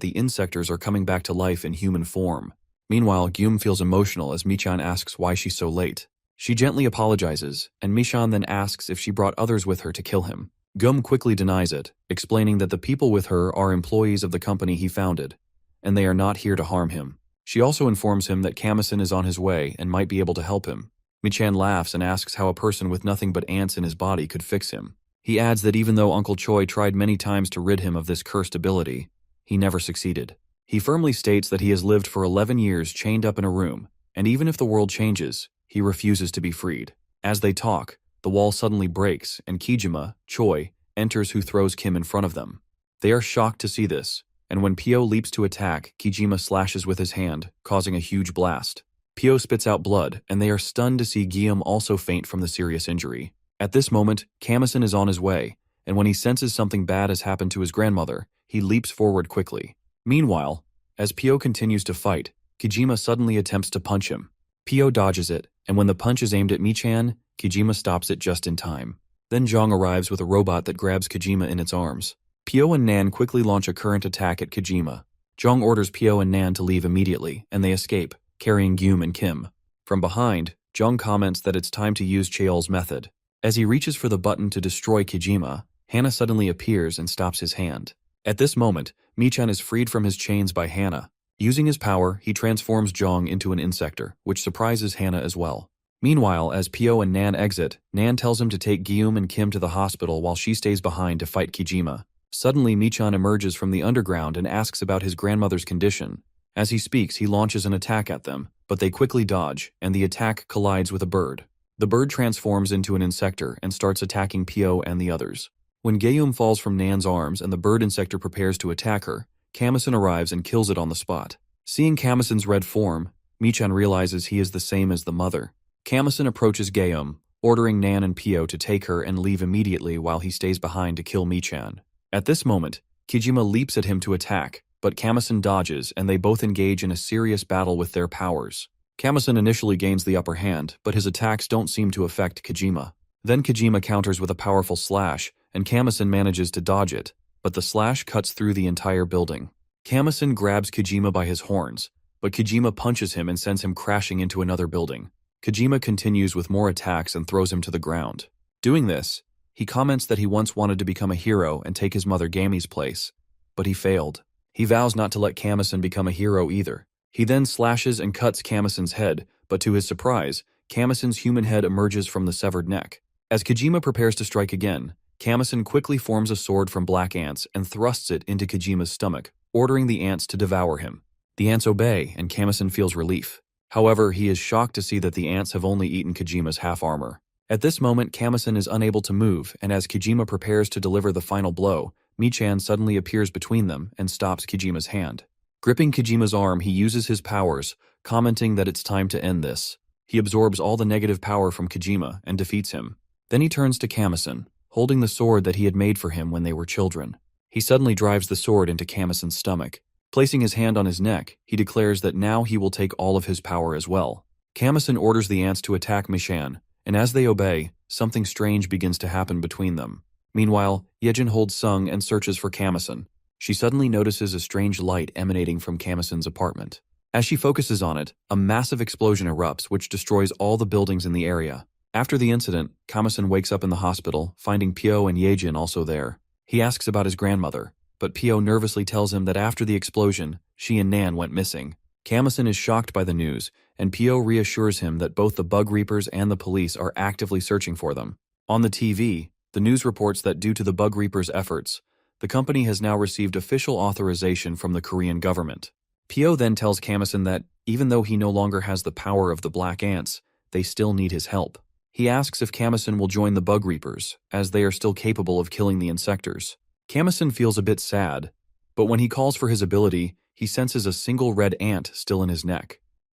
the Insectors are coming back to life in human form. Meanwhile, Gyum feels emotional as Michan asks why she's so late. She gently apologizes, and Michan then asks if she brought others with her to kill him. Gum quickly denies it, explaining that the people with her are employees of the company he founded, and they are not here to harm him. She also informs him that Kamison is on his way and might be able to help him. Michan laughs and asks how a person with nothing but ants in his body could fix him. He adds that even though Uncle Choi tried many times to rid him of this cursed ability, he never succeeded. He firmly states that he has lived for 11 years chained up in a room, and even if the world changes, he refuses to be freed. As they talk, the wall suddenly breaks, and Kijima, Choi, enters who throws Kim in front of them. They are shocked to see this, and when Pyo leaps to attack, Kijima slashes with his hand, causing a huge blast. Pyo spits out blood, and they are stunned to see Guillaume also faint from the serious injury. At this moment, Kamison is on his way, and when he senses something bad has happened to his grandmother, he leaps forward quickly. Meanwhile, as Pyo continues to fight, Kijima suddenly attempts to punch him. Pyo dodges it, and when the punch is aimed at Michan, Kijima stops it just in time. Then Jong arrives with a robot that grabs Kijima in its arms. Pyo and Nan quickly launch a current attack at Kijima. Jong orders Pyo and Nan to leave immediately, and they escape, carrying Gyum and Kim. From behind, Jong comments that it's time to use Cheol's method. As he reaches for the button to destroy Kijima, Hana suddenly appears and stops his hand. At this moment, Michan is freed from his chains by Hana. Using his power, he transforms Jong into an Insector, which surprises Hana as well. Meanwhile, as Pyo and Nan exit, Nan tells him to take Guillaume and Kim to the hospital while she stays behind to fight Kijima. Suddenly, Michan emerges from the underground and asks about his grandmother's condition. As he speaks, he launches an attack at them, but they quickly dodge, and the attack collides with a bird. The bird transforms into an Insector and starts attacking Pyo and the others. When Guillaume falls from Nan's arms and the bird Insector prepares to attack her, Kamison arrives and kills it on the spot. Seeing Kamison's red form, Michan realizes he is the same as the mother. Kamison approaches Guillaume, ordering Nan and Pyo to take her and leave immediately while he stays behind to kill Michan. At this moment, Kijima leaps at him to attack, but Kamison dodges and they both engage in a serious battle with their powers. Kamison initially gains the upper hand, but his attacks don't seem to affect Kijima. Then Kijima counters with a powerful slash, and Kamison manages to dodge it, but the slash cuts through the entire building. Kamison grabs Kijima by his horns, but Kijima punches him and sends him crashing into another building. Kijima continues with more attacks and throws him to the ground. Doing this, he comments that he once wanted to become a hero and take his mother Gami's place, but he failed. He vows not to let Kamison become a hero either. He then slashes and cuts Kamison's head, but to his surprise, Kamasen's human head emerges from the severed neck. As Kojima prepares to strike again, Kamasen quickly forms a sword from black ants and thrusts it into Kojima's stomach, ordering the ants to devour him. The ants obey, and Kamasen feels relief. However, he is shocked to see that the ants have only eaten Kojima's half-armor. At this moment, Kamasen is unable to move, and as Kojima prepares to deliver the final blow, Michan suddenly appears between them and stops Kojima's hand. Gripping Kojima's arm, he uses his powers, commenting that it's time to end this. He absorbs all the negative power from Kojima and defeats him. Then he turns to Kamasen, holding the sword that he had made for him when they were children. He suddenly drives the sword into Kamasen's stomach. Placing his hand on his neck, he declares that now he will take all of his power as well. Kamasen orders the ants to attack Michan, and as they obey, something strange begins to happen between them. Meanwhile, Yejin holds Sung and searches for Kamasen. She suddenly notices a strange light emanating from Kamasen's apartment. As she focuses on it, a massive explosion erupts which destroys all the buildings in the area. After the incident, Kamasen wakes up in the hospital, finding Pyo and Yejin also there. He asks about his grandmother, but Pyo nervously tells him that after the explosion, she and Nan went missing. Kamasen is shocked by the news, and Pyo reassures him that both the Bug Reapers and the police are actively searching for them. On the TV, the news reports that due to the Bug Reapers' efforts, the company has now received official authorization from the Korean government. Pyo then tells Kamasen that, even though he no longer has the power of the Black Ants, they still need his help. He asks if Kamasen will join the Bug Reapers, as they are still capable of killing the Insectors. Kamasen feels a bit sad, but when he calls for his ability, he senses a single red ant still in his neck.